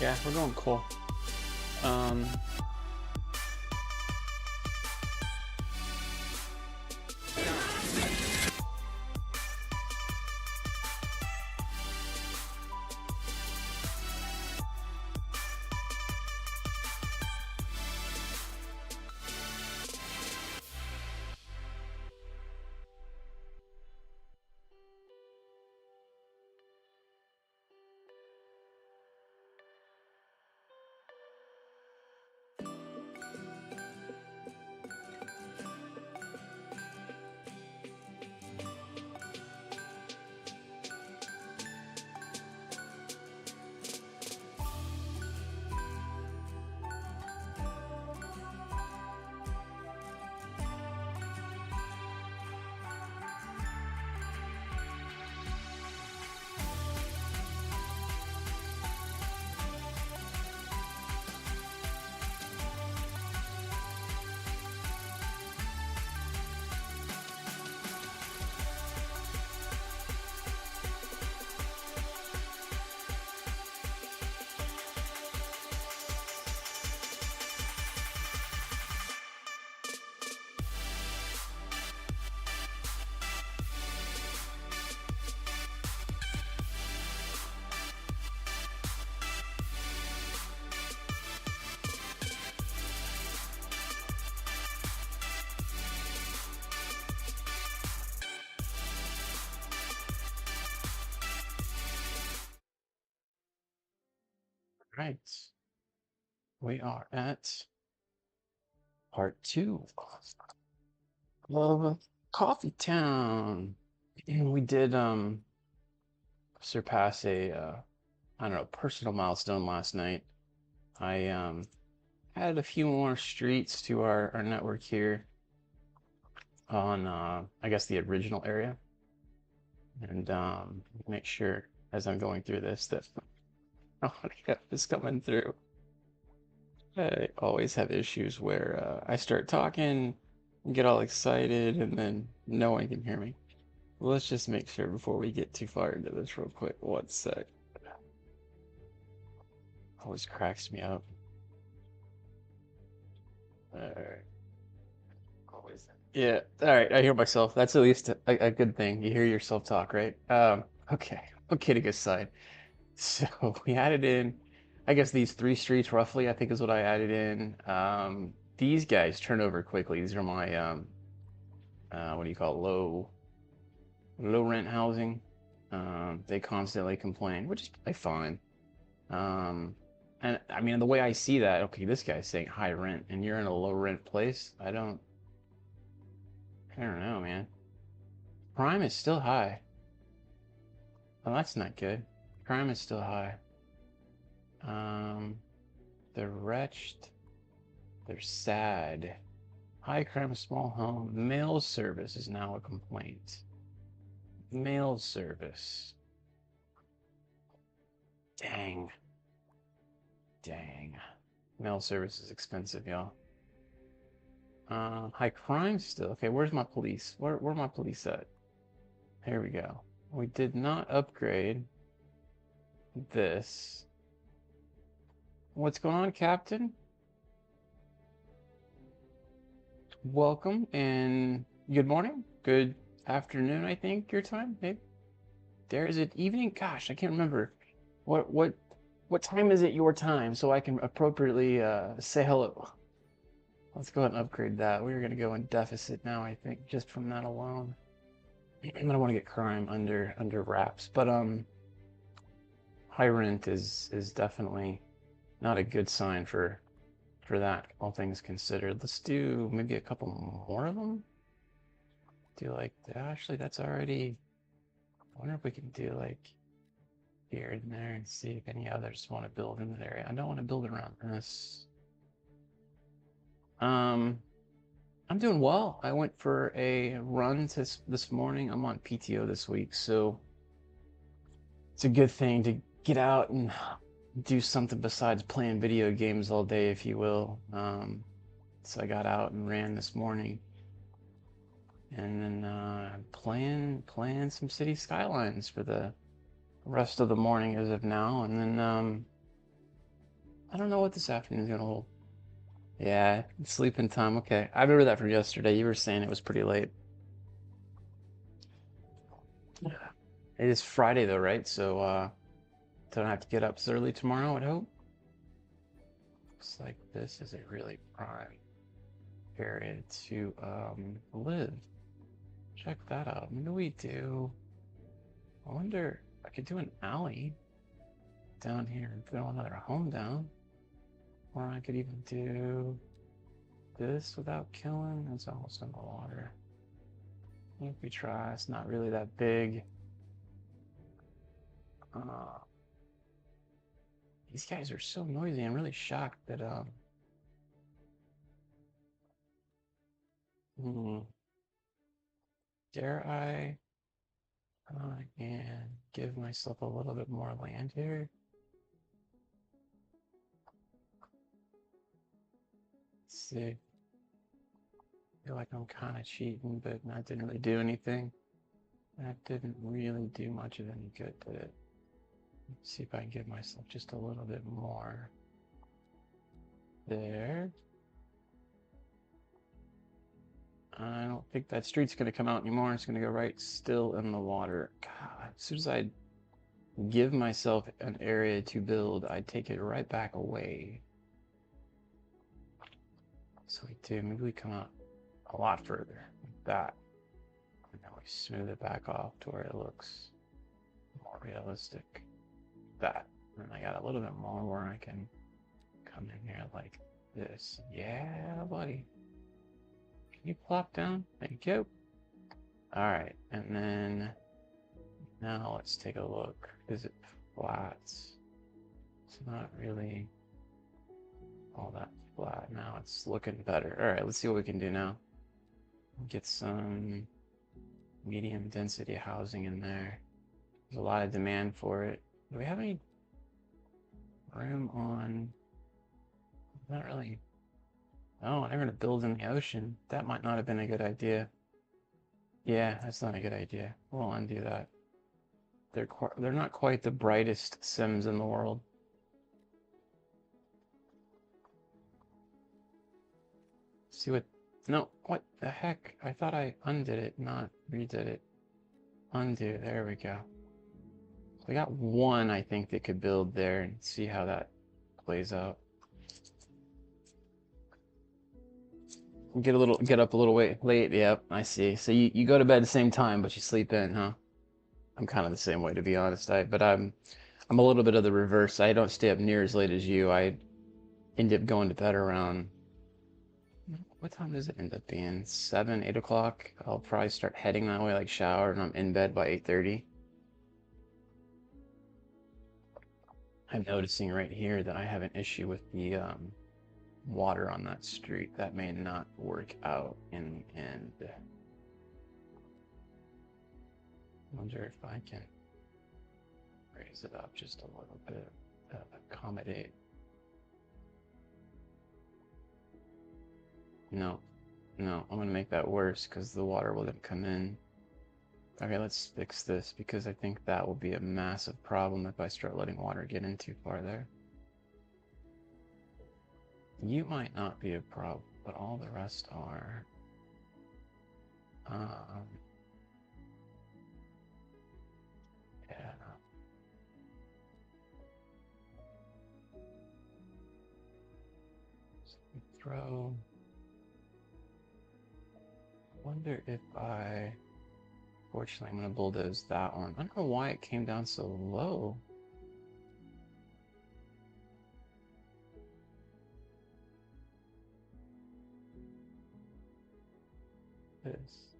Yeah, we're going cool. Um, right. We are at part 2 of Coffee Town. And we did surpass a I don't know, personal milestone last night. I added a few more streets to our network here on I guess the original area. And make sure as I'm going through this that audio is coming through. I always have issues where I start talking and get all excited and then no one can hear me. Well, let's just make sure before we get too far into this real quick. 1 sec. Always cracks me up. Alright. Always. Yeah, alright, I hear myself. That's at least a good thing. You hear yourself talk, right? Okay. I'm kidding aside. So we added in, I guess these 3 streets roughly, I think is what I added in. These guys turn over quickly. These are my what do you call it? Low rent housing. They constantly complain, which is probably fine. And I mean, the way I see that, okay, this guy's saying high rent, and you're in a low rent place. I don't know, man. Crime is still high. Oh, that's not good. Crime is still high. Um, they're wretched. They're sad. High crime, small home. Mail service is now a complaint. Mail service. Dang. Dang. Mail service is expensive, y'all. High crime still. Okay, where's my police? Where my police at? Here we go. We did not upgrade this. What's going on, Captain? Welcome and good morning. Good afternoon, I think, your time, maybe. There is it evening? Gosh, I can't remember. What time is it your time so I can appropriately say hello? Let's go ahead and upgrade that. We're gonna go in deficit now, I think, just from that alone. I don't want to get crime under wraps, but high rent is definitely not a good sign for that, all things considered. Let's do maybe a couple more of them. Do like actually that's already. I wonder if we can do like here and there and see if any others want to build in that area. I don't want to build around this. Um, I'm doing well. I went for a run this morning. I'm on PTO this week, so it's a good thing to get out and do something besides playing video games all day, if you will. So I got out and ran this morning, and then playing some City Skylines for the rest of the morning as of now, and then I don't know what this afternoon's gonna hold. Yeah, sleeping time. Okay, I remember that from yesterday. You were saying it was pretty late. It is Friday though, right? So don't have to get up so early tomorrow, I hope. Looks like this is a really prime area to live. Check that out. What do we do? I wonder, I could do an alley down here and throw another home down. Or I could even do this without killing. That's almost in the water. If we try, it's not really that big. Uh, these guys are so noisy. I'm really shocked that hmm, dare I and give myself a little bit more land here? Let's see. I feel like I'm kind of cheating, but that didn't really do anything. That didn't really do much of any good, did it? Let's see if I can give myself just a little bit more there. I don't think that street's going to come out anymore. It's going to go right still in the water. God, as soon as I give myself an area to build, I take it right back away. So we do. Maybe we come out a lot further like that. And then we smooth it back off to where it looks more realistic. That. And I got a little bit more where I can come in here like this. Yeah, buddy. Can you plop down? Thank you. All right. And then now let's take a look. Is it flat? It's not really all that flat. Now it's looking better. All right, let's see what we can do now. Get some medium density housing in there. There's a lot of demand for it. Do we have any room on? Not really. Oh, they're gonna build in the ocean. That might not have been a good idea. Yeah, that's not a good idea. We'll undo that. They're not quite the brightest Sims in the world. See what? No, what the heck? I thought I undid it, not redid it. Undo. There we go. We got one, I think, that could build there and see how that plays out. Get up a little late. Yep, I see. So you go to bed at the same time, but you sleep in, huh? I'm kind of the same way, to be honest. But I'm a little bit of the reverse. I don't stay up near as late as you. I end up going to bed around, what time does it end up being? 7, 8 o'clock. I'll probably start heading that way, like shower, and I'm in bed by 8:30. I'm noticing right here that I have an issue with the water on that street. That may not work out in the end. I wonder if I can raise it up just a little bit to accommodate. No, no, I'm gonna make that worse because the water will then come in. Okay, let's fix this because I think that will be a massive problem if I start letting water get in too far there. You might not be a problem, but all the rest are. Um, yeah. So we throw. Wonder if I. Fortunately, I'm gonna bulldoze that one. I don't know why it came down so low. This.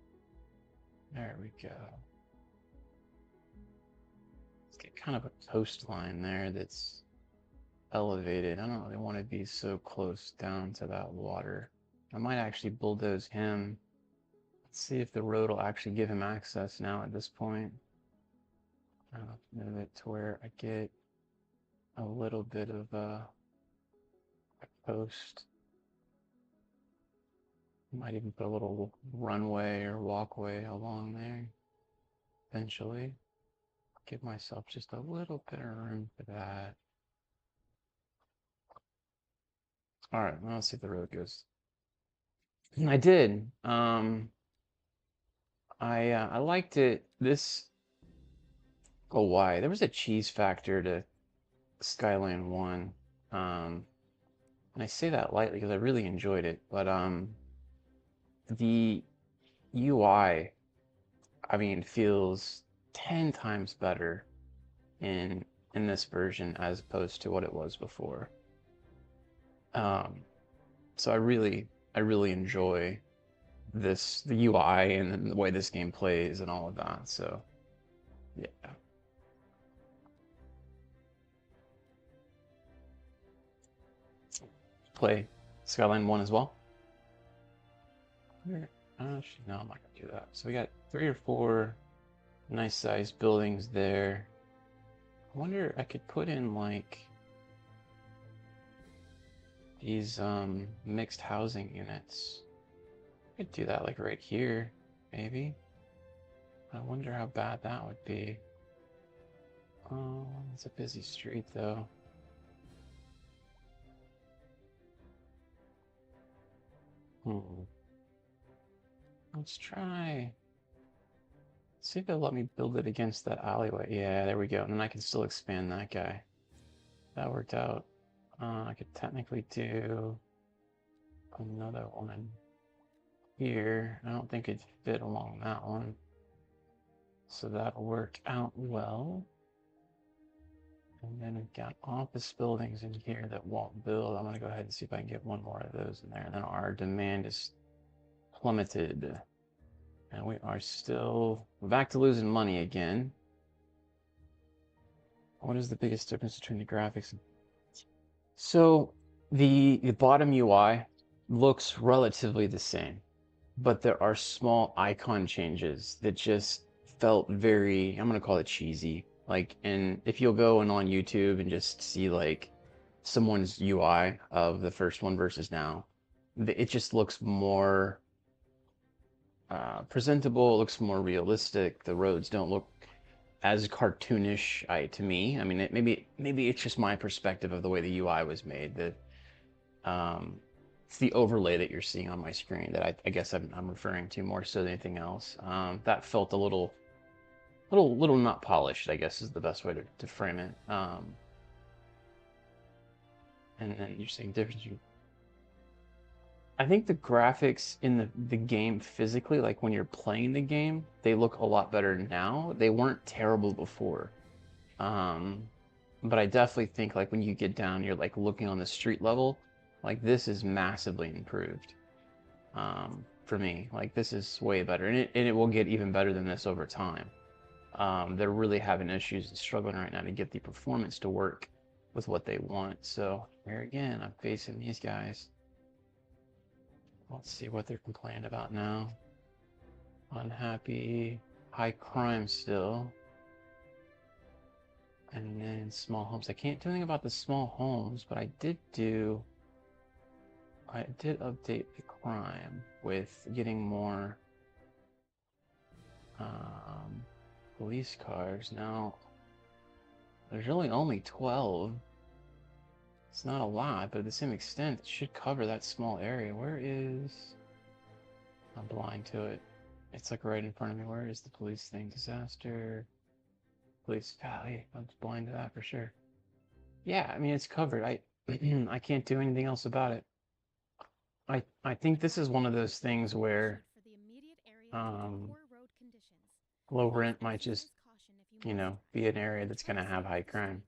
There we go. Let's get kind of a coastline there that's elevated. I don't really want to be so close down to that water. I might actually bulldoze him. Let's see if the road will actually give him access now at this point. I'll move it to where I get a little bit of a coast. Might even put a little runway or walkway along there eventually. Give myself just a little bit of room for that. All right, well, let's see if the road goes. I did. I liked it. This, oh, why? There was a cheese factor to Skyline 1. Um, and I say that lightly because I really enjoyed it, but the UI, I mean, feels 10 times better in this version as opposed to what it was before. Um, so I really enjoy the UI and then the way this game plays and all of that. So yeah, play Skyline 1 as well. Actually, no, I'm not gonna do that. So we got 3 or 4 nice sized buildings there. I wonder I could put in like these mixed housing units. I could do that like right here, maybe. I wonder how bad that would be. Oh, it's a busy street though. Hmm. Let's try. See if they'll let me build it against that alleyway. Yeah, there we go. And then I can still expand that guy. That worked out. I could technically do another one here. I don't think it'd fit along that one. So that'll work out well. And then we've got office buildings in here that won't build. I'm gonna go ahead and see if I can get one more of those in there. And then our demand is plummeted. And we are still back to losing money again. What is the biggest difference between the graphics? So the bottom UI looks relatively the same, but there are small icon changes that just felt very, I'm gonna call it cheesy. Like, and if you'll go and on YouTube and just see like someone's UI of the first one versus now, it just looks more presentable, it looks more realistic. The roads don't look as cartoonish to me. I mean, maybe it's just my perspective of the way the UI was made. That it's the overlay that you're seeing on my screen that I guess I'm referring to more so than anything else. That felt a little not polished, I guess is the best way to frame it. And then you're saying difference. I think the graphics in the game physically, like when you're playing the game, they look a lot better now. They weren't terrible before. Um, but I definitely think like when you get down, you're like looking on the street level, like this is massively improved. For me, like this is way better, and it will get even better than this over time. They're really having issues and struggling right now to get the performance to work with what they want. So here again, I'm facing these guys. Let's see what they're complaining about now. Unhappy, high crime still. And then small homes. I can't do anything about the small homes, but I did update the crime with getting more police cars. Now, there's really only 12. It's not a lot, but at the same extent, it should cover that small area. Where is... I'm blind to it. It's like right in front of me. Where is the police thing? Disaster. Police. Golly, I'm blind to that for sure. Yeah, I mean, it's covered. I can't do anything else about it. I think this is one of those things where um, low rent might just, be an area that's going to have high crime,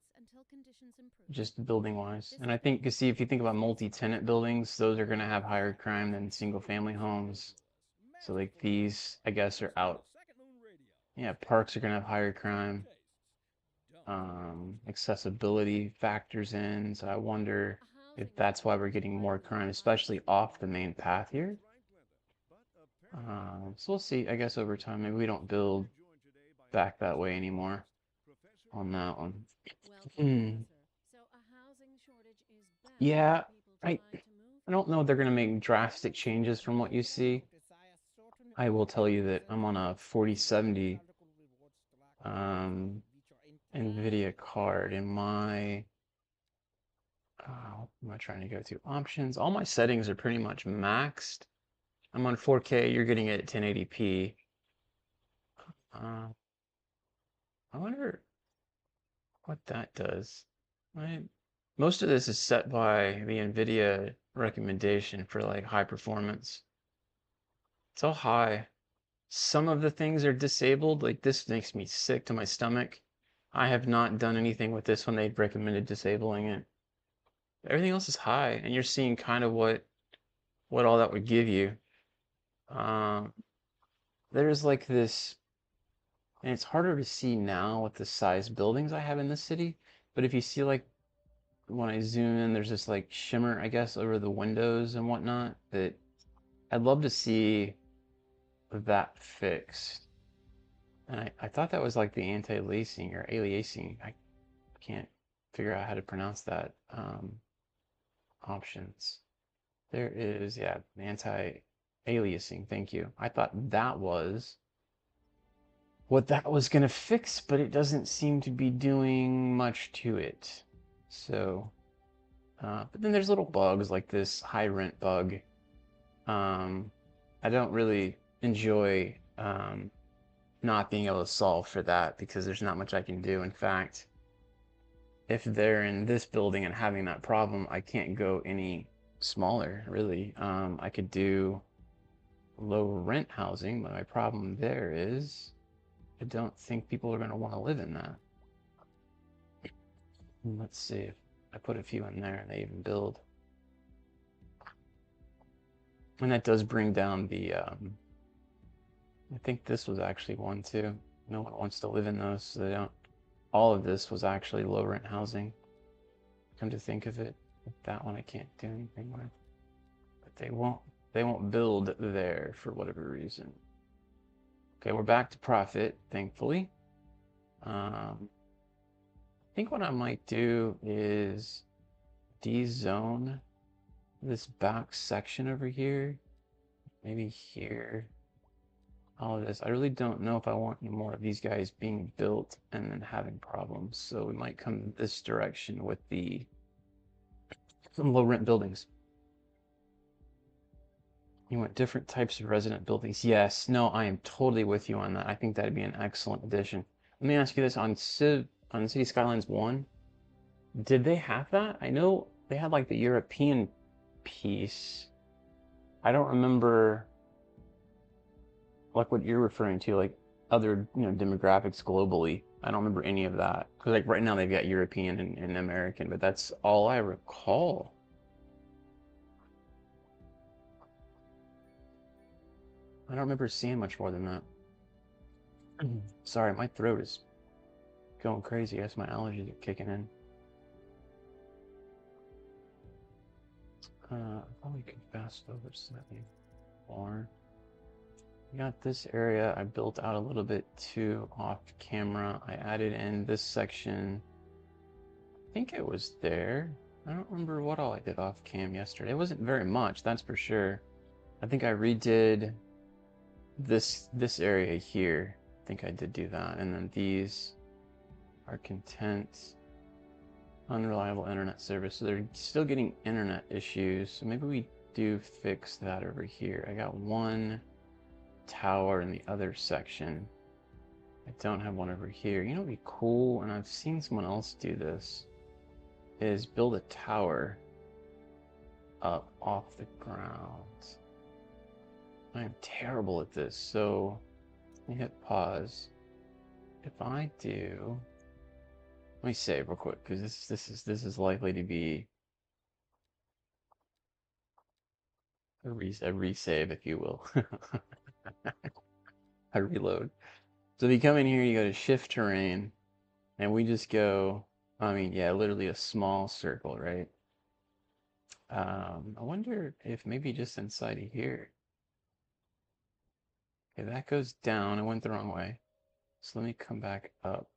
just building wise. And I think, you see, if you think about multi-tenant buildings, those are going to have higher crime than single family homes. So like these, I guess, are out. Yeah, parks are going to have higher crime. Accessibility factors in. So I wonder if that's why we're getting more crime, especially off the main path here. So we'll see, I guess, over time. Maybe we don't build back that way anymore on that one. Hmm. Yeah, I I don't know if they're gonna make drastic changes from what you see. I will tell you that I'm on a 4070 um, NVIDIA card, and my what am I trying to go to? Options. All my settings are pretty much maxed. I'm on 4K. You're getting it at 1080p. I wonder what that does. Right? Most of this is set by the NVIDIA recommendation for like high performance. It's all high. Some of the things are disabled. Like this makes me sick to my stomach. I have not done anything with this when they recommended disabling it. Everything else is high, and you're seeing kind of what all that would give you. Um, there's like this, and it's harder to see now with the size buildings I have in this city. But if you see like when I zoom in, there's this like shimmer, I guess, over the windows and whatnot. That I'd love to see that fixed. And I thought that was like the anti-aliasing or aliasing. I can't figure out how to pronounce that. Options. There is, yeah, anti-aliasing. Thank you. I thought that was what that was going to fix, but it doesn't seem to be doing much to it. So, but then there's little bugs like this high rent bug. I don't really enjoy not being able to solve for that because there's not much I can do. In fact, if they're in this building and having that problem, I can't go any smaller, really. I could do low rent housing, but my problem there is I don't think people are going to want to live in that. Let's see if I put a few in there and they even build. And that does bring down the, I think this was actually one too. No one wants to live in those, so they don't. All of this was actually low rent housing. Come to think of it, that one I can't do anything with. But they won't build there for whatever reason. Okay, we're back to profit, thankfully. I think what I might do is dezone this back section over here, maybe here, all of this. I really don't know if I want any more of these guys being built and then having problems. So we might come this direction with some low rent buildings. You want different types of resident buildings. Yes, no, I am totally with you on that. I think that'd be an excellent addition. Let me ask you this, on City Skylines 1, did they have that? I know they had like the European piece. I don't remember like what you're referring to, like other, demographics globally. I don't remember any of that. Because like right now they've got European and American, but that's all I recall. I don't remember seeing much more than that. Sorry, my throat is going crazy. I guess my allergies are kicking in. I probably could fast over slightly more. We got this area I built out a little bit too off camera. I added in this section. I think it was there. I don't remember what all I did off cam yesterday. It wasn't very much, that's for sure. I think I redid this area here. I think I did do that. And then these are content, unreliable internet service. So they're still getting internet issues. So maybe we do fix that over here. I got one tower in the other section. I don't have one over here. You know what would be cool, and I've seen someone else do this, is build a tower up off the ground. I'm terrible at this, so let me hit pause. If I do, let me save real quick, because this is likely to be a resave, if you will. I reload. So if you come in here, you go to shift terrain, and we just go, I mean, yeah, literally a small circle, right? I wonder if maybe just inside of here. Okay, that goes down. I went the wrong way. So let me come back up.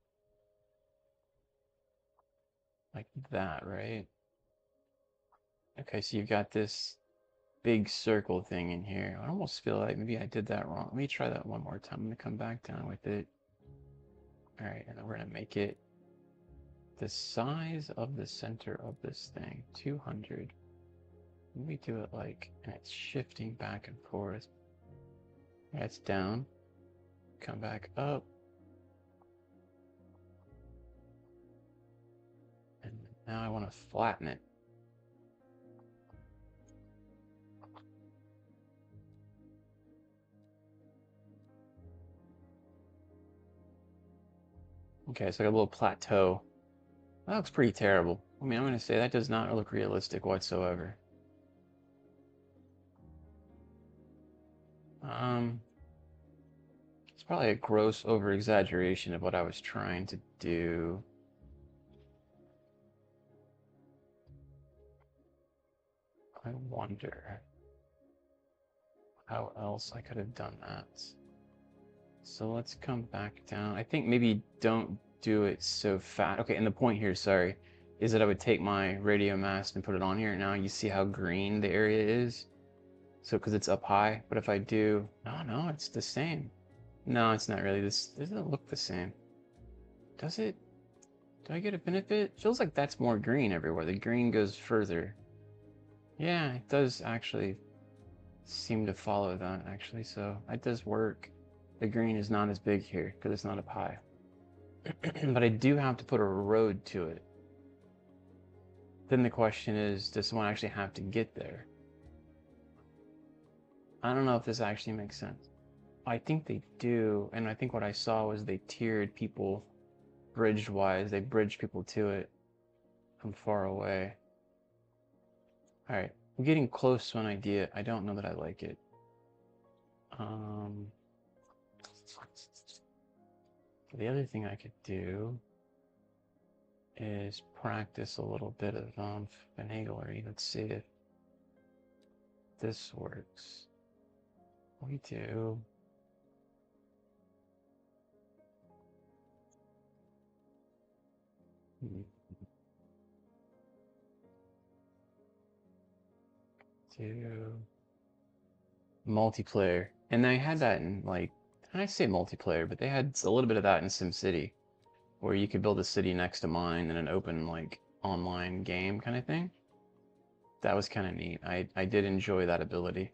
Like that, right? Okay, so you've got this big circle thing in here. I almost feel like maybe I did that wrong. Let me try that one more time. I'm gonna come back down with it. All right, and then we're gonna make it the size of the center of this thing, 200. Let me do it like, and it's shifting back and forth. That's down. Come back up. And now I want to flatten it. Okay, so I got a little plateau. That looks pretty terrible. I mean, I'm going to say that does not look realistic whatsoever. It's probably a gross over-exaggeration of what I was trying to do. I wonder how else I could have done that. So let's come back down. I think maybe don't do it so fast. Okay, and the point here, sorry, is that I would take my radio mast and put it on here. Now you see how green the area is? So, because it's up high. But if I do, no, it's the same. No, it's not really. This doesn't look the same. Does it? Do I get a benefit? Feels like that's more green everywhere. The green goes further. Yeah, it does actually seem to follow that, actually. So that does work. The green is not as big here because it's not up high. But I do have to put a road to it. Then the question is, does someone actually have to get there? I don't know if this actually makes sense. I think they do, and I think what I saw was they tiered people bridge-wise. They bridged people to it from far away. All right, I'm getting close to an idea. I don't know that I like it. The other thing I could do is practice a little bit of finaglery. Let's see if this works. We do. Do multiplayer, and I had that in like, I say multiplayer, but they had a little bit of that in SimCity, where you could build a city next to mine in an open like online game kind of thing. That was kind of neat. I did enjoy that ability.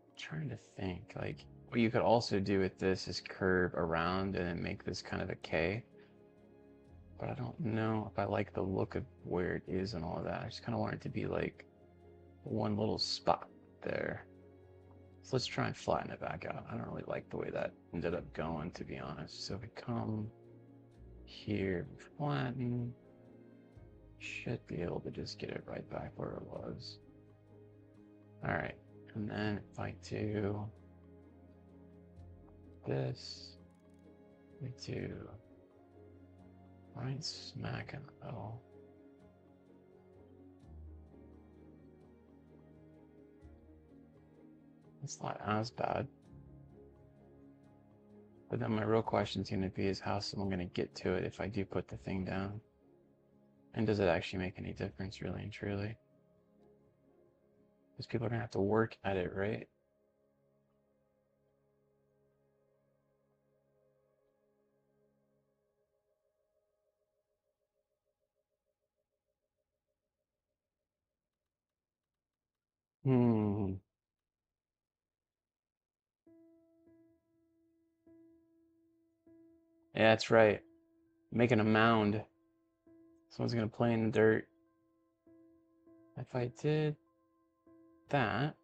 I'm trying to think, like, what you could also do with this is curve around and then make this kind of a K. But I don't know if I like the look of where it is and all of that. I just kind of want it to be like one little spot there. So let's try and flatten it back out. I don't really like the way that ended up going, to be honest. So if we come here, flatten, should be able to just get it right back where it was. All right, and then if I do this, we do right smack in the middle. It's not as bad. But then my real question is going to be is how someone going to get to it if I do put the thing down? And does it actually make any difference, really and truly? Because people are going to have to work at it, right? Hmm. Yeah, that's right. Making a mound. Someone's going to play in the dirt. If I did that,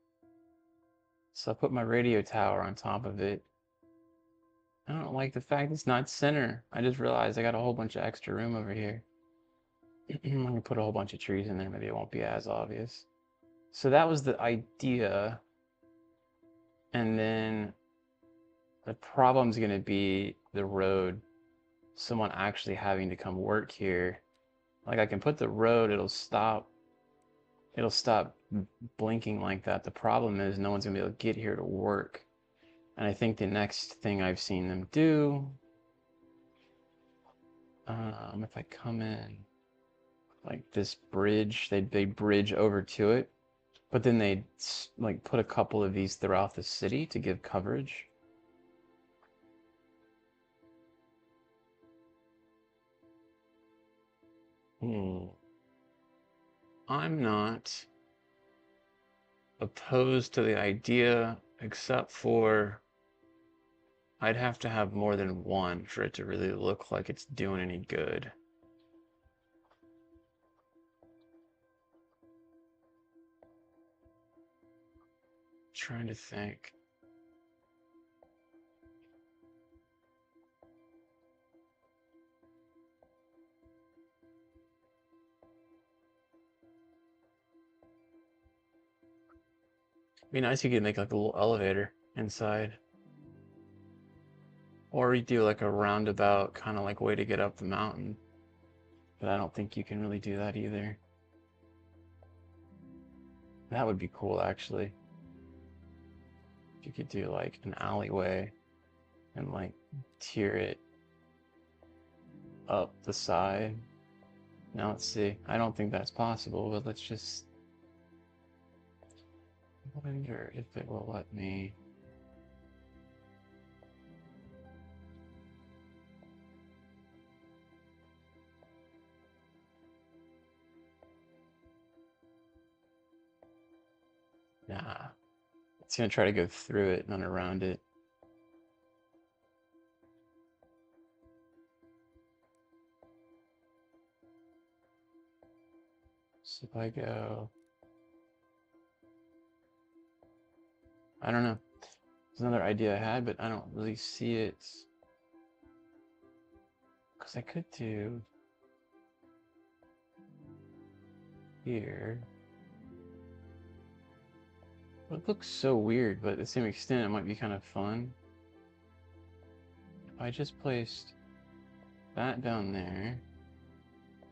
so I put my radio tower on top of it. I don't like the fact it's not center. I just realized I got a whole bunch of extra room over here. I'm going to put a whole bunch of trees in there. Maybe it won't be as obvious. So that was the idea. And then the problem's going to be the road. Someone actually having to come work here. Like I can put the road, it'll stop blinking like that. The problem is no one's gonna be able to get here to work. And I think the next thing I've seen them do, if I come in like this bridge, they bridge over to it, but then they like put a couple of these throughout the city to give coverage. I'm not opposed to the idea, except for I'd have to have more than one for it to really look like it's doing any good. Trying to think. It'd be nice if you could make like a little elevator inside. Or you do like a roundabout kind of like way to get up the mountain. But I don't think you can really do that either. That would be cool actually. If you could do like an alleyway and like tier it up the side. Now let's see. I don't think that's possible, but let's just wonder if it will let me. Nah. It's gonna try to go through it, not around it. So if I go, I don't know. There's another idea I had, but I don't really see it. Because I could do here. It looks so weird, but at the same extent, it might be kind of fun. If I just placed that down there,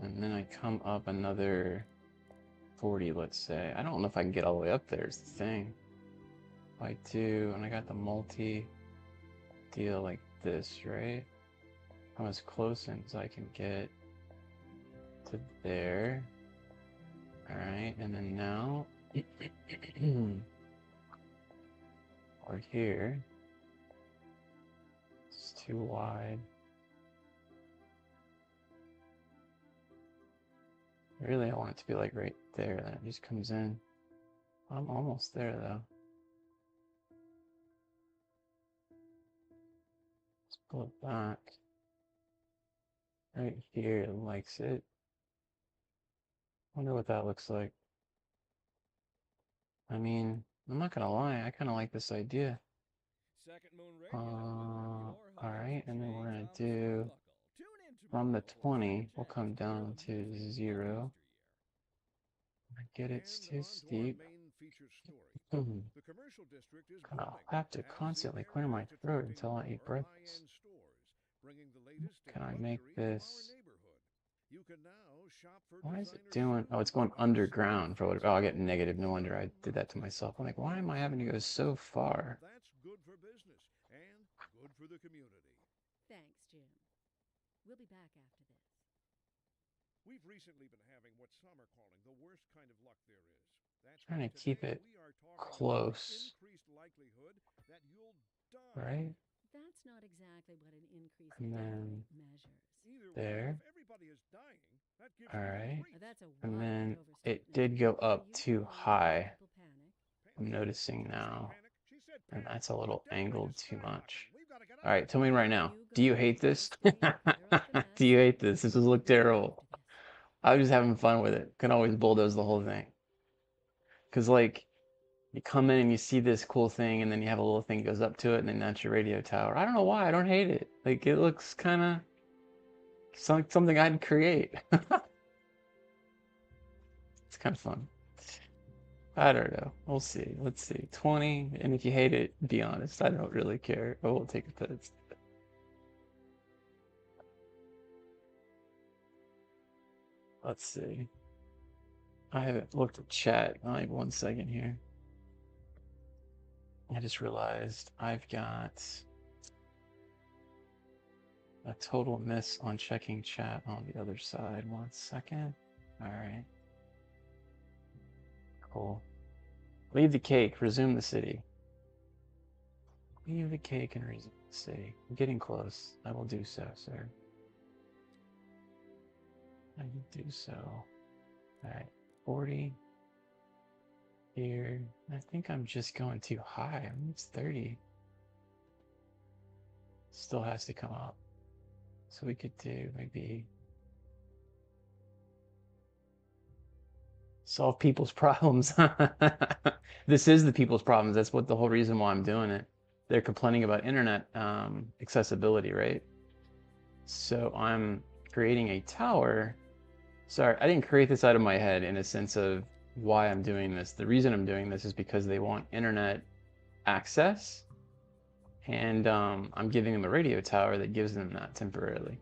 and then I come up another 40, let's say. I don't know if I can get all the way up there is the thing. If I do, and I got the multi deal like this, right? I'm as close as I can get to there. Alright, and then now, or here, it's too wide. Really, I want it to be like right there, then it just comes in. I'm almost there though. Let's pull it back. Right here, it likes it. Wonder what that looks like. I mean, I'm not gonna lie, I kind of like this idea. Alright, and then we're gonna do from the 20, we'll come down to 0. I get it's too steep. I'll have to constantly clear my throat until I eat breakfast. Can I make this? Why is it doing? Oh, it's going underground for what? Oh, I get negative. No wonder I did that to myself. I'm like, why am I having to go so far? That's good for business and good for the community. Thanks, Jim. We'll be back after this. We've recently been having what some are calling the worst kind of luck there is. That's Trying why to keep today it we are talking close, about the increased likelihood that you'll die. right? That's not exactly what an increased And death then rate measures. Either there. way, if everybody is dying, that gives All me right. great. That's a And wild then it overstatement. did go Are up you too trying to make high. people panic? I'm noticing now. Panic. She said And panic. that's a little The death rate angled is too much. skyrocketing. We've got to get All out. right, tell me right now. You Do you go hate down this? the street, clear up the mess. Do you hate this? This would look We'll be back terrible. after this. I was just having fun with it. Can always bulldoze the whole thing. Because, like, you come in and you see this cool thing, and then you have a little thing that goes up to it, and then that's your radio tower. I don't know why. I don't hate it. Like, it looks kind of something I'd create. It's kind of fun. I don't know. We'll see. Let's see. 20. And if you hate it, be honest. I don't really care. But we'll take it. Let's see. I haven't looked at chat. Like 1 second here. I just realized I've got a total miss on checking chat on the other side. 1 second. All right. Cool. Leave the cake. Resume the city. Leave the cake and resume the city. I'm getting close. I will do so, sir. I can do so. All right, 40 here. I think I'm just going too high. I mean, it's 30. Still has to come up. So we could do maybe solve people's problems. This is the people's problems. That's what the whole reason why I'm doing it. They're complaining about internet accessibility, right? So I'm creating a tower. Sorry, I didn't create this out of my head in a sense of why I'm doing this. The reason I'm doing this is because they want internet access, and I'm giving them a radio tower that gives them that temporarily.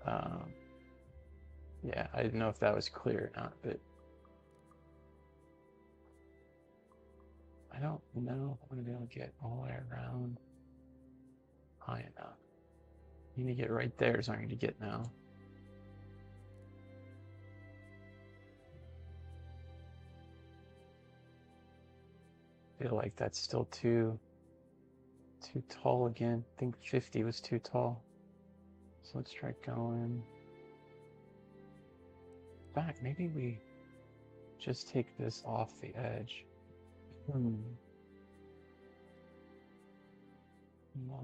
Yeah, I didn't know if that was clear or not, but I don't know if I'm going to be able to get all the way around high enough. You need to get right there is what I'm going to get now. I feel like that's still too tall again. I think 50 was too tall. So let's try going back. Maybe we just take this off the edge. On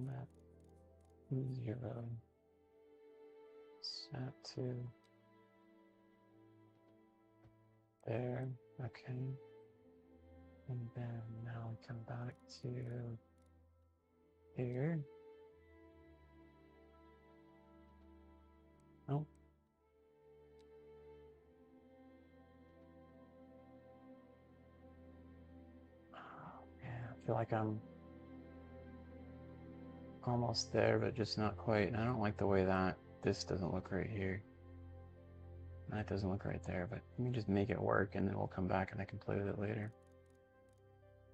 that 0 set to there. Okay. And then now we come back to here. Nope. Yeah, I feel like I'm almost there, but just not quite. And I don't like the way that this doesn't look right here. That doesn't look right there, but let me just make it work and then we'll come back and I can play with it later.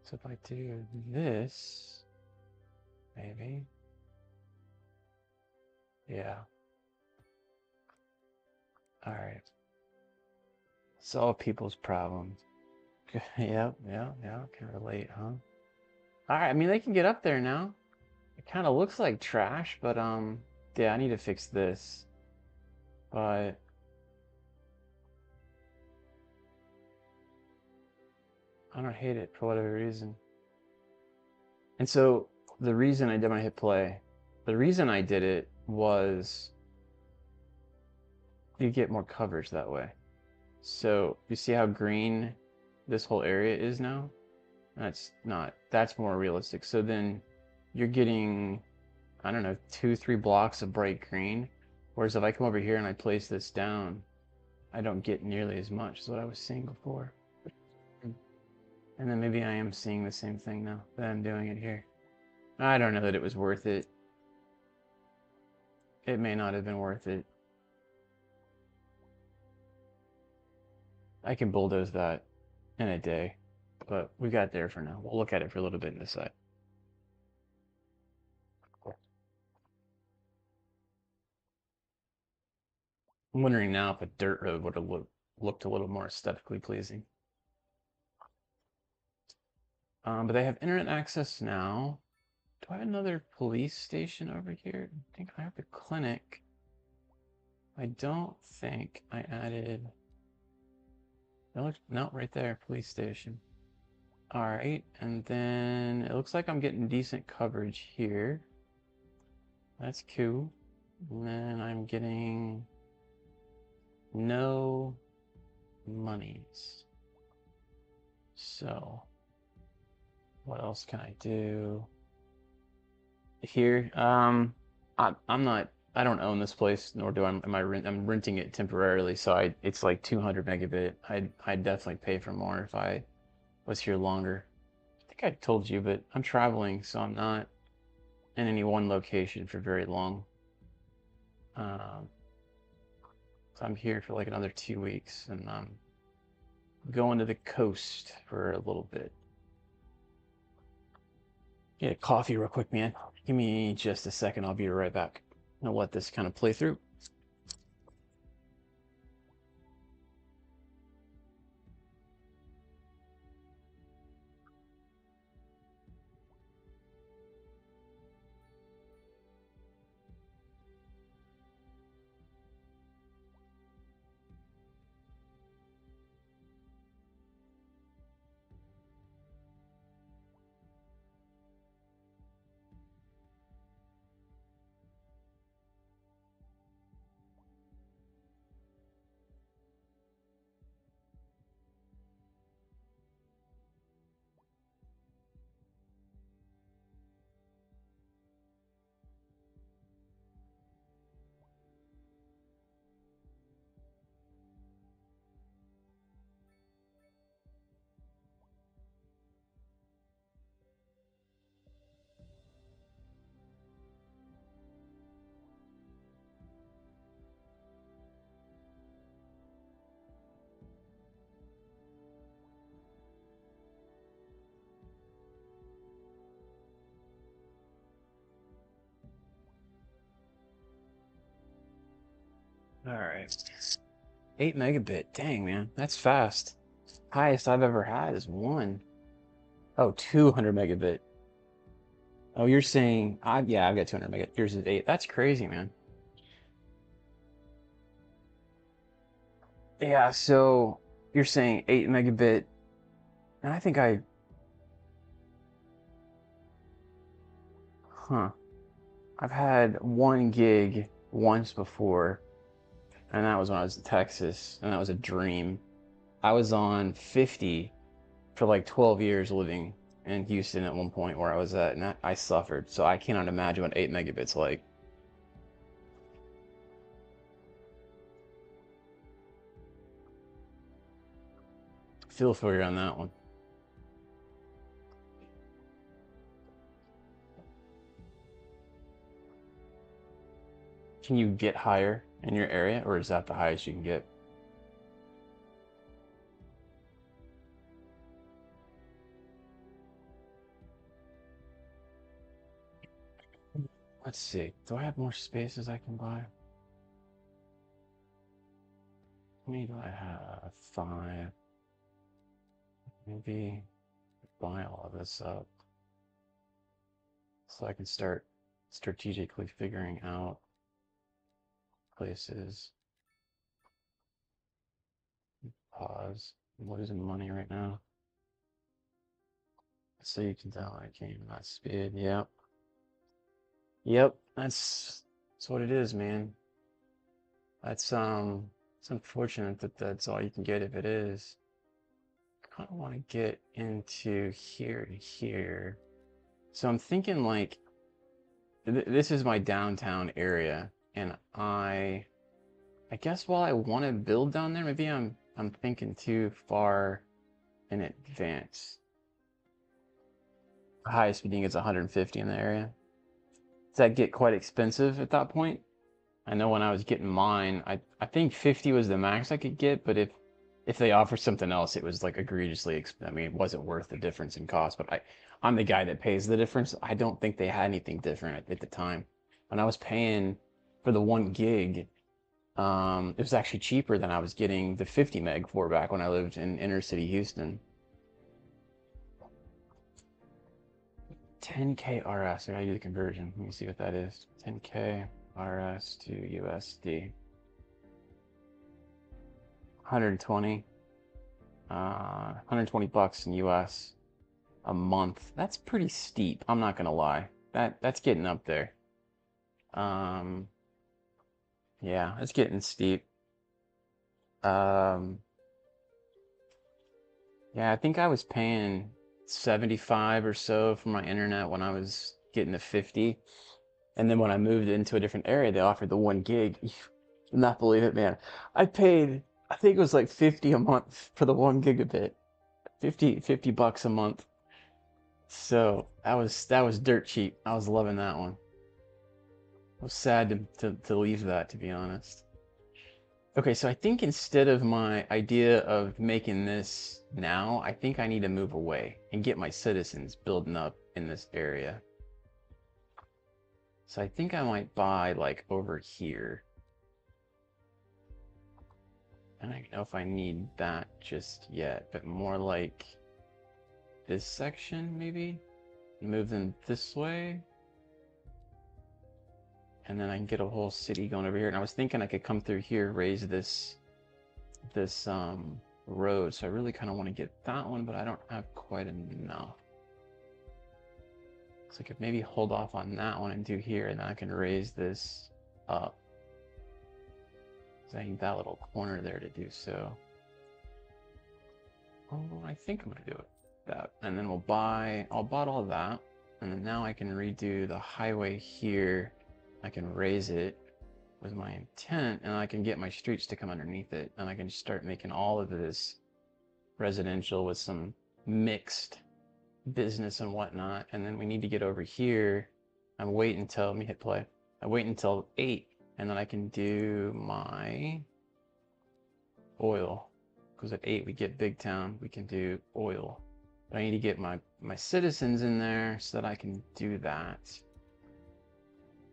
So if I do this, maybe. Yeah. All right. Solve people's problems. Yep, yeah, can relate, huh? All right, I mean, they can get up there now. It kind of looks like trash, but yeah, I need to fix this. But I don't hate it for whatever reason. And so the reason I did my hit play, the reason I did it was you get more coverage that way. So you see how green this whole area is now? That's more realistic. So then you're getting, I don't know, 2-3 blocks of bright green. Whereas if I come over here and I place this down, I don't get nearly as much as what I was seeing before. And then maybe I am seeing the same thing now that I'm doing it here. I don't know that it was worth it. It may not have been worth it. I can bulldoze that in a day, but we got there for now. We'll look at it for a little bit in the side. I'm wondering now if a dirt road would have looked a little more aesthetically pleasing. But they have internet access now. Do I have another police station over here? I think I have the clinic. I don't think I added. No, right there, police station. All right, and then it looks like I'm getting decent coverage here. That's cool. And then I'm getting no monies. So what else can I do here? I'm not. I don't own this place, nor do I'm renting it temporarily. So it's like 200 megabit. I'd definitely pay for more if I was here longer. I think I told you, but I'm traveling, so I'm not in any one location for very long. So I'm here for like another 2 weeks, and I'm going to the coast for a little bit. Get a coffee real quick, man. Give me just a second. I'll be right back. I'll let this kind of play through. All right. 8 megabit. Dang, man. That's fast. Highest I've ever had is 1. Oh, 200 megabit. Oh, you're saying yeah, I've got 200 megabit. Yours is 8. That's crazy, man. Yeah, so you're saying 8 megabit, and I think I've had 1 gig once before, and that was when I was in Texas, and that was a dream. I was on 50 for like 12 years living in Houston at one point where I was at, and I suffered. So I cannot imagine what 8 megabits like. Feel for you on that one. Can you get higher in your area, or is that the highest you can get? Let's see. Do I have more spaces I can buy? How many do I have? 5. Maybe buy all of this up so I can start strategically figuring out places. Pause. I'm losing money right now. So you can tell I came at speed. Yep. Yep. That's what it is, man. That's it's unfortunate that that's all you can get if it is. I kind of want to get into here to here. So I'm thinking like this is my downtown area, and I guess while I want to build down there, maybe I'm thinking too far in advance. The highest speeding is 150 in the area. Does that get quite expensive at that point? I know when I was getting mine, I think 50 was the max I could get, but if they offered something else, it was like egregiously I mean, it wasn't worth the difference in cost, but I'm the guy that pays the difference. I don't think they had anything different at the time. When I was paying for the 1 gig, it was actually cheaper than I was getting the 50 meg for back when I lived in inner city Houston. 10K RS, I gotta do the conversion. Let me see what that is. 10K RS to USD. 120. 120 bucks in US a month. That's pretty steep. I'm not gonna lie. That's getting up there. Yeah, it's getting steep. Um, yeah, I think I was paying 75 or so for my internet when I was getting to 50. And then when I moved into a different area, they offered the 1 gig. You not believe it, man. I paid, I think it was like 50 a month for the 1 gigabit. 50 bucks a month. So that was dirt cheap. I was loving that one. I was sad to leave that, to be honest. Okay, so I think instead of my idea of making this now, I think I need to move away and get my citizens building up in this area. So I think I might buy like over here. I don't even know if I need that just yet, but more like this section maybe? Move them this way. And then I can get a whole city going over here. And I was thinking I could come through here, raise this road. So I really kind of want to get that one, but I don't have quite enough. So I could maybe hold off on that one and do here, and then I can raise this up. So I need that little corner there to do so. Oh, I think I'm gonna do it. That, and then I'll bought all that, and then now I can redo the highway here. I can raise it with my intent, and I can get my streets to come underneath it, and I can start making all of this residential with some mixed business and whatnot. And then we need to get over here. I'm waiting until, let me hit play. I wait until 8, and then I can do my oil. Because at 8 we get big town, we can do oil. But I need to get my citizens in there so that I can do that.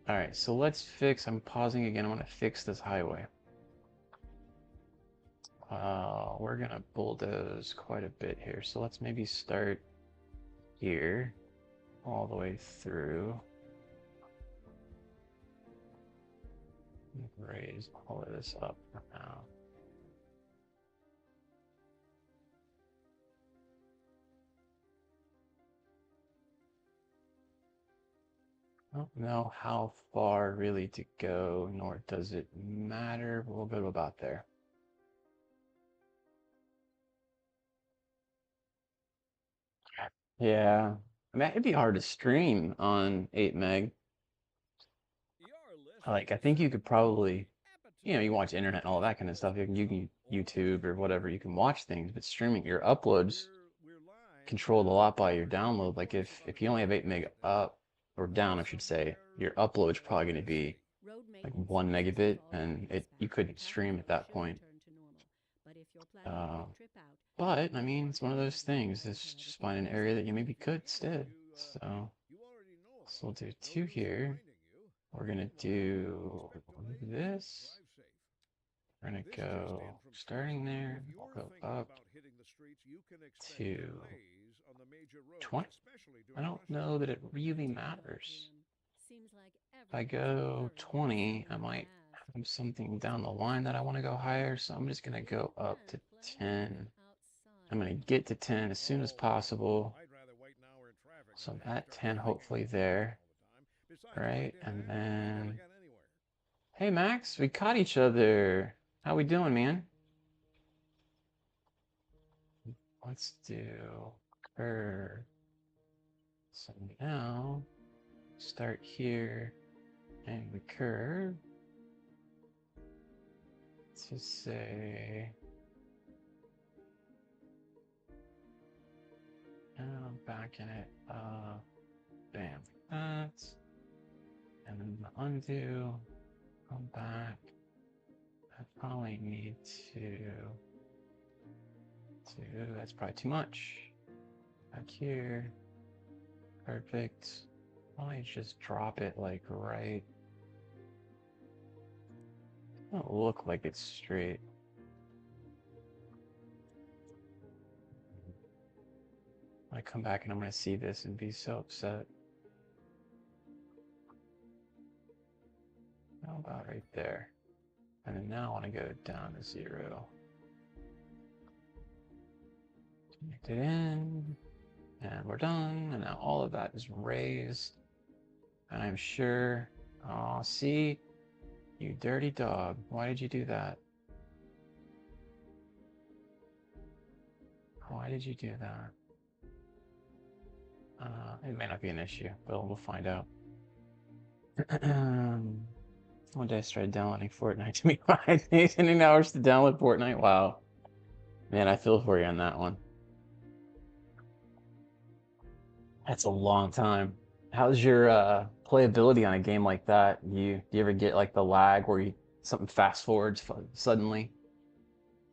All right, so let's fix, I'm pausing again, I want to fix this highway. We're gonna bulldoze quite a bit here, so let's maybe start here all the way through. Raise all of this up for now. I don't know how far really to go, nor does it matter. We'll go to about there. Yeah. I mean, it'd be hard to stream on 8 meg. Like, I think you could probably, you watch internet and all that kind of stuff. You can YouTube or whatever, you can watch things, but streaming your uploads controlled a lot by your download. Like if you only have 8 meg up or down, I should say, your upload's probably going to be like 1 megabit, and you couldn't stream at that point. But I mean, it's one of those things. It's just find an area that you maybe could instead. So we'll do 2 here. We're gonna do this. We're gonna go starting there. We'll go up to 20. I don't know that it really matters. If I go 20, I might have something down the line that I want to go higher, so I'm just gonna go up to 10. I'm gonna get to 10 as soon as possible. So I'm at 10, hopefully there. Right, and then, hey Max, we caught each other. How we doing, man? Let's do curve. So now, start here and we curve to say, and I'm backing it up, bam, that, and then the undo, come back. I probably need to, that's probably too much. Back here, perfect. Probably just drop it like right. It don't look like it's straight. I come back and I'm gonna see this and be so upset. How about right there? And then now I want to go down to 0. Connect it in, and we're done. And now all of that is raised. And I'm sure, oh, see, you dirty dog. Why did you do that? Why did you do that? It may not be an issue, but we'll find out. One day I started downloading Fortnite to me 5 days and 8 hours to download Fortnite. Wow. Man, I feel for you on that one. That's a long time. How's your playability on a game like that? Do you ever get like the lag where something fast forwards suddenly?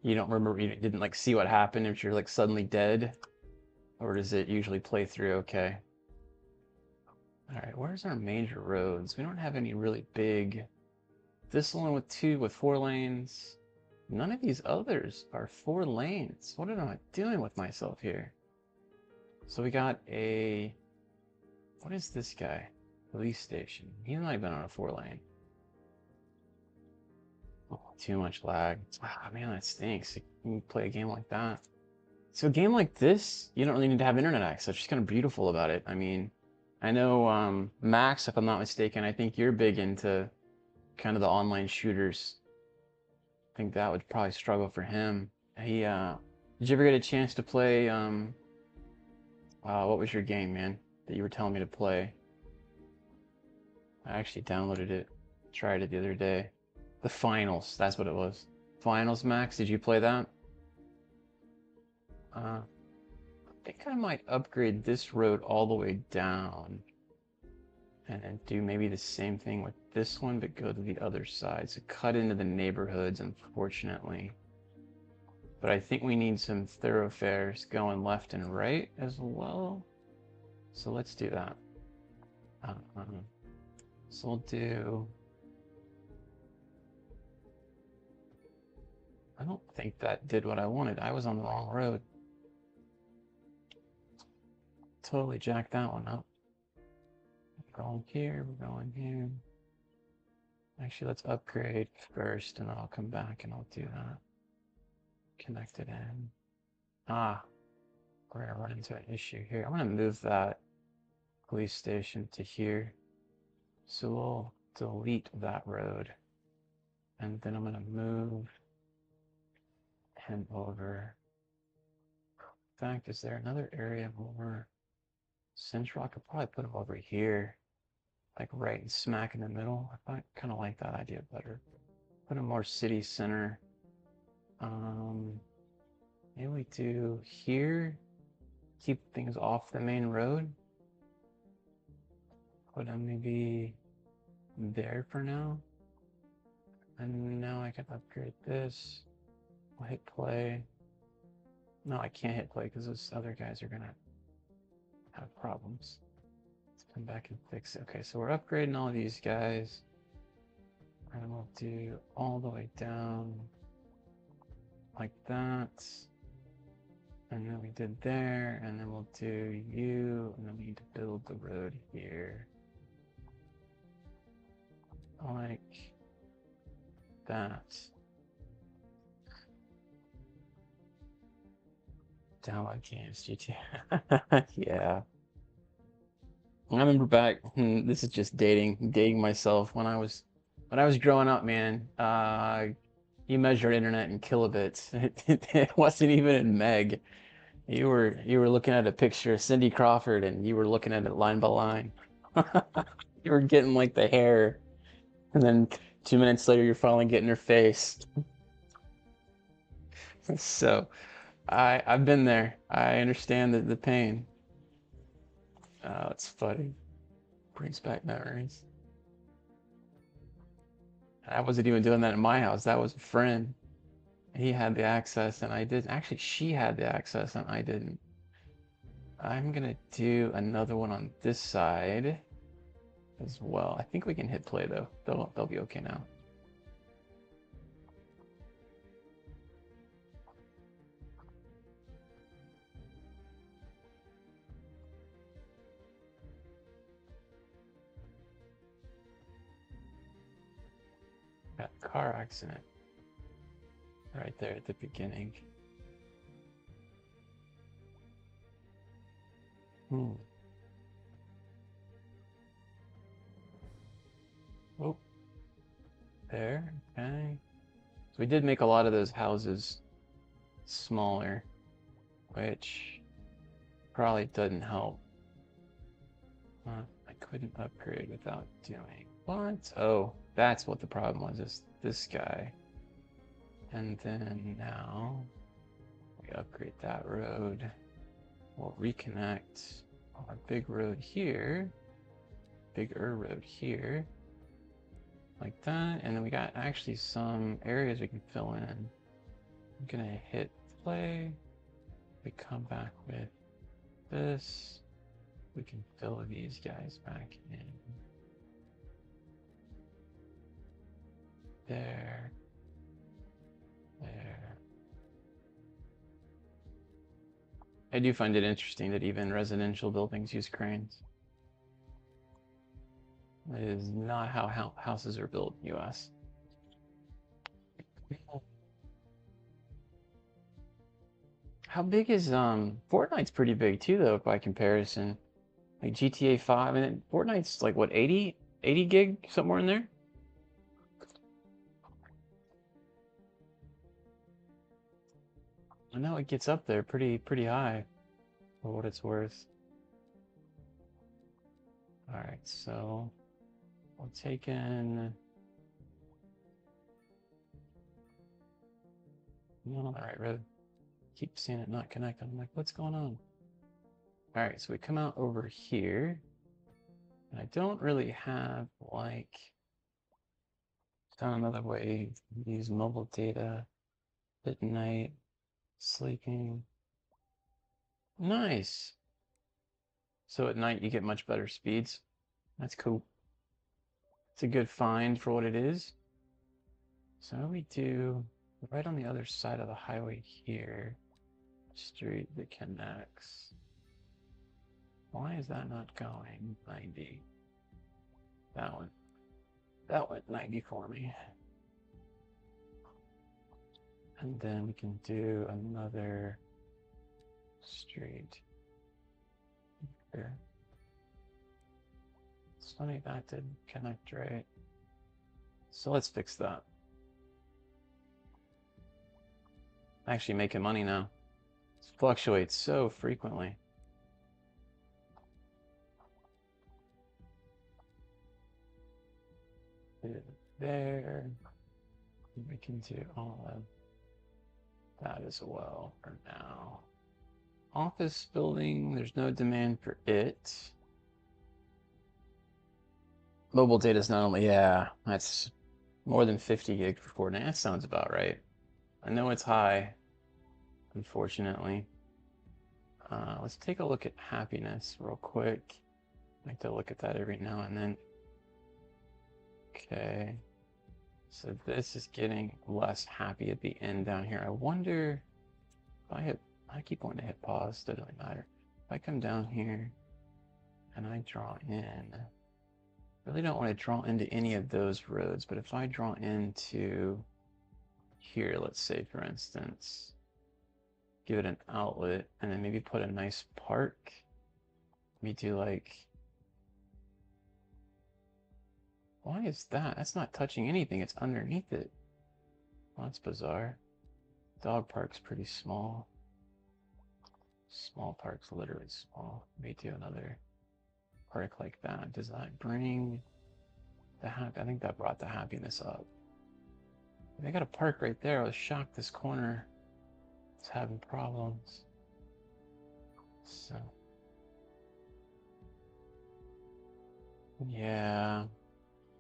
You don't remember, you didn't like see what happened if you're like suddenly dead? Or does it usually play through okay? All right, where's our major roads? We don't have any really big. This one with 4 lanes. None of these others are 4 lanes. What am I doing with myself here? So we got a, what is this guy? Police station. He's not even on a 4 lane. Oh, too much lag. Ah, man, that stinks. You play a game like that. So a game like this, you don't really need to have internet access. It's just kind of beautiful about it. I mean, I know Max, if I'm not mistaken, I think you're big into kind of the online shooters. I think that would probably struggle for him. Did you ever get a chance to play, what was your game, man, that you were telling me to play? I actually downloaded it, tried it the other day. The Finals, that's what it was. Finals, Max, did you play that? I think I might upgrade this road all the way down and then do maybe the same thing with this one, but go to the other side. So cut into the neighborhoods, unfortunately. But I think we need some thoroughfares going left and right as well. So let's do that. So we'll do, don't think that did what I wanted. I was on the wrong road. Totally jacked that one up. We're going here, we're going here. Actually, let's upgrade first, and then I'll come back and I'll do that. Connect it in. Ah, we're gonna run into an issue here. I'm gonna move that police station to here. So we'll delete that road. And then I'm gonna move him over. In fact, is there another area more central? I could probably put him over here, like right smack in the middle. I kind of like that idea better. Put him more city center. Maybe we do here. Keep things off the main road. Put him maybe there for now. And now I can upgrade this. I'll hit play. No, I can't hit play because those other guys are gonna have problems. Let's come back and fix it. Okay, so we're upgrading all of these guys. And we'll do all the way down like that. And then we did there, and then we'll do you, and then we need to build the road here. Like that. Download games, GTA. Yeah. I remember back, this is just dating myself when I was growing up, man. You measured internet in kilobits. It wasn't even in meg. You were looking at a picture of Cindy Crawford and you were looking at it line by line. You were getting like the hair, and then 2 minutes later you're finally getting her face. So I've been there. I understand the pain. Oh, it's funny. Brings back memories. I wasn't even doing that in my house. That was a friend. He had the access and I didn't. Actually, she had the access and I didn't. I'm gonna do another one on this side as well. I think we can hit play though. They'll be okay now. Got a car accident right there at the beginning. Oh, there. Okay. So we did make a lot of those houses smaller, which probably doesn't help. I couldn't upgrade without doing what? Oh, that's what the problem was, is this guy. And then now we upgrade that road. We'll reconnect our big road here, bigger road here, like that. And then we got actually some areas we can fill in. I'm gonna hit play. We come back with this. We can fill these guys back in. There. There. I do find it interesting that even residential buildings use cranes. It is not how houses are built in the US. How big is Fortnite's pretty big too though by comparison. Like GTA 5 and Fortnite's like what, 80 gig somewhere in there? I know it gets up there pretty high for what it's worth. All right, so we'll take in. I'm not on the right road. Keep seeing it not connect. I'm like, what's going on? All right, so we come out over here. And I don't really have like found another way to use mobile data at night, sleeping. Nice. So at night you get much better speeds. That's cool. It's a good find for what it is. So we do right on the other side of the highway here. Street that connects. Why is that not going 90? That went 90 for me. And then we can do another street here. It's funny that didn't connect right. So let's fix that. Actually making money now. It fluctuates so frequently. There. We can do all of that as well for now. Office building, there's no demand for it. Mobile data is not only, yeah, that's more than 50 gig for Fortnite. That sounds about right. I know it's high, unfortunately. Let's take a look at happiness real quick. I like to look at that every now and then. Okay. So this is getting less happy at the end down here. I wonder if I keep wanting to hit pause, doesn't really matter. If I come down here and I draw in, really don't want to draw into any of those roads, but if I draw into here, let's say for instance, give it an outlet and then maybe put a nice park. Maybe do like, why is that? That's not touching anything, it's underneath it. Well, that's bizarre. Dog park's pretty small. Small park's literally small. Maybe do another park like that. Does that bring the I think that brought the happiness up. They got a park right there. I was shocked this corner is having problems. So yeah.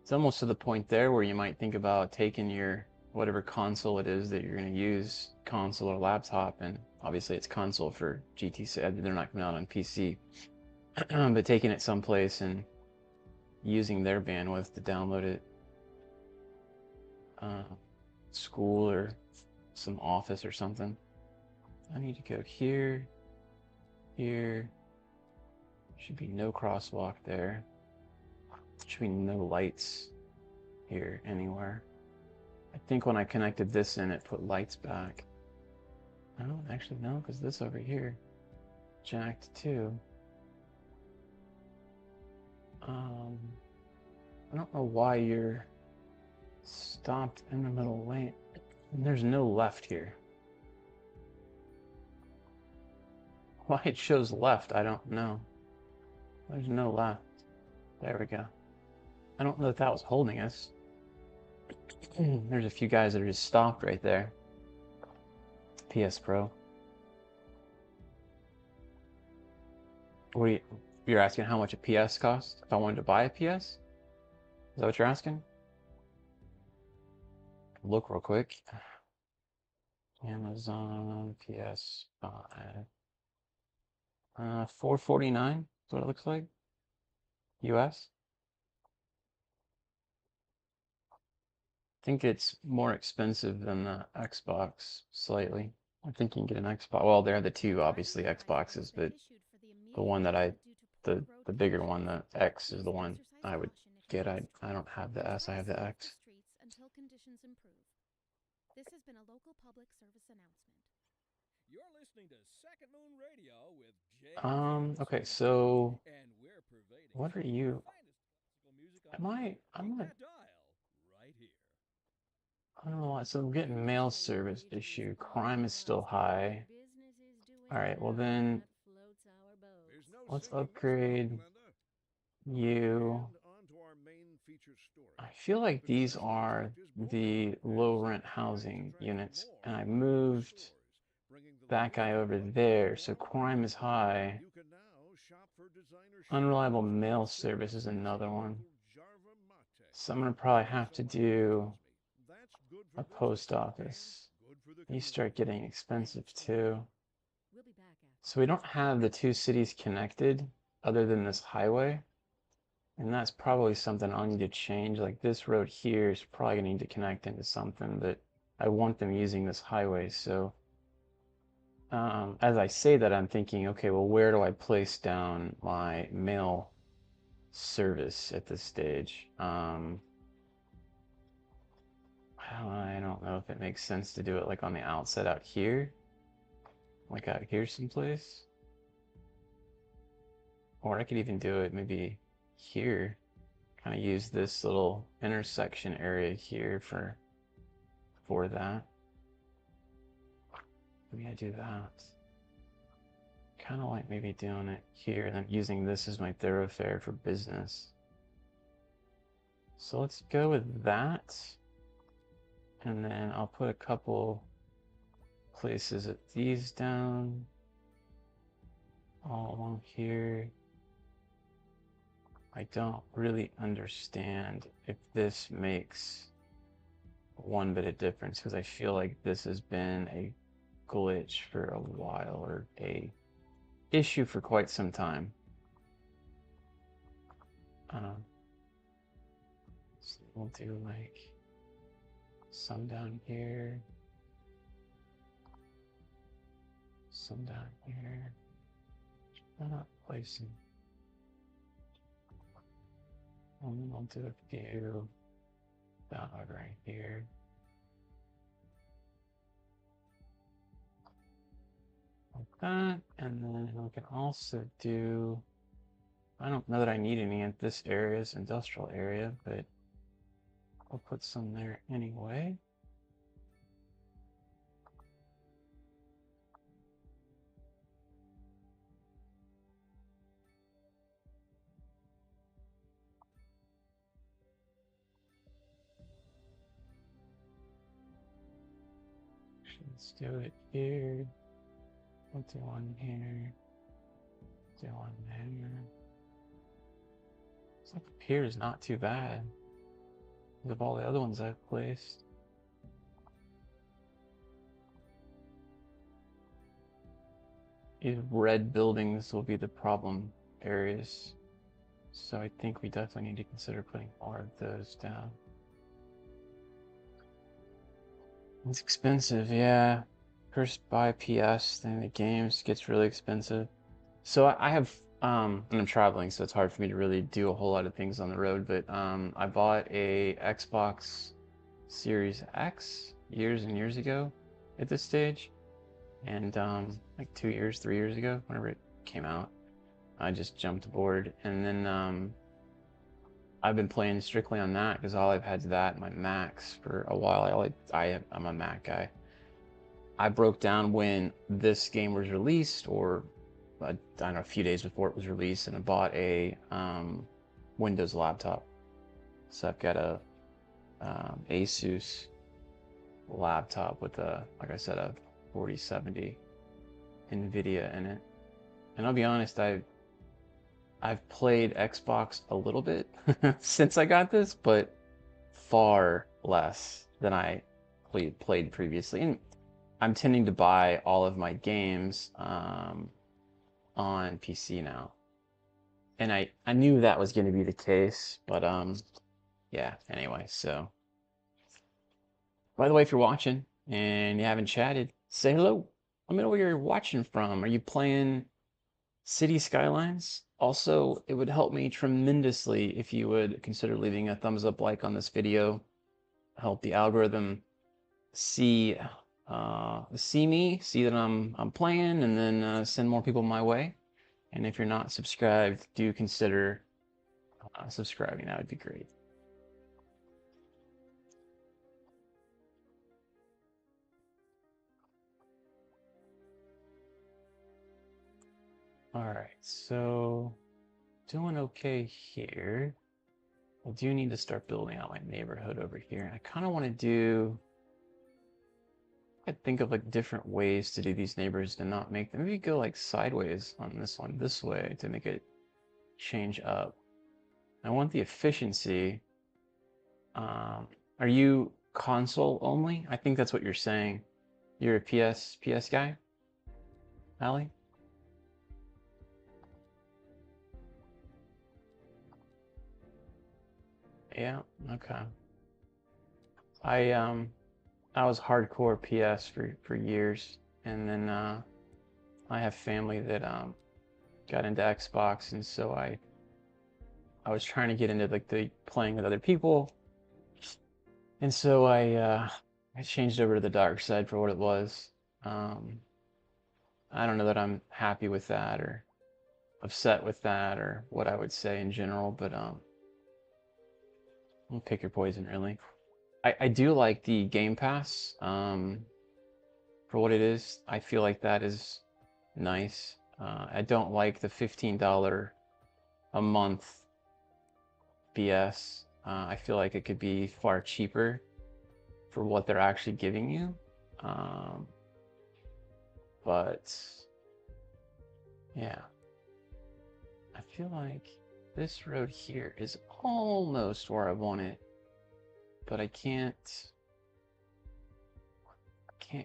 It's almost to the point there where you might think about taking your whatever console it is that you're going to use, console or laptop, and obviously it's console for GTC. They're not coming out on PC, but taking it someplace and using their bandwidth to download it, school or some office or something. I need to go here, here. Should be no crosswalk there. Should be no lights here anywhere. I think when I connected this in, it put lights back. No, actually no, because this over here jacked too. I don't know why you're stopped in the middle lane. And there's no left here. Why it shows left, I don't know. There's no left. There we go. I don't know if that was holding us. There's a few guys that are just stopped right there. PS Pro. What are you're asking how much a PS costs? If I wanted to buy a PS? Is that what you're asking? Look real quick. Amazon PS5. $449 is what it looks like. US. I think it's more expensive than the Xbox slightly. I think you can get an Xbox. Well, there are the two obviously Xboxes, but the one that the bigger one, the X, is the one I would get. I don't have the S, I have the X. Until conditions improve. This has been a local public service announcement. You're listening to Second Moon Radio with Jay. Okay, so And we're pervading what are you? I'm I'm not, dial right here. I don't know why. So I'm getting mail service issue. Crime is still high. All right, well then let's upgrade you. I feel like these are the low rent housing units, and I moved that guy over there, so crime is high. Unreliable mail service is another one. So I'm gonna probably have to do a post office. These start getting expensive too. So we don't have the two cities connected other than this highway. And that's probably something I'll need to change. Like this road here is probably gonna need to connect into something, but I want them using this highway. So as I say that, I'm thinking, okay, well, where do I place down my mail service at this stage? I don't know if it makes sense to do it like on the outset out here, like out here someplace. Or I could even do it maybe here, kind of use this little intersection area here for that. Maybe I do that. Kind of like maybe doing it here and then using this as my thoroughfare for business. So let's go with that. And then I'll put a couple places of these down all along here. I don't really understand if this makes one bit of difference because I feel like this has been a glitch for a while or a issue for quite some time. So we'll do like some down here, some down here. I'm not placing. And then I'll do a few down right here. Like that, and then we can also do, I don't know that I need any at this area's industrial area, but I'll put some there anyway. Let's do it here. We'll do one here. Do one there. It's like up here is not too bad of all the other ones I've placed. These red buildings will be the problem areas. So I think we definitely need to consider putting more of those down. It's expensive, yeah. First buy PS, then the games gets really expensive. So I have, and I'm traveling, so it's hard for me to really do a whole lot of things on the road, but I bought a Xbox Series X years and years ago at this stage. And like 2 years, 3 years ago, whenever it came out, I just jumped aboard. And then I've been playing strictly on that because all I've had is that and my Macs for a while. I'm a Mac guy. I broke down when this game was released, or I don't know, a few days before it was released, and I bought a Windows laptop. So I've got a Asus laptop with like I said, a 4070 NVIDIA in it. And I'll be honest, I've played Xbox a little bit since I got this, but far less than I played previously. And I'm tending to buy all of my games on PC now. And I knew that was going to be the case, but yeah, anyway, so. By the way, if you're watching and you haven't chatted, say hello. Let me know where you're watching from. Are you playing City Skylines? Also, it would help me tremendously if you would consider leaving a thumbs up like on this video. Help the algorithm see me, see that I'm playing, and then send more people my way. And if you're not subscribed, do consider subscribing. That would be great. All right, so doing okay here. I do need to start building out my neighborhood over here. And I kind of want to do, I think of like different ways to do these neighbors to not make them, maybe go like sideways on this one, this way to make it change up. I want the efficiency. Are you console only? I think that's what you're saying. You're a PS guy, Allie? Yeah, okay. I I was hardcore PS for years, and then I have family that got into Xbox, and so I was trying to get into like the playing with other people, and so I changed over to the dark side for what it was. Um, I don't know that I'm happy with that or upset with that or what I would say in general, but pick your poison really. I do like the Game Pass for what it is. I feel like that is nice. I don't like the $15 a month BS. I feel like it could be far cheaper for what they're actually giving you. Um, but yeah, I feel like this road here is almost where I want it, but I can't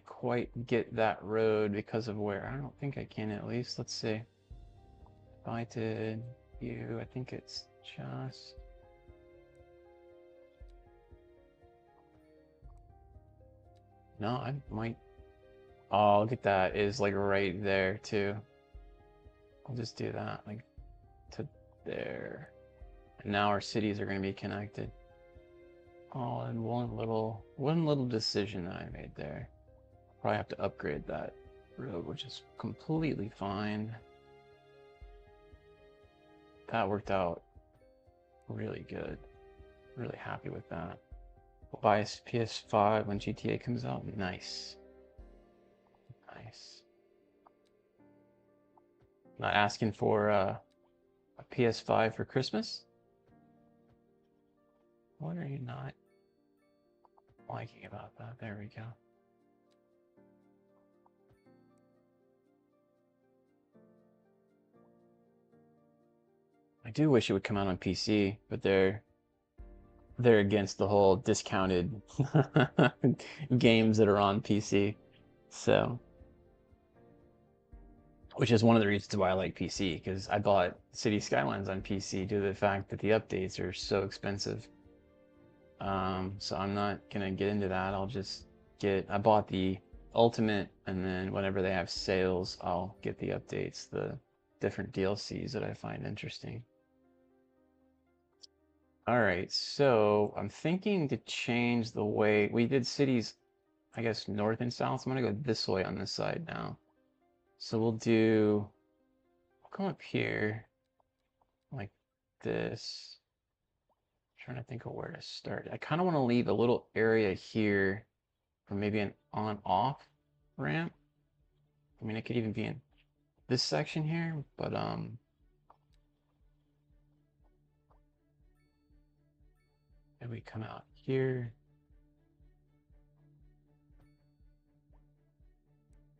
quite get that road because of where. I don't think I can at least. Let's see. If I did you, I think it's just. No, I might. Oh, look at that. It is like right there too. I'll just do that like to there. And now our cities are going to be connected. All in one little decision that I made there. Probably have to upgrade that road, which is completely fine. That worked out really good. Really happy with that. We'll buy a PS5 when GTA comes out. Nice. Nice. Not asking for a PS5 for Christmas? What are you not liking about that? There we go. I do wish it would come out on PC, but they're against the whole discounted games that are on PC. So, which is one of the reasons why I like PC, because I bought City Skylines on PC due to the fact that the updates are so expensive. So I'm not gonna get into that. I bought the Ultimate, and then whenever they have sales, I'll get the updates, the different DLCs that I find interesting. All right, so I'm thinking to change the way we did cities, I guess north and south. So I'm gonna go this way on this side now. So we'll come up here like this. Trying to think of where to start. I kind of want to leave a little area here for maybe an on-off ramp. I mean, it could even be in this section here, but maybe we come out here.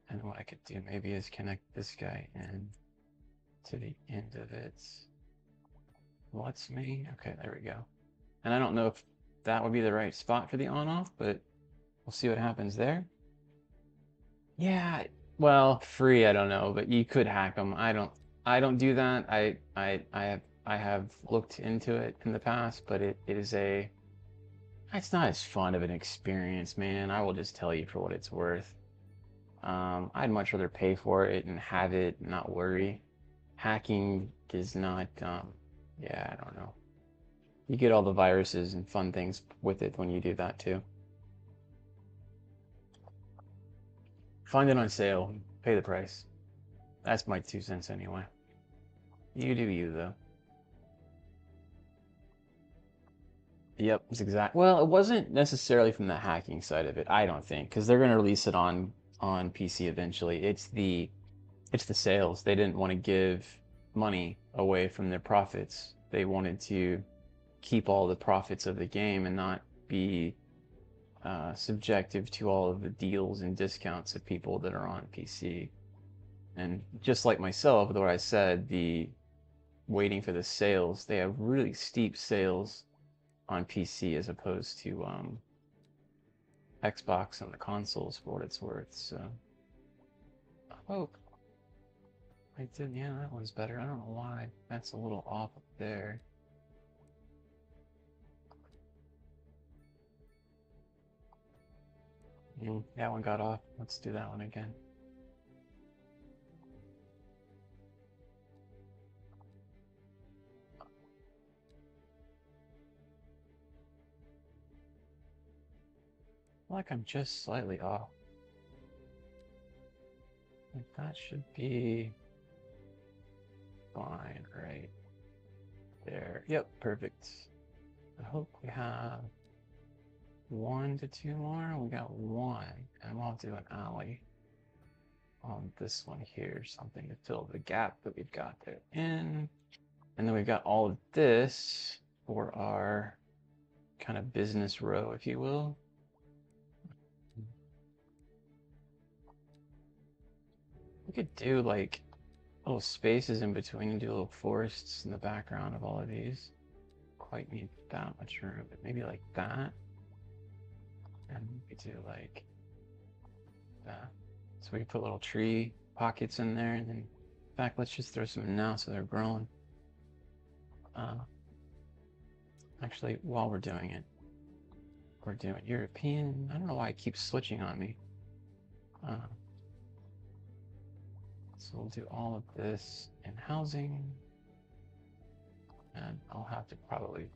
And what I could do maybe is connect this guy in to the end of it. What's me? Okay, there we go. And I don't know if that would be the right spot for the on-off, but we'll see what happens there. Yeah, well, free, I don't know, but you could hack them. I don't do that. I have looked into it in the past, but it's not as fun of an experience, man. I will just tell you for what it's worth. I'd much rather pay for it and have it, and not worry. Hacking is not, yeah, I don't know. You get all the viruses and fun things with it when you do that too. Find it on sale, pay the price. That's my 2 cents anyway. You do you though. Yep, it's exact. Well, it wasn't necessarily from the hacking side of it, I don't think, because they're going to release it on PC eventually. It's the sales. They didn't want to give money away from their profits. They wanted to keep all the profits of the game and not be subjective to all of the deals and discounts of people that are on PC. And just like myself, with what I said, the waiting for the sales, they have really steep sales on PC as opposed to Xbox and the consoles for what it's worth. So, oh, I did. Yeah, that one's better. I don't know why. That's a little off up there. That one got off. Let's do that one again. Like I'm just slightly off. Like that should be fine, right there. Yep, perfect. I hope we have 1 to 2 more. We got 1, and we'll do an alley on this one here, something to fill the gap that we've got there in. And then we've got all of this for our kind of business row, if you will. We could do like little spaces in between and do little forests in the background of all of these. Quite need that much room, but maybe like that. And we could do like that. So we can put little tree pockets in there, and then in fact, let's just throw some in now so they're growing. Actually, while we're doing it, we're doing European. I don't know why it keeps switching on me. So we'll do all of this in housing. And I'll have to probably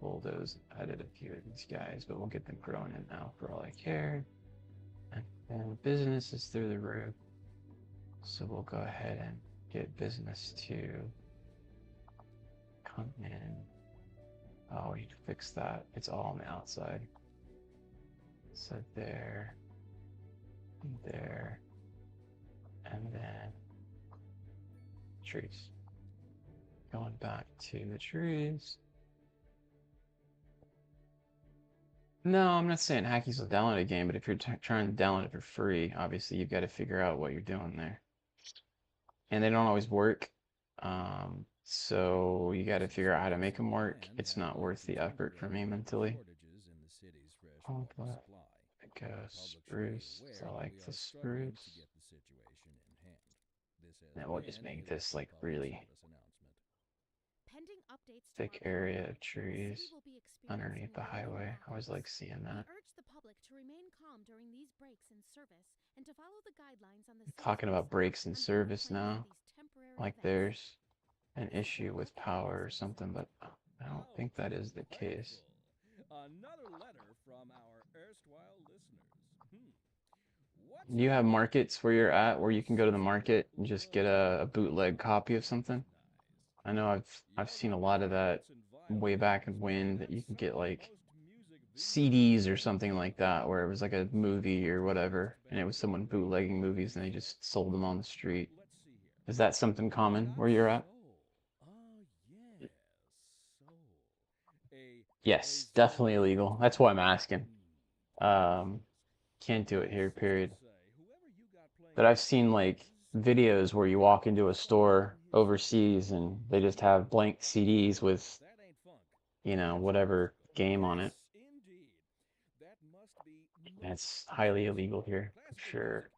bulldoze and edit a few of these guys, but we'll get them grown in now for all I care. And then business is through the roof. So we'll go ahead and get business to come in. Oh, we need to fix that. It's all on the outside. So there, and then trees. Going back to the trees. No, I'm not saying hackies will download a game, but if you're trying to download it for free, obviously you've got to figure out what you're doing there. And they don't always work. So you got to figure out how to make them work. It's not worth the effort for me mentally. Oh, but it goes spruce. So I like the spruce. And we'll just make this like really Pending updates to thick our area program, of trees the city will be underneath the experiencing highway. low I always like seeing that. We urge the public to remain calm during these breaks in service and to follow the guidelines on the Talking about breaks in service now, like there's an issue with power or something, but I don't think that is the case. Another letter from our erstwhile listeners. Do you have markets where you're at where you can go to the market and just get a bootleg copy of something? I know I've seen a lot of that way back in when that you can get like CDs or something like that where it was like a movie or whatever and it was someone bootlegging movies and they just sold them on the street. Is that something common where you're at? Yes, definitely illegal. That's why I'm asking. Can't do it here, period. But I've seen like videos where you walk into a store overseas and they just have blank CDs with, you know, whatever game on it. That's highly illegal here, for sure.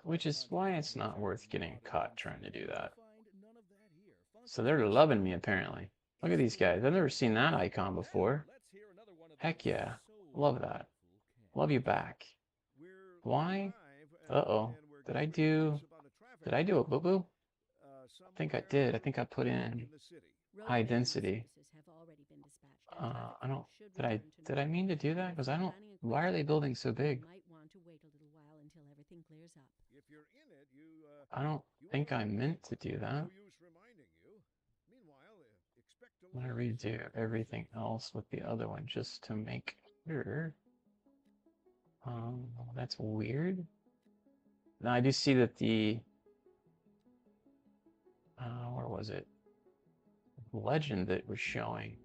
Which is why it's not worth getting caught trying to do that. So they're loving me, apparently. Look at these guys. I've never seen that icon before. Heck yeah. Love that. Love you back. Why? Uh-oh. Did I do a boo-boo? I think I did. I think I put in high density. I don't, did I mean to do that? Because I don't, why are they building so big? I don't think I meant to do that. I'm gonna redo everything else with the other one just to make sure. That's weird. Now I do see that the, where was it? Legend that was showing.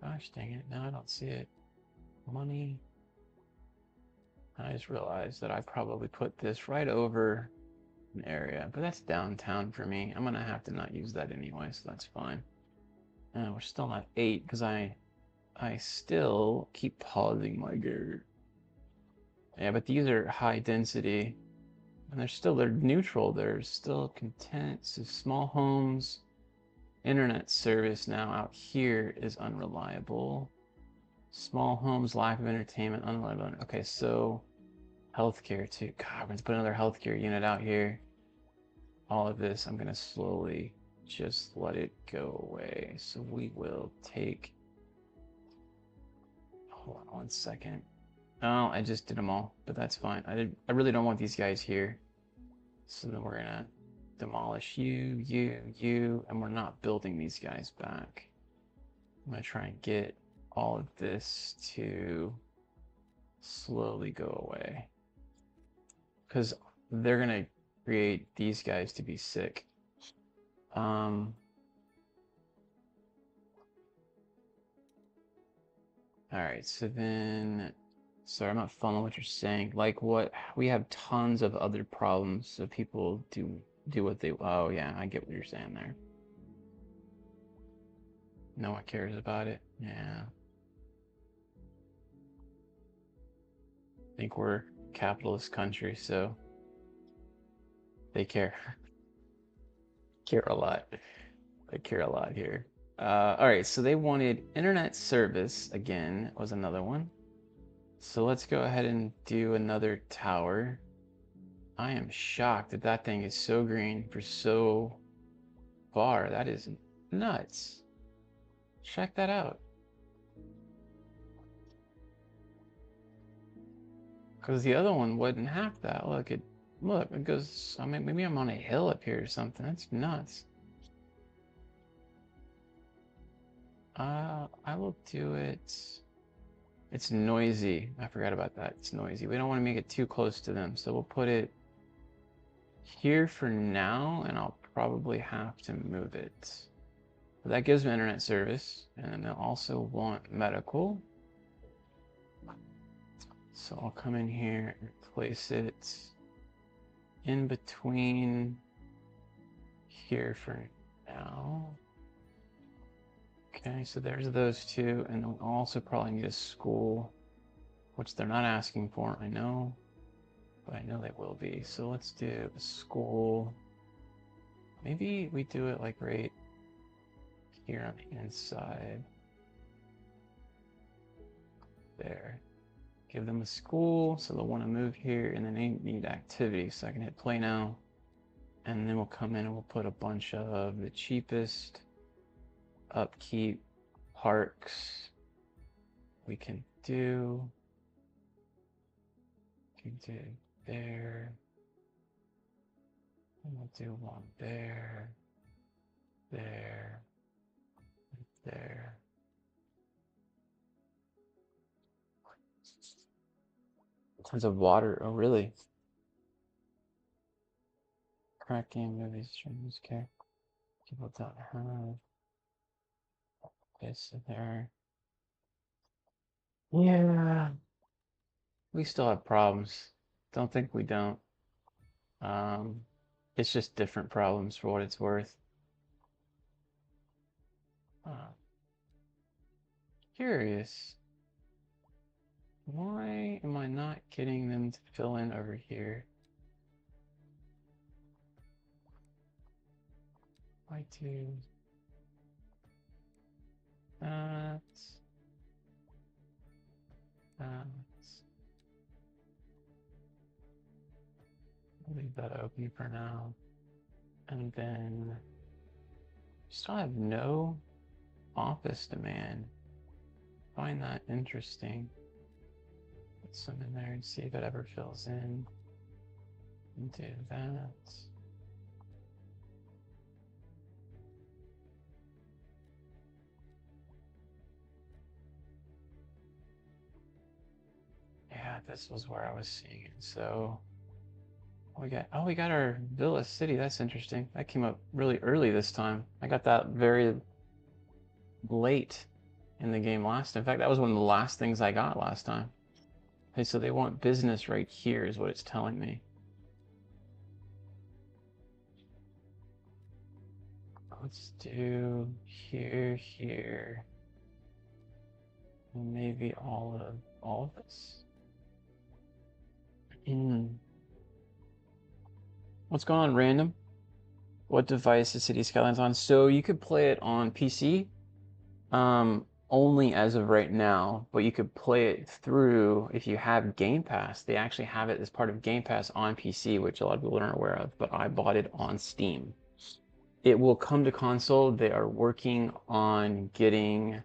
Gosh dang it, now I don't see it. Money. I just realized that I probably put this right over an area, but that's downtown for me. I'm gonna have to not use that anyway, so that's fine. And we're still not 8 because I still keep pausing my gear. Yeah, but these are high density, and they're neutral. They're still content. So small homes internet service now out here is unreliable. Small homes, lack of entertainment, unreliable. Okay, so healthcare too. God, we're going to put another healthcare unit out here. All of this, I'm going to slowly just let it go away. So we will take, hold on 1 second. Oh, I just did them all, but that's fine. I really don't want these guys here. So then we're gonna demolish you, and we're not building these guys back. I'm gonna try and get all of this to slowly go away. Because they're gonna create these guys to be sick. Alright, so then, sorry, I'm not following what you're saying. Like what, we have tons of other problems, so people do what they, oh yeah, I get what you're saying there. No one cares about it, yeah. I think we're a capitalist country, so they care. Care a lot. They care a lot here. Alright, so they wanted internet service, again, was another one. So let's go ahead and do another tower. I am shocked that that thing is so green for so far. That is nuts. Check that out. Because the other one wasn't half that. Look, it goes, I mean, maybe I'm on a hill up here or something. That's nuts. I will do it. It's noisy. I forgot about that. It's noisy. We don't want to make it too close to them. So we'll put it here for now, and I'll probably have to move it. But that gives me internet service, and I also want medical. So I'll come in here and place it in between here for now. Okay, so there's those two, and then we also probably need a school, which they're not asking for, I know, but I know they will be. So let's do a school. Maybe we do it like right here on the inside. There. Give them a school, so they'll want to move here, and then they need activity, so I can hit play now. And then we'll come in and we'll put a bunch of the cheapest upkeep parks we can do. There. And we'll do one there, there, there. Tons of water. Oh, really? Crack game, movies, streams, okay. People don't have. Okay, so there. Yeah. We still have problems. Don't think we don't. It's just different problems for what it's worth. Curious. Why am I not getting them to fill in over here? Why do that? I'll leave that open for now. And then still have no office demand. Find that interesting. Put some in there and see if it ever fills in. And do that. Yeah, this was where I was seeing it. So we got, oh, we got our Villa City. That's interesting. That came up really early this time. I got that very late in the game last time. In fact, that was one of the last things I got last time. Okay, so they want business right here is what it's telling me. Let's do here, here. Maybe all of this. What's going on, random? What device is City Skylines on? So you could play it on PC, only as of right now, but you could play it through if you have Game Pass. They actually have it as part of Game Pass on PC, which a lot of people aren't aware of, but I bought it on Steam. It will come to console. They are working on getting,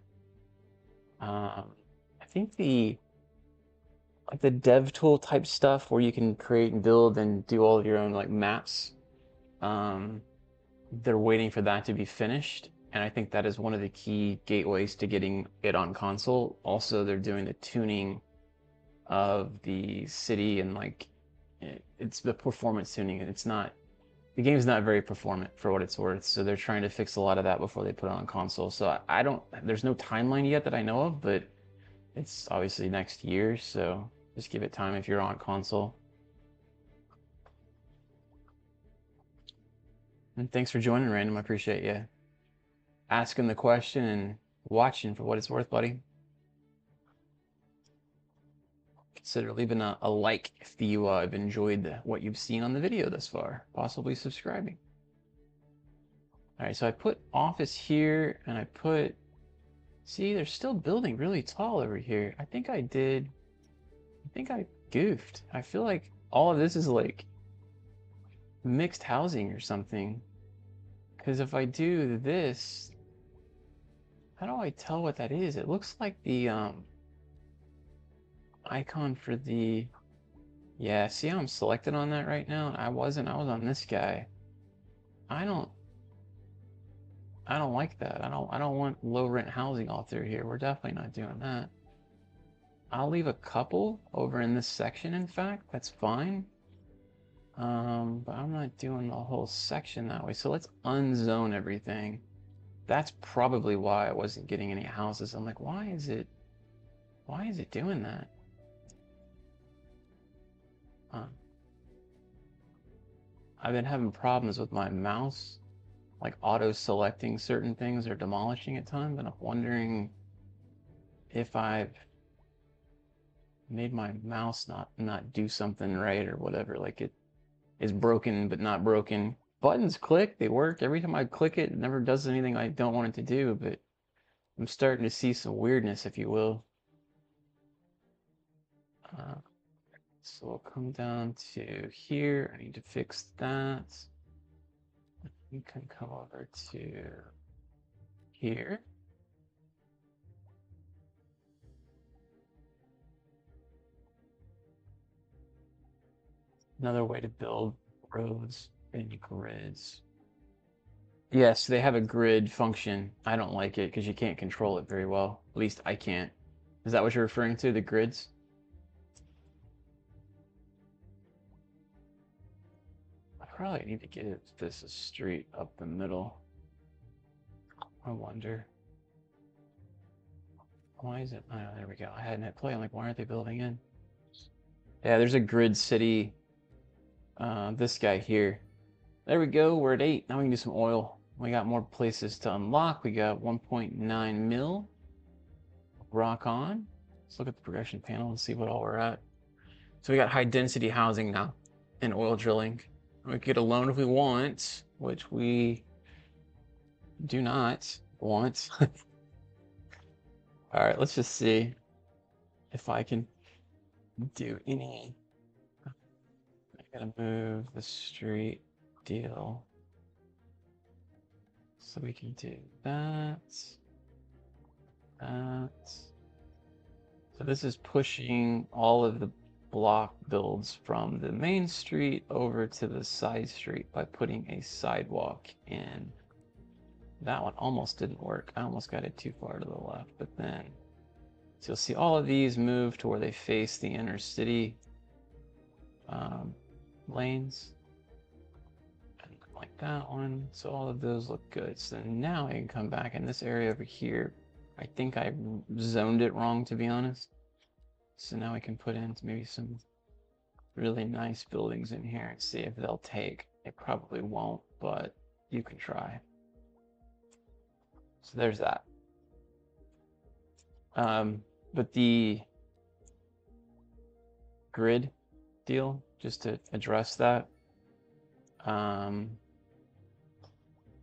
I think the dev tool type stuff where you can create and build and do all of your own like maps. Um, they're waiting for that to be finished, and I think that is one of the key gateways to getting it on console. Also, they're doing the tuning of the city and like it's the performance tuning. It's not the game's not very performant for what it's worth, so they're trying to fix a lot of that before they put it on console. So I don't there's no timeline yet that I know of, but it's obviously next year, so just give it time if you're on console. And thanks for joining, Random. I appreciate you asking the question and watching for what it's worth, buddy. Consider leaving a like if you have enjoyed what you've seen on the video thus far. Possibly subscribing. All right, so I put office here, and I put... See, they're still building really tall over here. I think I goofed. I feel like all of this is like mixed housing or something. Because if I do this, how do I tell what that is? It looks like the icon for the... Yeah, see how I'm selected on that right now? I wasn't. I was on this guy. I don't like that. I don't want low rent housing all through here. We're definitely not doing that. I'll leave a couple over in this section, in fact. That's fine. But I'm not doing the whole section that way. So let's unzone everything. That's probably why I wasn't getting any houses. I'm like, why is it doing that? I've been having problems with my mouse, like auto-selecting certain things or demolishing at times, and I'm wondering if I've made my mouse not do something right or whatever. Like it is broken but not broken. Buttons click, they work. Every time I click it, it never does anything I don't want it to do, but I'm starting to see some weirdness, if you will. So we'll come down to here. I need to fix that. You can come over to here. Another way to build roads and grids. Yes, they have a grid function. I don't like it because you can't control it very well. At least I can't. Is that what you're referring to, the grids? I probably need to get this straight up the middle. I wonder. Why is it? Oh, there we go. I hadn't hit play. I'm like, why aren't they building in? Yeah, there's a grid city. This guy here. There we go. We're at 8. Now we can do some oil. We got more places to unlock. We got 1.9 mil. Rock on. Let's look at the progression panel and see what all we're at. So we got high density housing now and oil drilling. We could get a loan if we want, which we do not want. All right, let's just see if I can do any. I gotta move the street deal. So we can do that. So this is pushing all of the block builds from the main street over to the side street by putting a sidewalk in. That one almost didn't work. I almost got it too far to the left, but then so you'll see all of these move to where they face the inner city lanes. And like that one. So all of those look good. So now I can come back in this area over here. I think I zoned it wrong, to be honest. So now I can put in maybe some really nice buildings in here and see if they'll take. They probably won't, but you can try. So there's that. But the grid deal, just to address that,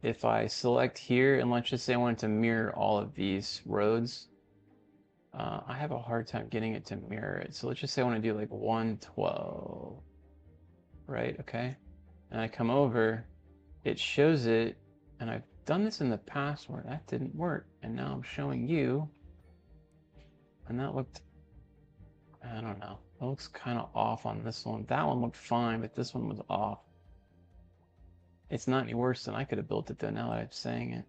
if I select here, and let's just say I wanted to mirror all of these roads, I have a hard time getting it to mirror it. So let's just say I want to do like 112, right? Okay. And I come over, it shows it, and I've done this in the past where that didn't work. And now I'm showing you, and that looked, I don't know, it looks kind of off on this one. That one looked fine, but this one was off. It's not any worse than I could have built it though, now that I'm saying it.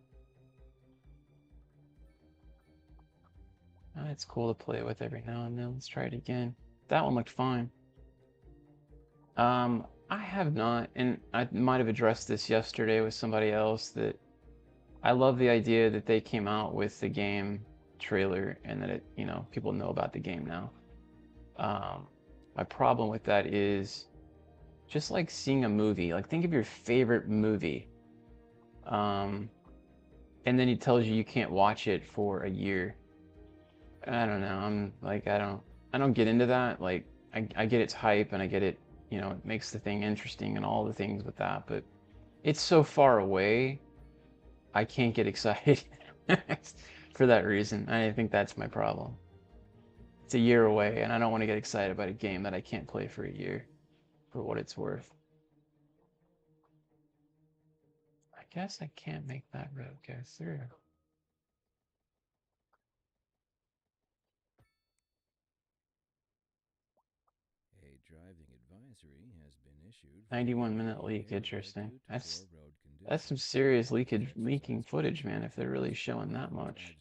It's cool to play with every now and then. Let's try it again. That one looked fine. I have not, and I might have addressed this yesterday with somebody else, that I love the idea that they came out with the game trailer and that it, you know, people know about the game now. My problem with that is just like seeing a movie. Like think of your favorite movie, and then he tells you you can't watch it for a year. I don't know. I'm like I don't get into that. Like I get its hype and I get it, you know, it makes the thing interesting and all the things with that, but it's so far away, I can't get excited for that reason. I think that's my problem. It's a year away and I don't want to get excited about a game that I can't play for a year, for what it's worth. I guess I can't make that road go through. A driving advisory has been issued. 91-minute leak, interesting. That's some serious leaking footage, man, if they're really showing that much.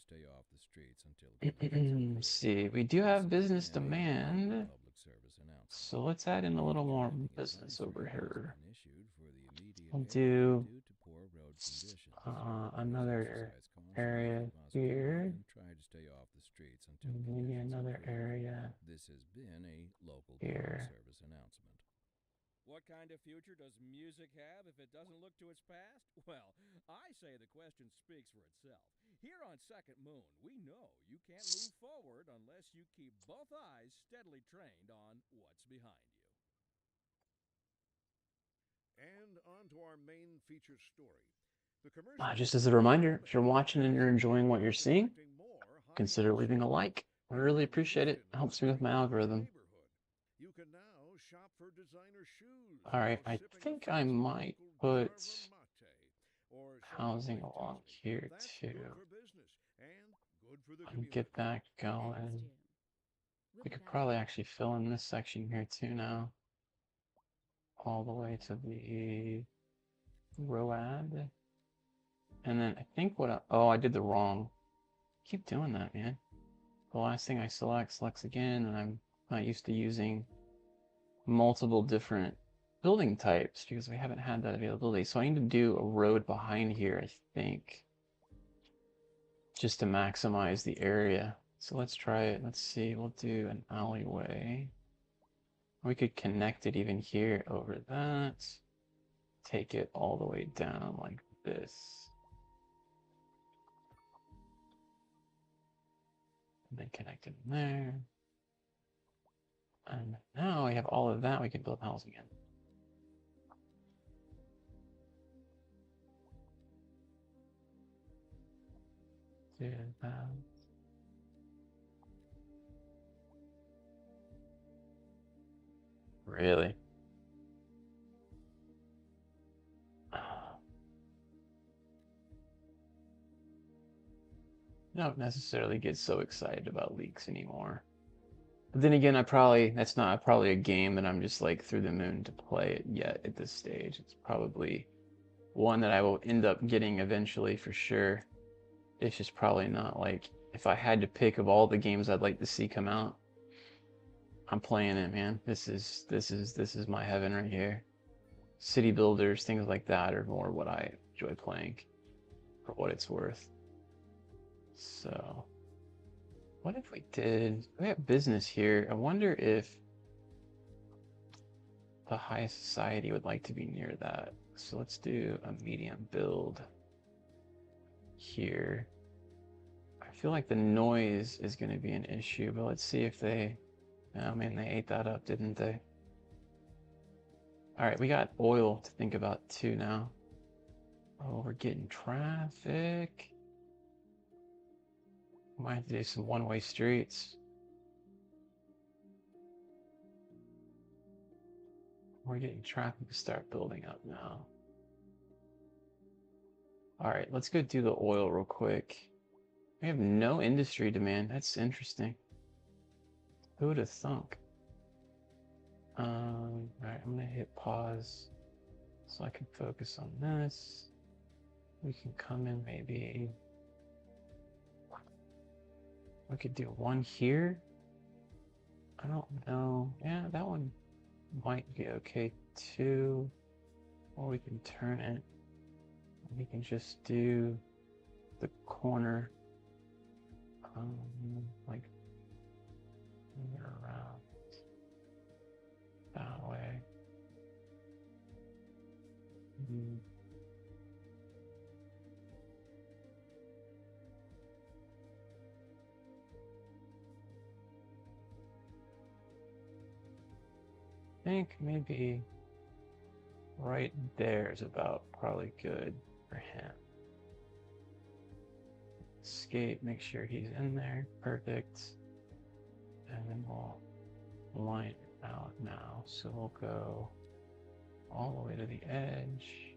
Let's see, we do have business demand, so let's add in a little more business over here. We'll do another area here, maybe another area here. What kind of future does music have if it doesn't look to its past? Well, I say the question speaks for itself. Here on Second Moon, we know you can't move forward unless you keep both eyes steadily trained on what's behind you. And on to our main feature story. Just as a reminder, if you're watching and you're enjoying what you're seeing, consider leaving a like. I really appreciate it. It helps me with my algorithm. You can now shop for designer shoes. All right, I think I might put housing along here too. And get that going. We could probably actually fill in this section here too now. All the way to the ROAD. And then I think what I did the wrong. Keep doing that, man. The last thing I selects again, and I'm not used to using multiple different building types because we haven't had that availability. So I need to do a road behind here, I think, just to maximize the area. So let's try it. Let's see. We'll do an alleyway. We could connect it even here over that. Take it all the way down like this. And then connect it in there. And now we have all of that. We can build housing in. Do that. Really? I don't necessarily get so excited about leaks anymore. But then again, that's not probably a game that I'm just like through the moon to play it yet at this stage. It's probably one that I will end up getting eventually for sure. It's just probably not like, if I had to pick of all the games I'd like to see come out, I'm playing it, man. This is my heaven right here. City builders, things like that are more what I enjoy playing, for what it's worth. So, what if we have business here. I wonder if the high society would like to be near that. So let's do a medium build here. I feel like the noise is going to be an issue, but let's see if they, I mean, they ate that up, didn't they? All right, we got oil to think about too now. Oh, we're getting traffic. Might have to do some one-way streets. We're getting traffic to start building up now. All right, let's go do the oil real quick. We have no industry demand. That's interesting. Who would have thunk? All right, I'm gonna hit pause so I can focus on this. We can come in maybe. We could do one here. I don't know. Yeah, that one might be okay too. Or we can turn it. We can just do the corner, like move it around that way. I think maybe right there is about probably good for him. Escape, make sure he's in there. Perfect. And then we'll line it out now. So we'll go all the way to the edge.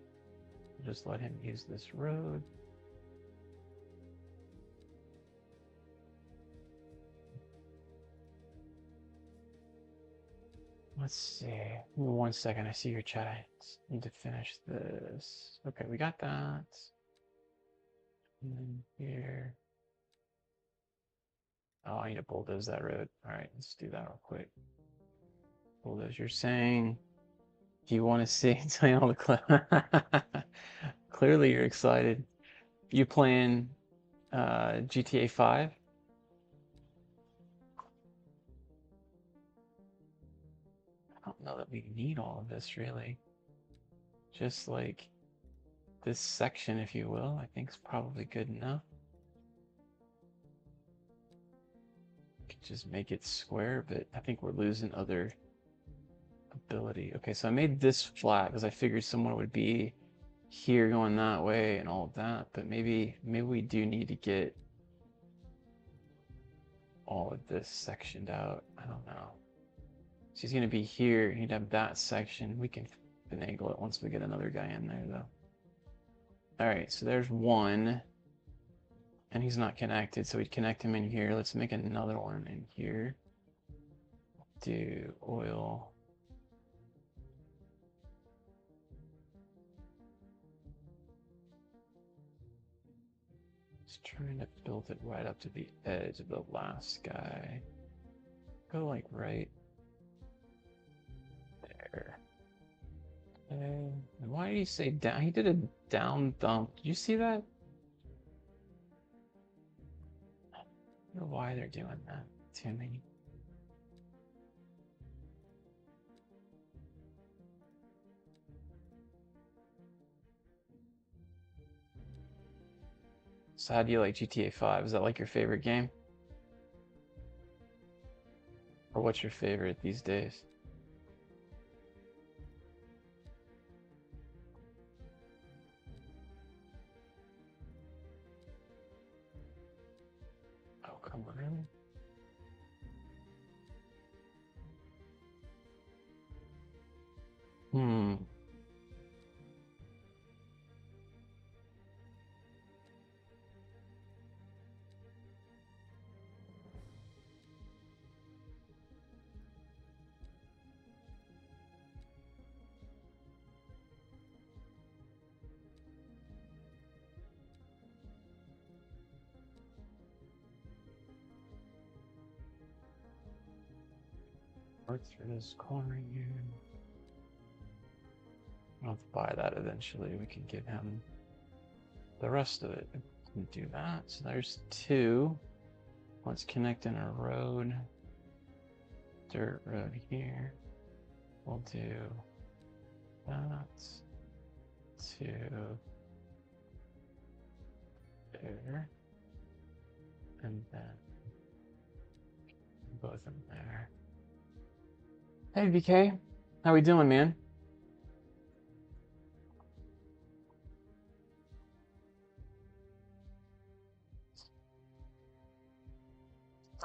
Just let him use this road. Let's see. Give me 1 second. I see your chat. I need to finish this. Okay, we got that. And then here. Oh, I need to bulldoze that road. All right, let's do that real quick. Bulldoze, you're saying you want to see tell you all the Clearly you're excited. You playing GTA 5? I don't know that we need all of this really. Just like this section, if you will, I think is probably good enough. Could just make it square, but I think we're losing other ability. Okay, so I made this flat because I figured someone would be here going that way and all of that, but maybe we do need to get all of this sectioned out. I don't know. She's gonna be here. He'd have that section. We can finagle it once we get another guy in there, though. All right, so there's one, and he's not connected, so we'd connect him in here. Let's make another one in here. Do oil. Just trying to build it right up to the edge of the last guy. Go like right there. Okay. And why did he say down? He did a down dump. Did you see that? I don't know why they're doing that to me. So how do you like GTA 5? Is that like your favorite game? Or what's your favorite these days? Oh, come on, really? Work through this corner here. I'll have to buy that eventually. We can give him the rest of it. We can do that. So there's two. Let's connect in a road. Dirt road here. We'll do that to there. And then both in there. Hey VK, how we doing, man?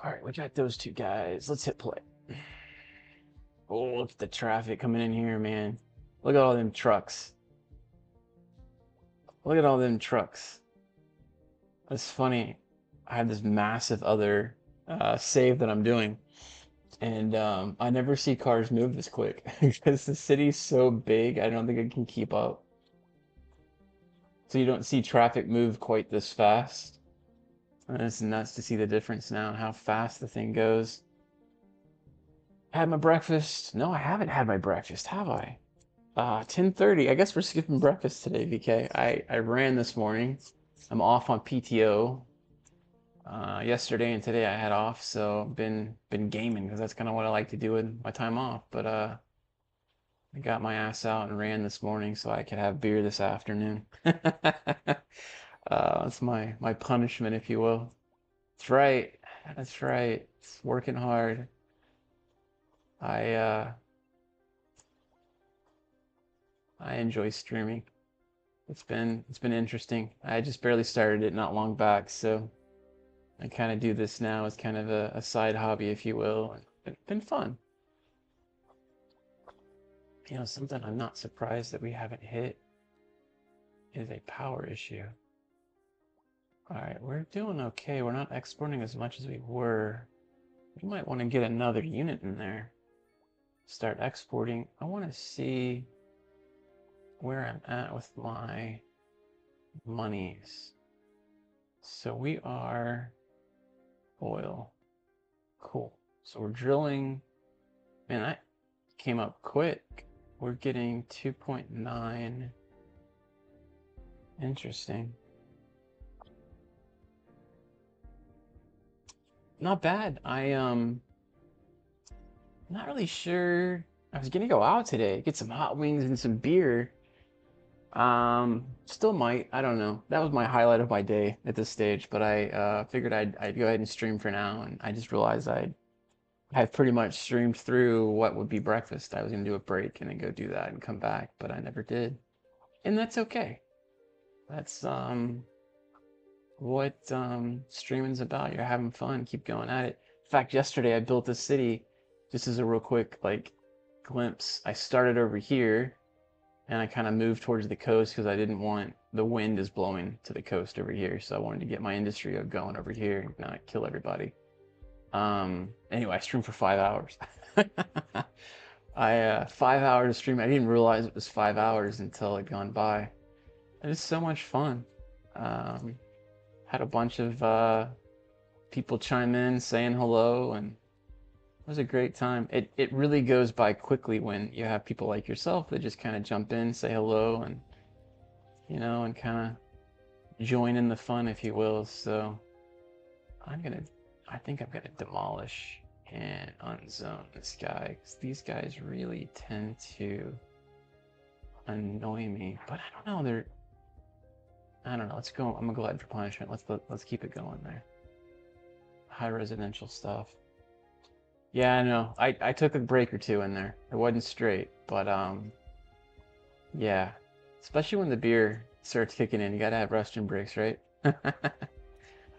All right, we got those two guys. Let's hit play. Oh, look at the traffic coming in here, man. Look at all them trucks. Look at all them trucks. That's funny. I have this massive other save that I'm doing, and I never see cars move this quick because the city's so big. I don't think it can keep up. So you don't see traffic move quite this fast. And it's nuts to see the difference now and how fast the thing goes. Had my breakfast. No, I haven't had my breakfast, have I? 10:30. I guess we're skipping breakfast today, VK. I ran this morning. I'm off on PTO. Yesterday and today I had off, so been gaming because that's kind of what I like to do with my time off. But I got my ass out and ran this morning so I could have beer this afternoon. That's my punishment, if you will. That's right. That's right. It's working hard. I I enjoy streaming. It's been interesting. I just barely started it not long back, so I kind of do this now as kind of a side hobby, if you will. It's been fun. You know, something I'm not surprised that we haven't hit is a power issue. All right, we're doing okay. We're not exporting as much as we were. We might want to get another unit in there. Start exporting. I want to see where I'm at with my monies. So we are oil. Cool. So we're drilling. Man, that came up quick. We're getting 2.9. Interesting. Not bad. Not really sure. I was gonna go out today, get some hot wings and some beer. Still might. I don't know. That was my highlight of my day at this stage, but I figured I'd go ahead and stream for now, and I just realized I've pretty much streamed through what would be breakfast. I was gonna do a break and then go do that and come back, but I never did. And that's okay. That's what streaming's about. You're having fun, keep going at it. In fact, yesterday I built a city, just as a real quick like glimpse. I started over here and I kind of moved towards the coast because I didn't want the wind is blowing to the coast over here, so I wanted to get my industry going over here and not kill everybody. Anyway, I streamed for 5 hours. I 5 hours of stream. I didn't realize it was 5 hours until it gone by. It was so much fun. Had a bunch of people chime in saying hello, and it was a great time. It really goes by quickly when you have people like yourself that just kind of jump in, say hello, and and kind of join in the fun, if you will. So I think I'm gonna demolish and unzone this guy because these guys really tend to annoy me. But I don't know. I don't know. Let's go. I'm gonna go ahead for punishment. Let's keep it going there. High residential stuff. Yeah, I know. I took a break or two in there. It wasn't straight, but yeah. Especially when the beer starts kicking in, you gotta have restroom breaks, right?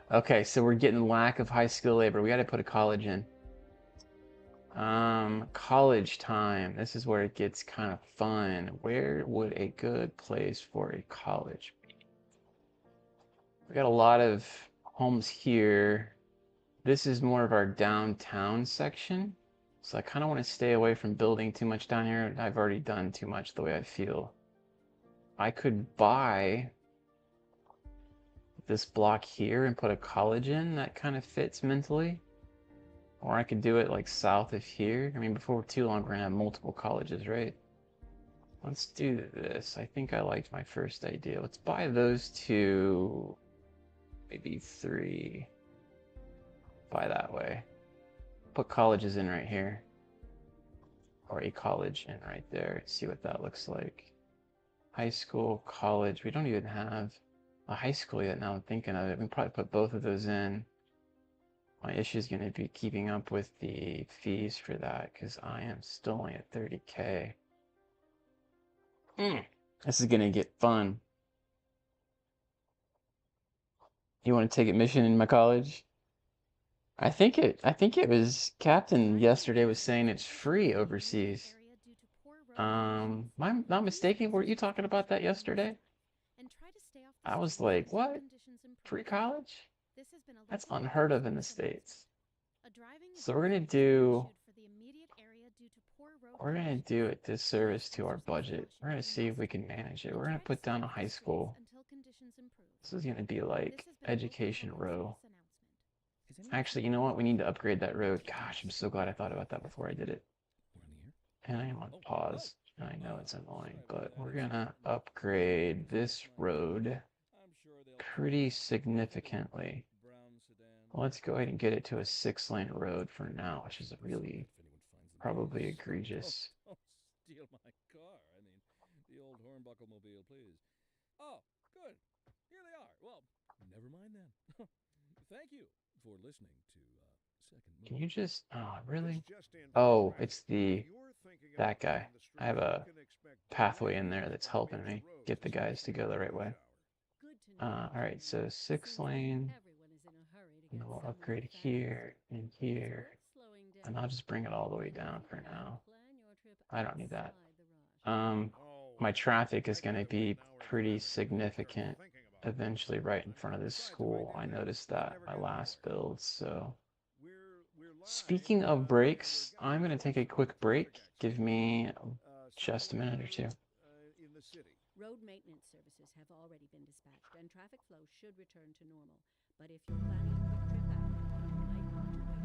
Okay, so we're getting lack of high skill labor. We gotta put a college in. College time. This is where it gets kind of fun. Where would a good place for a college be? We got a lot of homes here. This is more of our downtown section. So I kind of want to stay away from building too much down here. I've already done too much the way I feel. I could buy this block here and put a college in that kind of fits mentally. Or I could do it like south of here. I mean, before too long, we're gonna have multiple colleges, right? Let's do this. I think I liked my first idea. Let's buy those two, maybe three. Buy that way. Put colleges in right here. Or a college in right there. See what that looks like. High school, college. We don't even have a high school yet now I'm thinking of it. We can probably put both of those in. My issue is going to be keeping up with the fees for that because I am still only at 30K. This is going to get fun. You want to take admission in my college? I think it was Captain yesterday was saying it's free overseas. Am I not mistaken? Were you talking about that yesterday? And try to stay off the I was streets like, until what? conditions Free improve. college? This has been a That's local unheard public of in the service States. announcement. A driving So we're gonna advisory has been do issued for the immediate area due to poor road we're gonna conditions. do a disservice Please to our exercise budget. We're caution gonna when see if we crossing can manage it. and We're gonna try to put stay down a off high the streets school. until conditions improve. This is gonna be This like has been a local education public row. service announcement. Is anyone Actually, you know what? We need to upgrade that road. Gosh, I'm so glad I thought about that before I did it. we're in the air? And I am on Oh, pause. oh, I know it's annoying, sorry about but that. we're It's gonna my upgrade this road I'm sure they'll pretty significantly. brown sedan. Let's go ahead and get it to a 6-lane road for now, which is really If anyone finds the probably base. egregious. Don't steal my car. I mean, the old hornbuckle mobile, please. Oh, good. Here they are. Well, Never mind then. thank you. For listening to Second Moon. Can you just, oh, really? This just in Oh, from it's traffic. the, If you're thinking that about guy. hitting the I have streets, a you can expect pathway in delays there that's on helping major me roads, get the guys to especially go the during right way. rush hour. Good to know. All right, so 6-lane, Everyone is in a hurry to and get we'll somewhere upgrade fast. here and It's here, worth slowing down. and I'll just bring it all the way down for now. Plan your trip I don't need that. outside the rush. Oh, My traffic is I going to could live be an hour pretty driving before I start significant thinking about it. eventually right in front of this Besides, if I school. do I that, noticed I'll that never my get last bored. build, so. We're live, Speaking of we're breaks, got I'm going to reports take a from quick break. traffic Give accidents. me Some just a minute or two. in the city. Road maintenance services have already been dispatched, and traffic flow should return to normal. But if you're planning a quick trip out, you might want to wait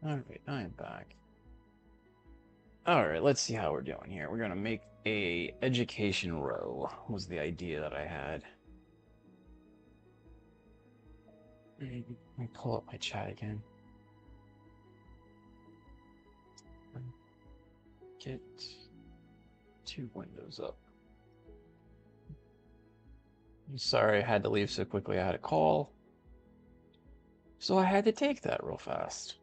All right, I am back. All right, let's see how we're doing here. We're going to make a education row was the idea that I had. Let me pull up my chat again. Get 2 windows up. I'm sorry I had to leave so quickly. I had a call. So I had to take that real fast.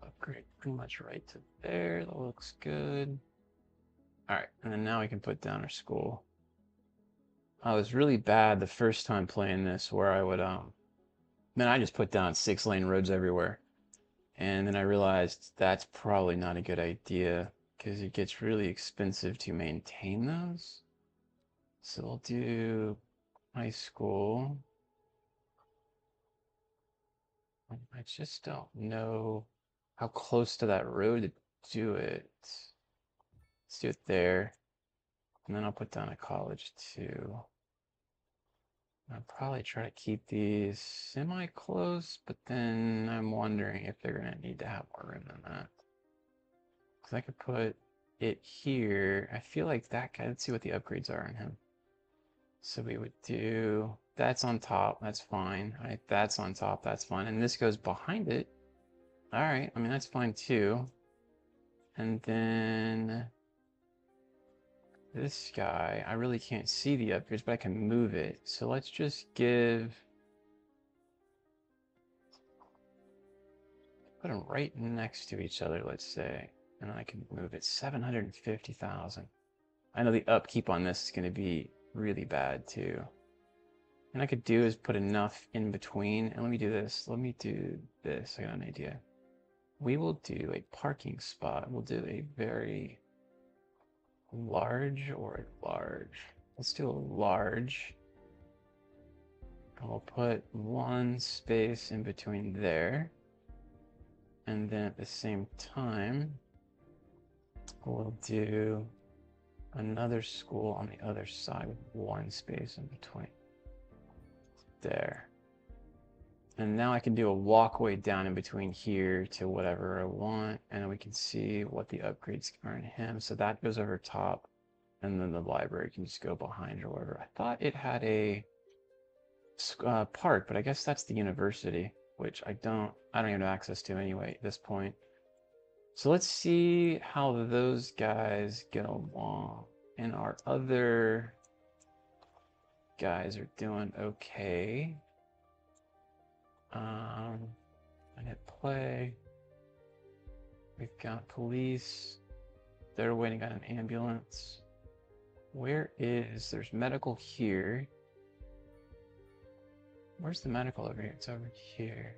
Upgrade pretty much right to there. That looks good. Alright, and then now we can put down our school. I was really bad the first time playing this where I would, man, I just put down 6-lane roads everywhere. And then I realized that's probably not a good idea because it gets really expensive to maintain those. So we'll do high school. I just don't know how close to that road to do it. Let's do it there. And then I'll put down a college too. I'll probably try to keep these semi-close, but then I'm wondering if they're going to need to have more room than that. Because I could put it here. I feel like that guy, let's see what the upgrades are on him. So we would do, that's on top, that's fine. All right, that's on top, that's fine. And this goes behind it. All right, I mean, that's fine too. And then this guy, I really can't see the upgrades, but I can move it. So let's just give, put them right next to each other, let's say. And I can move it 750,000. I know the upkeep on this is going to be really bad too. And I could do is put enough in between. And let me do this. Let me do this. I got an idea. We will do a parking spot. We'll do a very large or a large. Let's do a large. And we'll put 1 space in between there. And then at the same time, we'll do another school on the other side with 1 space in between. There. And now I can do a walkway down in between here to whatever I want. And then we can see what the upgrades are in him. So that goes over top. And then the library can just go behind or whatever. I thought it had a park, but I guess that's the university, which I don't even have access to anyway at this point. So let's see how those guys get along. And our other guys are doing okay. I hit play. We've got police. They're waiting on an ambulance. There's medical here. Where's the medical over here? It's over here.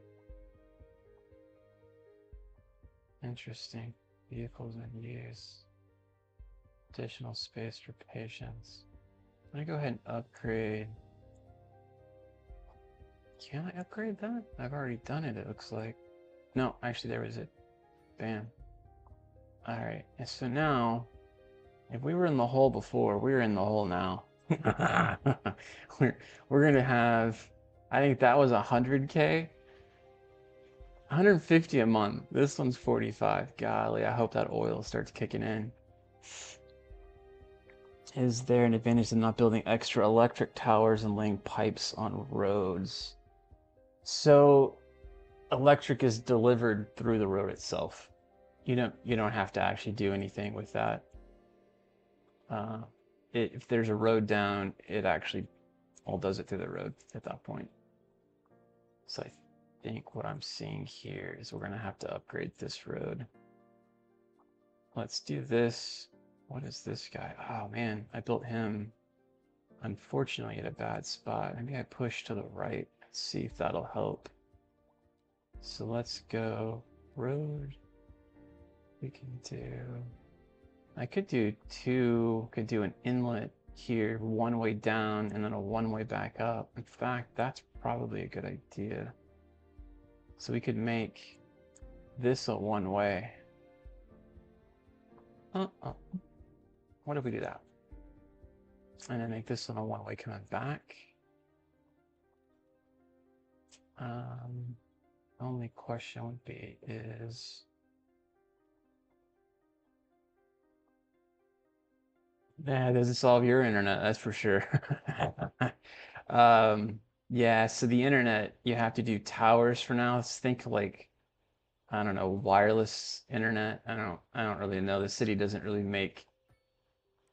Interesting. Vehicles in use. Additional space for patients. I'm gonna go ahead and upgrade. Can I upgrade that? I've already done it, it looks like. No, actually there was it. Bam. Alright, and so now, if we were in the hole before, we're in the hole now. we're gonna have, I think that was 100K. 150 a month. This one's 45. Golly, I hope that oil starts kicking in. Is there an advantage to not building extra electric towers and laying pipes on roads? So electric is delivered through the road itself. You don't have to actually do anything with that. If there's a road down, it actually all does it through the road at that point. So I think what I'm seeing here is we're gonna have to upgrade this road. Let's do this. What is this guy? Oh man, I built him unfortunately at a bad spot. Maybe I push to the right. Let's see if that'll help. So let's go road. We can do, I could do an inlet here, 1 way down and then a 1 way back up. In fact, that's probably a good idea. So we could make this a 1 way. What if we do that? And then make this one a 1 way coming back. Only question would be is, That doesn't solve your internet, that's for sure. Yeah, so the internet, you have to do towers for now. Let's think like, I don't know, wireless internet. I don't really know. The city doesn't really make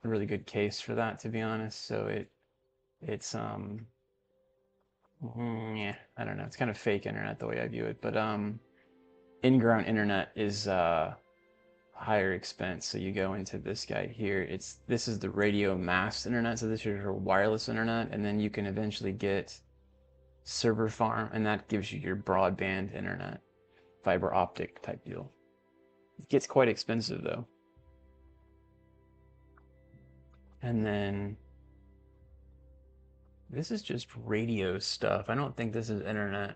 a really good case for that, to be honest. So it's yeah, I don't know. It's kind of fake internet the way I view it, but in-ground internet is higher expense. So you go into this guy here. This is the radio mast internet. So this is your wireless internet, and then you can eventually get server farm, and that gives you your broadband internet, fiber optic type deal. It gets quite expensive though. And then this is just radio stuff. I don't think this is internet.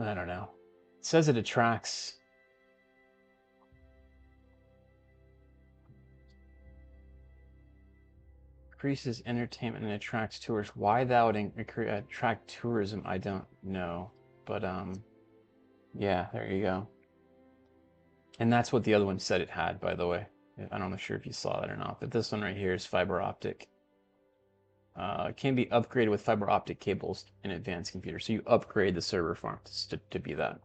I don't know. It says it attracts. Increases entertainment and attracts tourists. Why that would attract tourism, I don't know. But yeah, there you go. And that's what the other one said it had, by the way. I'm not sure if you saw that or not, but this one right here is fiber optic. It can be upgraded with fiber optic cables in advanced computers. So you upgrade the server farm to be that.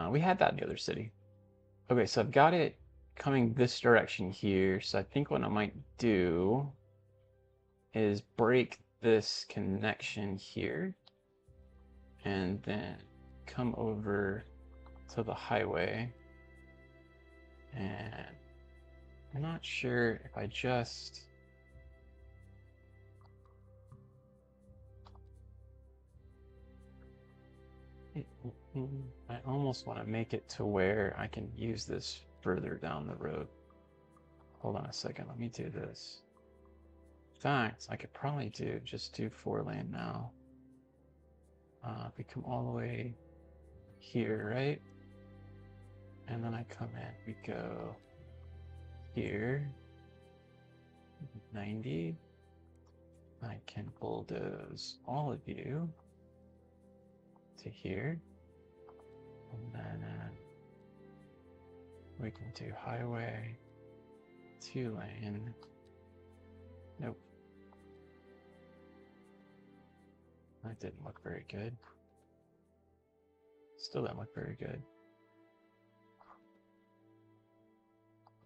We had that in the other city. Okay, so I've got it coming this direction here. So I think what I might do is break this connection here and then come over to the highway. And I'm not sure if I just... I almost want to make it to where I can use this further down the road. Hold on a second, let me do this. In fact, I could probably just do 4-lane now. We come all the way here, right? And then I come in, we go here, 90. I can bulldoze all of you to here. And then we can do highway, 2-lane. Nope. That didn't look very good. Still didn't look very good.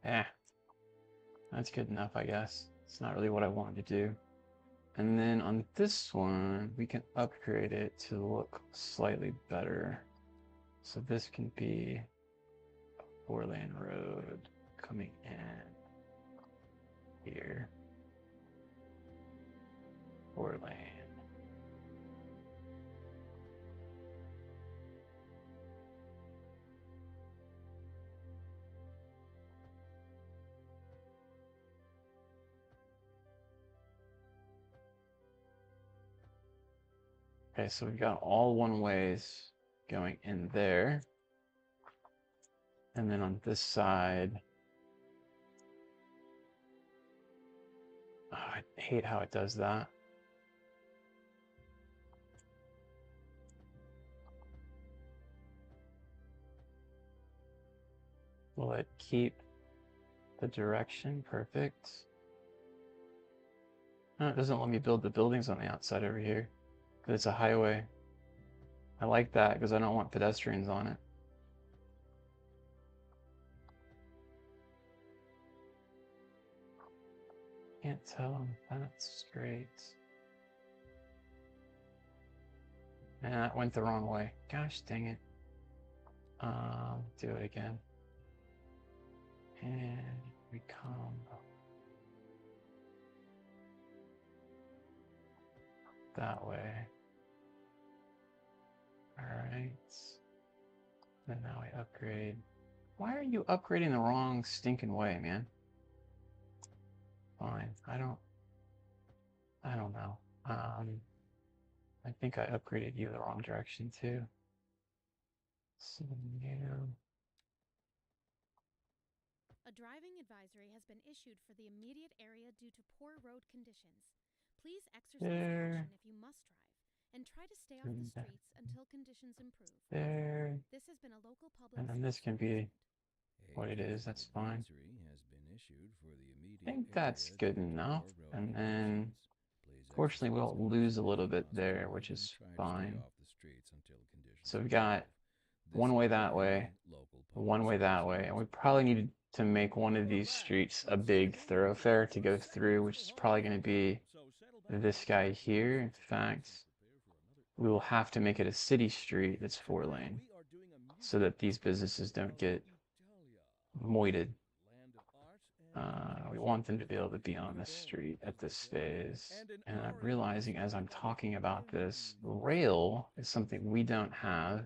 That's good enough, I guess. It's not really what I wanted to do. And then on this one, we can upgrade it to look slightly better. So this can be a 4-lane road coming in here. 4-lane. Okay, so we've got all one-ways going in there. And then on this side, oh, I hate how it does that. Will it keep the direction perfect? No, it doesn't let me build the buildings on the outside over here. But it's a highway. I like that because I don't want pedestrians on it. Can't tell if that's straight. And that went the wrong way. Gosh dang it. Do it again. And we come that way. Alright. Then now we upgrade. Why are you upgrading the wrong stinking way, man? Fine. I don't know. I think I upgraded you the wrong direction too. So new. A driving advisory has been issued for the immediate area due to poor road conditions. Please exercise There. caution if you must drive, and try to stay off the streets until conditions improve. There. This has been a local public And then this service can be announcement. what it is, that's fine. Advisory has been issued for the immediate I think area that's due good to enough. poor road And then, conditions. Please fortunately, exercise we'll lose a caution little if bit possible there, which and is try to stay fine. off the streets until conditions So we've improve. got This one is way a that way, local one public way that way, and we probably need to make one of these streets a big thoroughfare to go through, which is probably going to be this guy here. In fact, we will have to make it a city street that's 4-lane so that these businesses don't get moited. We want them to be able to be on the street at this phase. And I'm realizing as I'm talking about this, rail is something we don't have.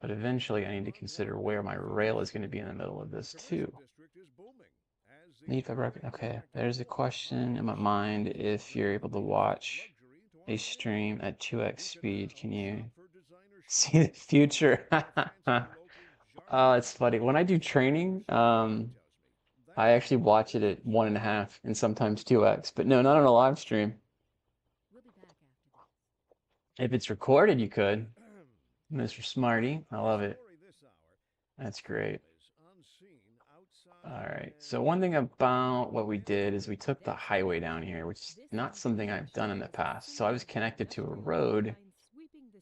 But eventually I need to consider where my rail is going to be in the middle of this too. Okay, there's a question in my mind. If you're able to watch a stream at 2x speed, can you see the future? It's funny. When I do training, I actually watch it at 1.5 and sometimes 2x, but no, not on a live stream. We'll be back after this. If it's recorded, you could. Mr. Smarty, I love it. That's great. All right, so one thing about what we did is we took the highway down here, which is not something I've done in the past. So I was connected to a road,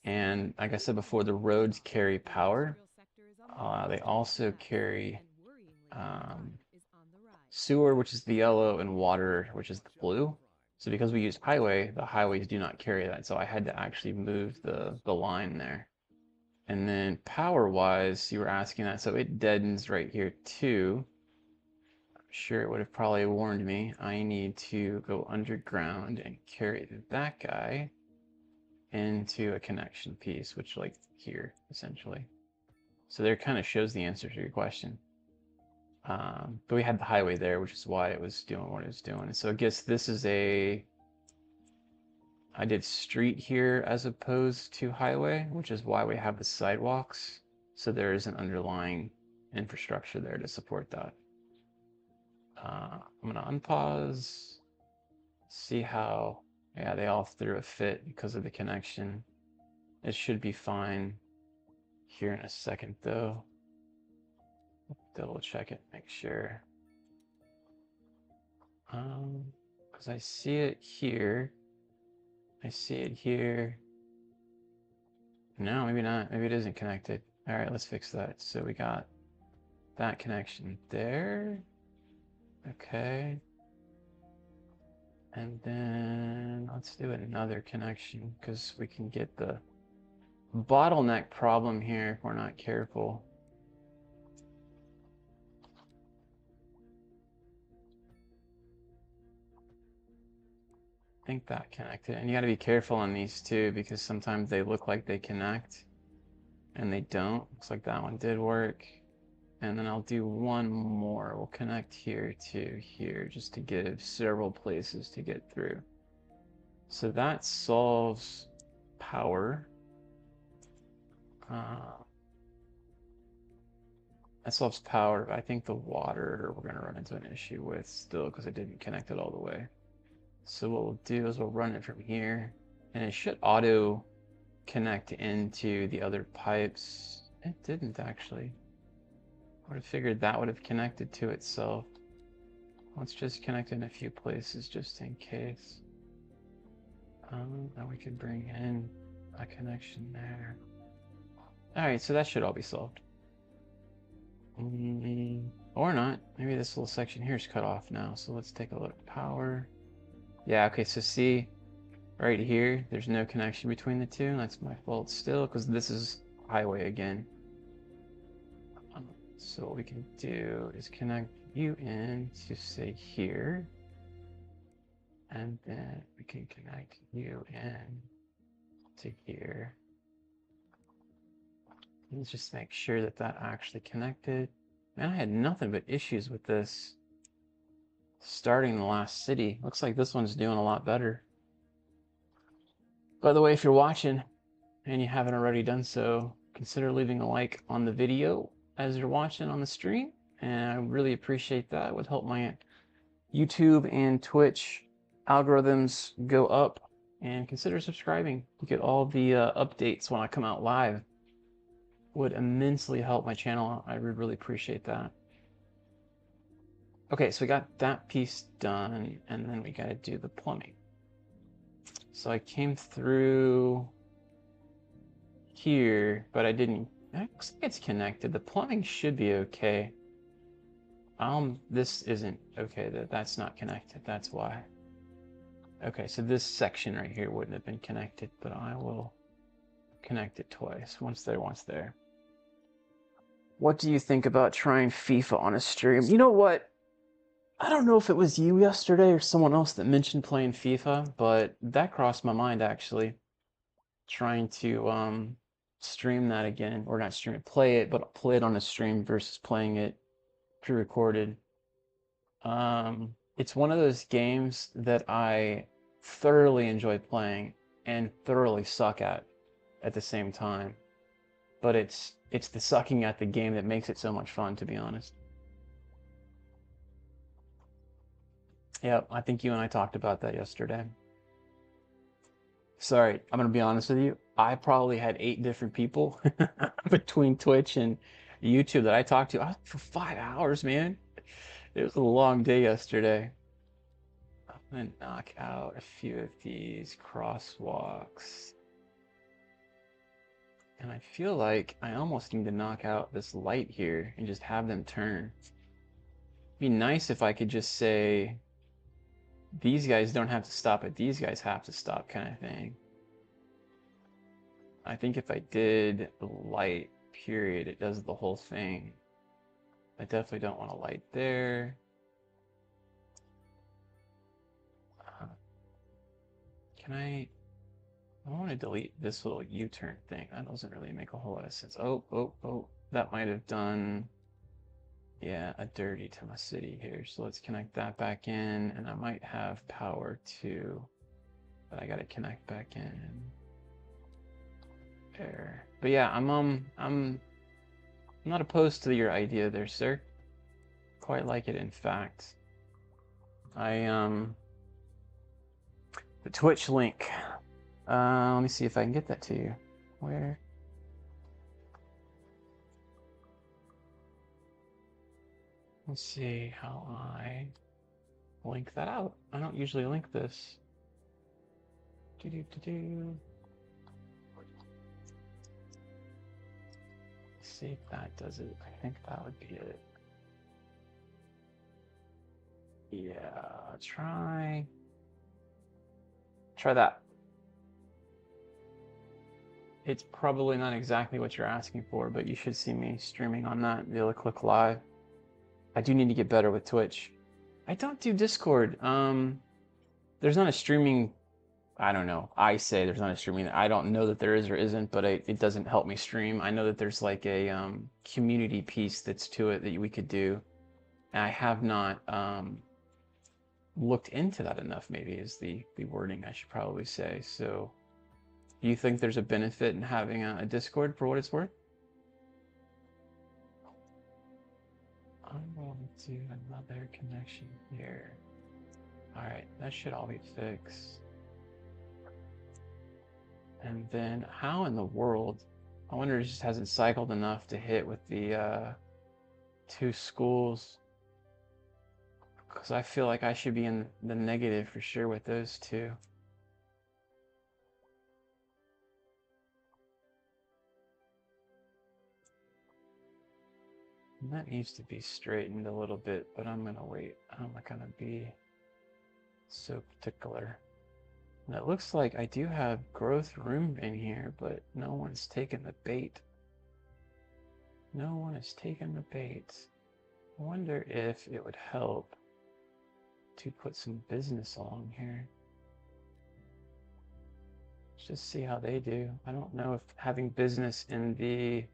and like I said before, the roads carry power. They also carry sewer, which is the yellow, and water, which is the blue. So because we use highway, the highways do not carry that. So I had to actually move the line there. And then power-wise, you were asking that, so it deadens right here too. I'm sure it would have probably warned me. I need to go underground and carry that guy into a connection piece, which like here, essentially. So there kind of shows the answer to your question. But we had the highway there, which is why it was doing what it was doing. And so I guess this is I did street here as opposed to highway, which is why we have the sidewalks. So there is an underlying infrastructure there to support that. I'm gonna unpause, see how, yeah, they all threw a fit because of the connection. It should be fine here in a second though. Double check it, make sure. Because I see it here. I see it here. No, maybe not. Maybe it isn't connected. All right, let's fix that. So we got that connection there. Okay. And then let's do another connection because we can get the bottleneck problem here if we're not careful. I think that connected. And you got to be careful on these too because sometimes they look like they connect and they don't. Looks like that one did work. And then I'll do one more. We'll connect here to here just to give several places to get through. So that solves power. That solves power. I think the water we're going to run into an issue with still because it didn't connect it all the way. So what we'll do is we'll run it from here, and it should auto connect into the other pipes. It didn't actually. I would have figured that would have connected to itself. Let's just connect in a few places just in case. Now we can bring in a connection there. Alright, so that should all be solved. Or not. Maybe this little section here is cut off now. So let's take a look. Power. Yeah, okay, so see, right here, there's no connection between the two. That's my fault still, because this is highway again. So what we can do is connect you in to say here. And then we can connect you in to here. Let's just make sure that that actually connected. Man, I had nothing but issues with this starting the last city. Looks like this one's doing a lot better. By the way, if you're watching and you haven't already done so, consider leaving a like on the video as you're watching on the stream. And I really appreciate that. It would help my YouTube and Twitch algorithms go up. And consider subscribing to get all the updates when I come out live. Would immensely help my channel. I would really appreciate that. Okay, so we got that piece done, and then we got to do the plumbing. So I came through here, but I didn't. It looks like it's connected. The plumbing should be okay. This isn't okay. That's not connected. That's why. Okay, so this section right here wouldn't have been connected, but I will connect it twice. Once there, once there. What do you think about trying FIFA on a stream? You know what? I don't know if it was you yesterday or someone else that mentioned playing FIFA, but that crossed my mind actually. Trying to stream that again, or not stream it, play it, but play it on a stream versus playing it pre-recorded. It's one of those games that I thoroughly enjoy playing and thoroughly suck at the same time. But it's the sucking at the game that makes it so much fun, to be honest. Yep, I think you and I talked about that yesterday. Sorry, I'm gonna be honest with you. I probably had 8 different people between Twitch and YouTube that I talked to. For 5 hours, man. It was a long day yesterday. I'm gonna knock out a few of these crosswalks. And I feel like I almost need to knock out this light here and just have them turn. It'd be nice if I could just say, these guys don't have to stop it, these guys have to stop, kind of thing. I think if I did the light, period, it does the whole thing. I definitely don't want a light there. Can I want to delete this little U-turn thing. That doesn't really make a whole lot of sense. Oh, that might have done, yeah, a dirty to my city here. So let's connect that back in, and I might have power too, but I gotta connect back in there. But yeah, I'm not opposed to your idea there, sir. Quite like it, in fact. The Twitch link. Let me see if I can get that to you. Where? Let's see how I link that out. I don't usually link this. See if that does it. I think that would be it. Yeah, try that. It's probably not exactly what you're asking for, but you should see me streaming on that. Be able to click live. I do need to get better with Twitch. I don't do Discord. There's not a streaming, I don't know. I say there's not a streaming. I don't know that there is or isn't, but it doesn't help me stream. I know that there's like a community piece that's to it that we could do. And I have not looked into that enough, maybe is the wording I should probably say. So do you think there's a benefit in having a Discord for what it's worth? I'm going to do another connection here. All right, that should all be fixed. And then how in the world, I wonder if it just hasn't cycled enough to hit with the 2 schools. Because I feel like I should be in the negative for sure with those 2. And that needs to be straightened a little bit, but I'm gonna wait. I'm not gonna be so particular. And it looks like I do have growth room in here, but no one's taken the bait. No one has taken the bait. I wonder if it would help to put some business along here. Let's just see how they do. I don't know if having business in the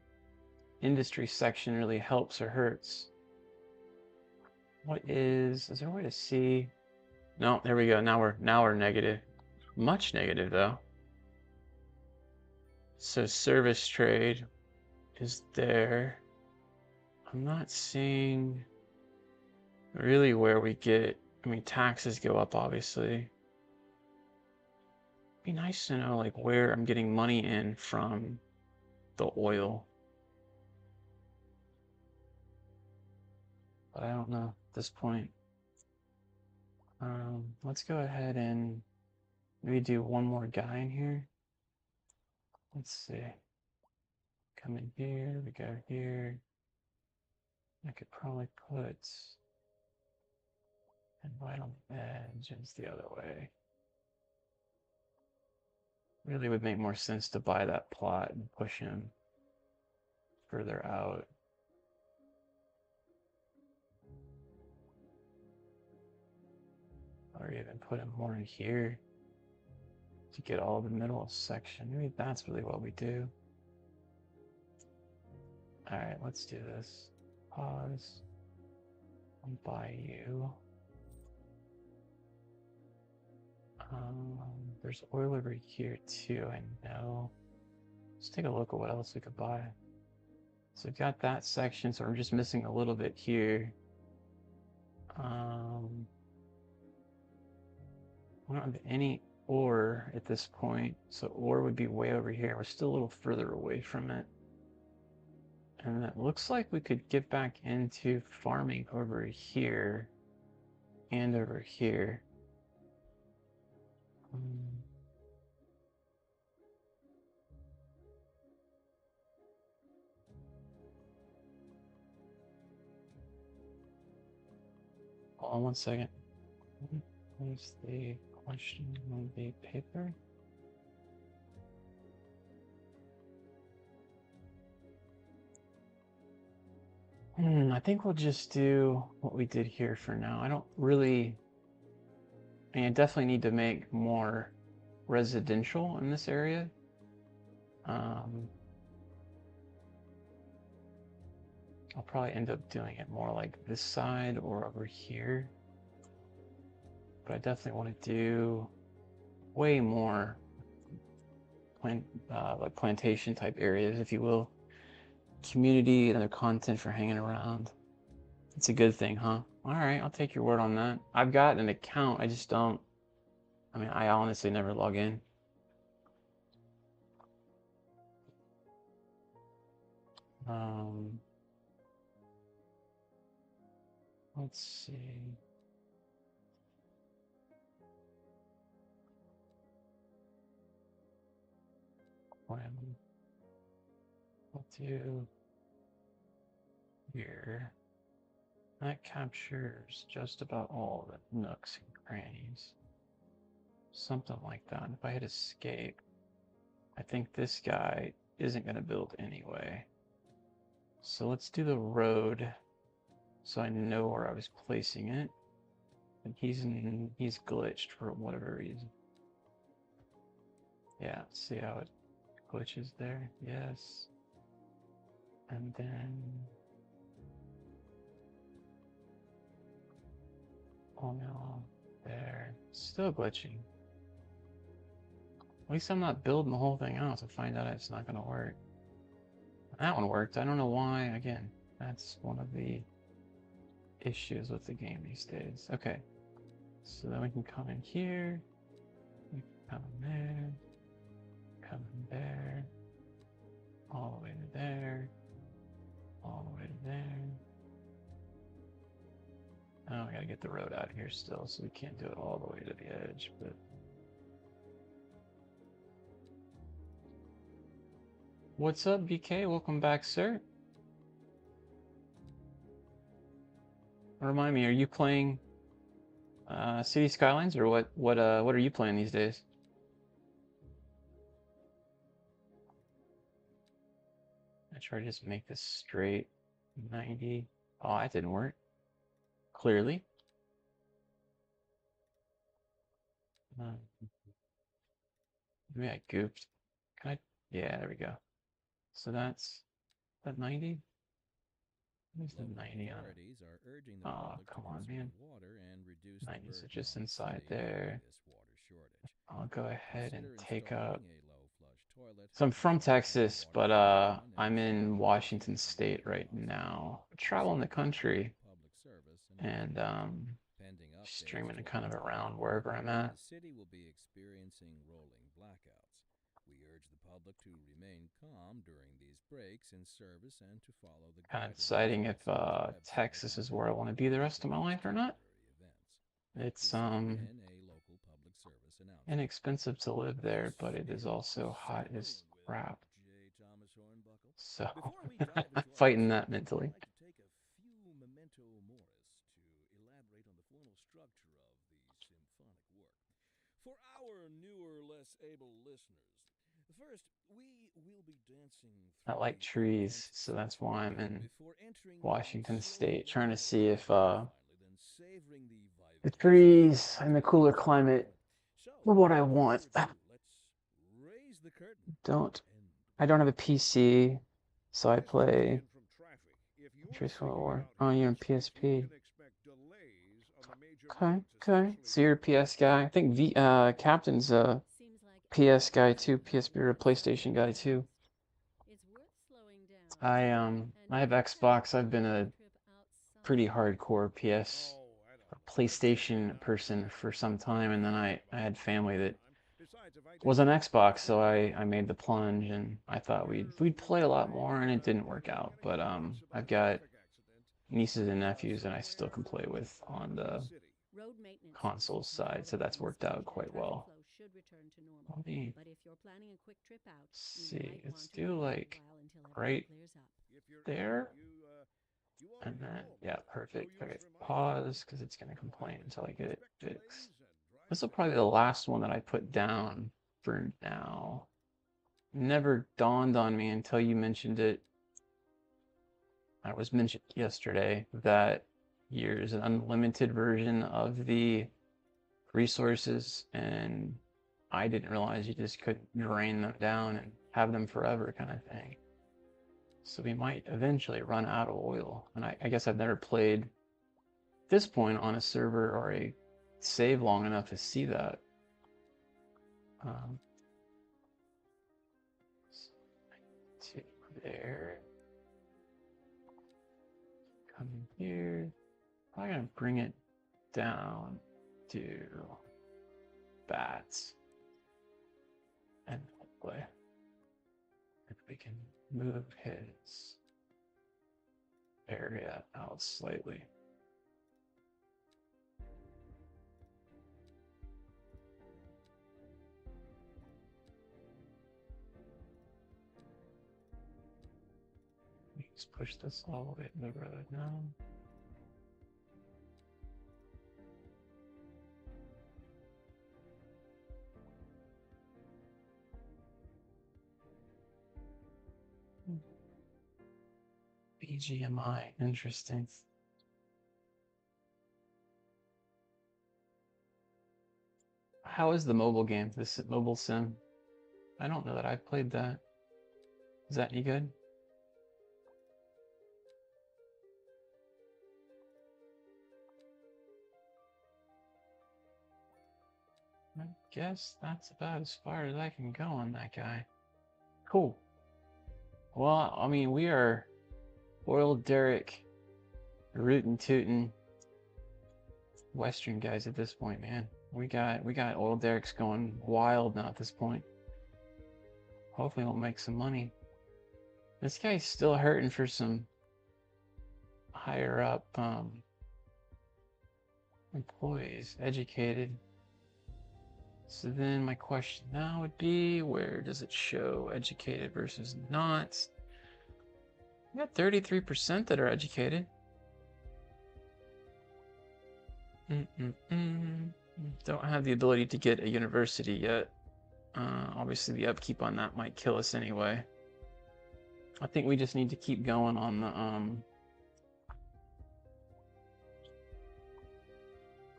industry section really helps or hurts. Is there a way to see? No, there we go. Now we're negative. Much negative though. So service trade is there. I'm not seeing really where we get, I mean, taxes go up obviously. It'd be nice to know like where I'm getting money in from the oil. But I don't know. this point. Let's go ahead and maybe do one more guy in here. Let's see. Come in here, we go here. I could probably put and right on the edge and it's the other way. Really would make more sense to buy that plot and push him further out. Or even put him more in here to get all the middle section. Maybe that's really what we do. All right, let's do this. Pause. I'll buy you. There's oil over here too, I know. Let's take a look at what else we could buy. So we've got that section, so we're just missing a little bit here. I don't have any ore at this point, so ore would be way over here. We're still a little further away from it. And it looks like we could get back into farming over here and over here. Hold on one second. What is the question on the paper? I think we'll just do what we did here for now. I don't really... I mean, I definitely need to make more residential in this area. I'll probably end up doing it more like this side or over here. But I definitely want to do way more like plantation type areas, if you will. Community and other content for hanging around. It's a good thing, huh? All right, I'll take your word on that. I've got an account, I just don't... I mean, I honestly never log in. Let's see. We'll do here. That captures just about all the nooks and crannies. Something like that. If I hit escape, I think this guy isn't going to build anyway. So let's do the road so I know where I was placing it. And he's glitched for whatever reason. Yeah, see how it glitches there? Yes. And then oh no, there. Still glitching. At least I'm not building the whole thing out to find out it's not going to work. That one worked. I don't know why. Again, that's one of the issues with the game these days. Okay, so then we can come in here. We can come in there. Come in there. All the way to there. All the way to there. Oh, we gotta get the road out here still, so we can't do it all the way to the edge, but... What's up, BK? Welcome back, sir. Remind me, are you playing City Skylines, or what are you playing these days? I try to just make this straight. 90. Oh, that didn't work. Clearly. Maybe I gooped. Can I? Yeah, there we go. So that's that 90. Where's the 90 on it? Oh, come on, man. 90s are just inside there. I'll go ahead and take up. So I'm from Texas, but I'm in Washington State right now. I travel in the country and streaming kind of around wherever I'm at. The city will be experiencing rolling blackouts. We urge the public to remain calm during these breaks in service and to follow the Kind of guidelines deciding if on the city's website Texas is and where I want to be the rest of my life or not. temporary events. It's This has been a local public service announcement. inexpensive to live there, but it is This also hot Second as Moon with crap. J. Thomas Hornbuckle. So Before we dive into our fighting discussion, that mentally. I'd like to take a few memento moris to elaborate on the formal structure of the symphonic work. For our newer, less able listeners, first, we will be dancing I through like the trees, so intense that's why I'm in before entering Washington the slow State, trying to ballad, see if finally then savoring the the vivacious trees in the cooler of the climate So, are what I without want. further ado, let's raise the curtain and I don't have a PC, so I play Congestion from traffic. If you're Trace thinking War about on your Houston, you PSP. can expect delays on the major Okay, roads, okay. especially So you're a PS guy. I think Captain's a Seems like PS guy everyone's too, PSP or a PlayStation guy too. It's worth slowing down. I have Xbox. I've been a pretty hardcore PS Oh, I or don't. PlayStation person for some time, and then I had family that Besides, if I was didn't on have Xbox, so traffic, I made the plunge, and I thought we'd we're play a lot more, and it wondering, didn't work are out. you But gonna hear us about I've a got traffic accident nieces and nephews, and I still can somewhere play with on in the city? Road maintenance console services have side, so already that's been worked out dispatched quite and traffic well. flow should return to normal. Let me But if you're planning a quick trip out, you see. might want Let's to do wait a like while until everything right clears up. If you're there, you ought and to then know yeah, about that. perfect. No Okay, use reminding pause you. because it's gonna On the complain highway, until I get it expect fixed. delays and drive This will safely. probably be the last one that I put down for now. Never dawned on me until you mentioned it. It was mentioned yesterday that there's an unlimited version of the resources, and I didn't realize you just couldn't drain them down and have them forever kind of thing. So we might eventually run out of oil. And I guess I've never played at this point on a server or a save long enough to see that. To there. Come in here. I'm gonna bring it down to bats. And hopefully, if we can move his area out slightly. Let's push this all the way to the road now. BGMI, interesting. How is the mobile game, this mobile sim? I don't know that I've played that. Is that any good? I guess that's about as far as I can go on that guy. Cool. Well, I mean, we are Oil Derrick, rootin' tootin' Western guys at this point, man. We got Oil Derricks going wild now at this point. Hopefully we'll make some money. This guy's still hurting for some higher up employees, educated. So then my question now would be, where does it show educated versus not? We got 33% that are educated. Don't have the ability to get a university yet. Obviously the upkeep on that might kill us anyway. I think we just need to keep going on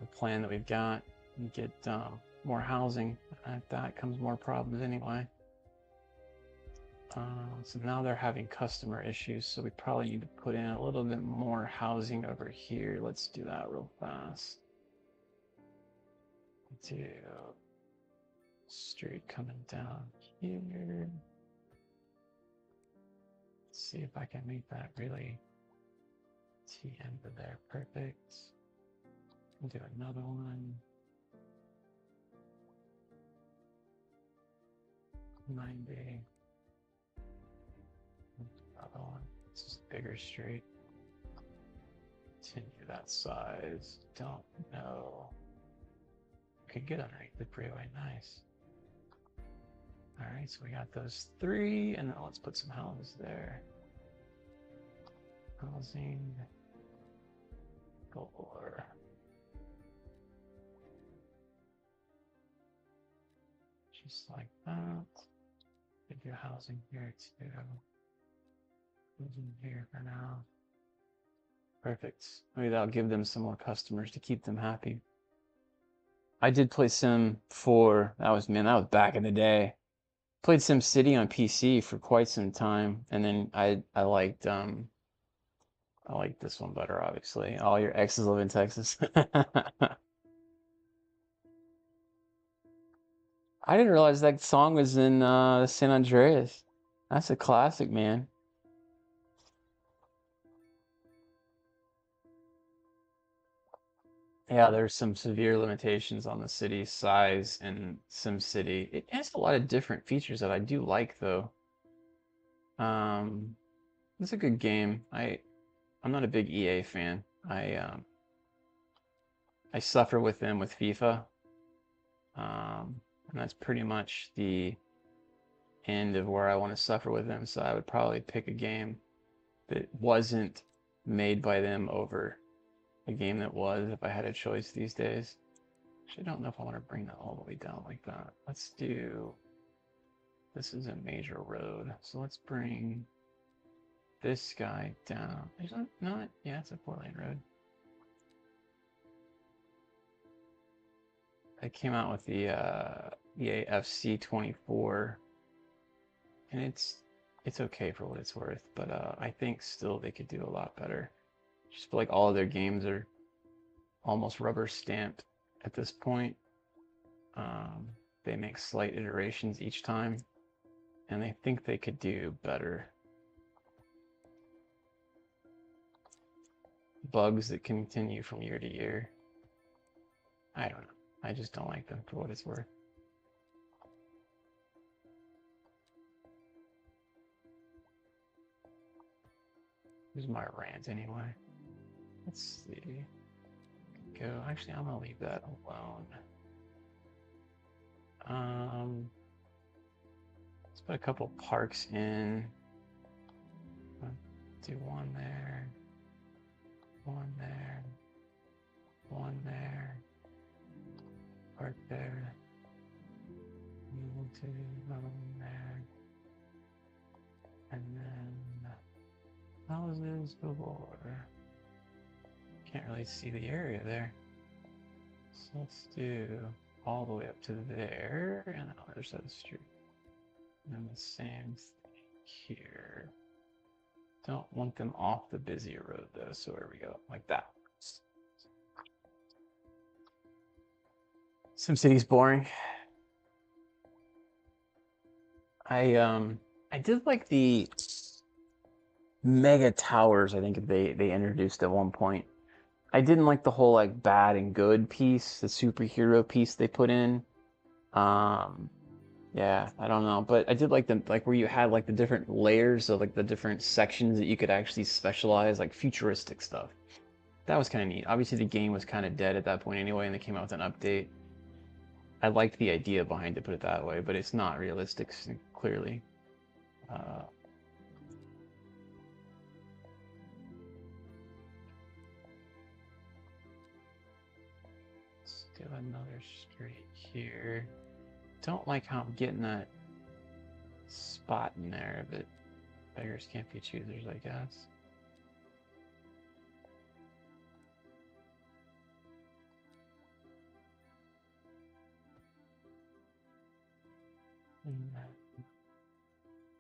the plan that we've got and get more housing. At that comes more problems anyway. So now they're having customer issues, so we probably need to put in a little bit more housing over here. Let's do that real fast. Do street coming down here. Let's see if I can make that really TM to there. Perfect. Do another one. 90. Another one. This is a bigger street. Continue that size. Don't know. Could get underneath the freeway. Nice. Alright, so we got those 3, and then let's put some houses there. Housing. Galore. Just like that. Could do housing here too. Housing here for now. Perfect. Maybe that'll give them some more customers to keep them happy. I did play Sim 4. That was back in the day. Played Sim City on PC for quite some time, and then I liked this one better, obviously. All your exes live in Texas. I didn't realize that song was in San Andreas. That's a classic, man. Yeah, there's some severe limitations on the city size in SimCity. It has a lot of different features that I do like, though. It's a good game. I'm not a big EA fan. I suffer with them with FIFA. And that's pretty much the end of where I want to suffer with them. So I would probably pick a game that wasn't made by them over a game that was, if I had a choice these days. Actually, I don't know if I want to bring that all the way down like that. Let's do, this is a major road, so let's bring this guy down. There's not, yeah, it's a 4-lane road. I came out with the EAFC 24, and it's okay for what it's worth, but I think still they could do a lot better. Just feel like all of their games are almost rubber stamped at this point. They make slight iterations each time, and I think they could do better. Bugs that continue from year to year. I don't know. I just don't like them for what it's worth. Here's my rant anyway. Let's see. Go. Actually, I'm gonna leave that alone. Let's put a couple parks in. Do one there. One there. One there. Park there. We'll do one there. And then houses galore. Can't really see the area there. So let's do all the way up to there and on the other side of the street. And the same thing here. Don't want them off the busier road though, so there we go, like that. SimCity's boring. I did like the mega towers. I think they introduced at one point. I didn't like the whole like bad and good piece, the superhero piece they put in. Yeah, I don't know, but I did like them, like where you had like the different layers of like the different sections that you could actually specialize, like futuristic stuff. That was kind of neat. Obviously, the game was kind of dead at that point anyway, and they came out with an update. I liked the idea behind it, put it that way, but it's not realistic, clearly. Let's do another street here. Don't like how I'm getting that spot in there, but beggars can't be choosers, I guess.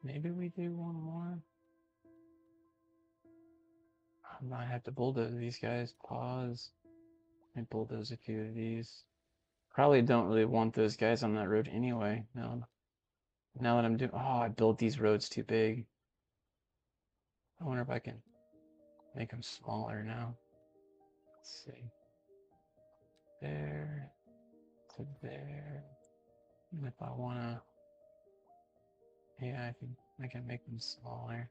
Maybe we do one more. I might have to bulldoze these guys. Pause. And bulldoze a few of these. Probably don't really want those guys on that road anyway. Now that I'm doing, oh, I built these roads too big. I wonder if I can make them smaller now. Let's see. There to there. And if I wanna Yeah, I can make them smaller.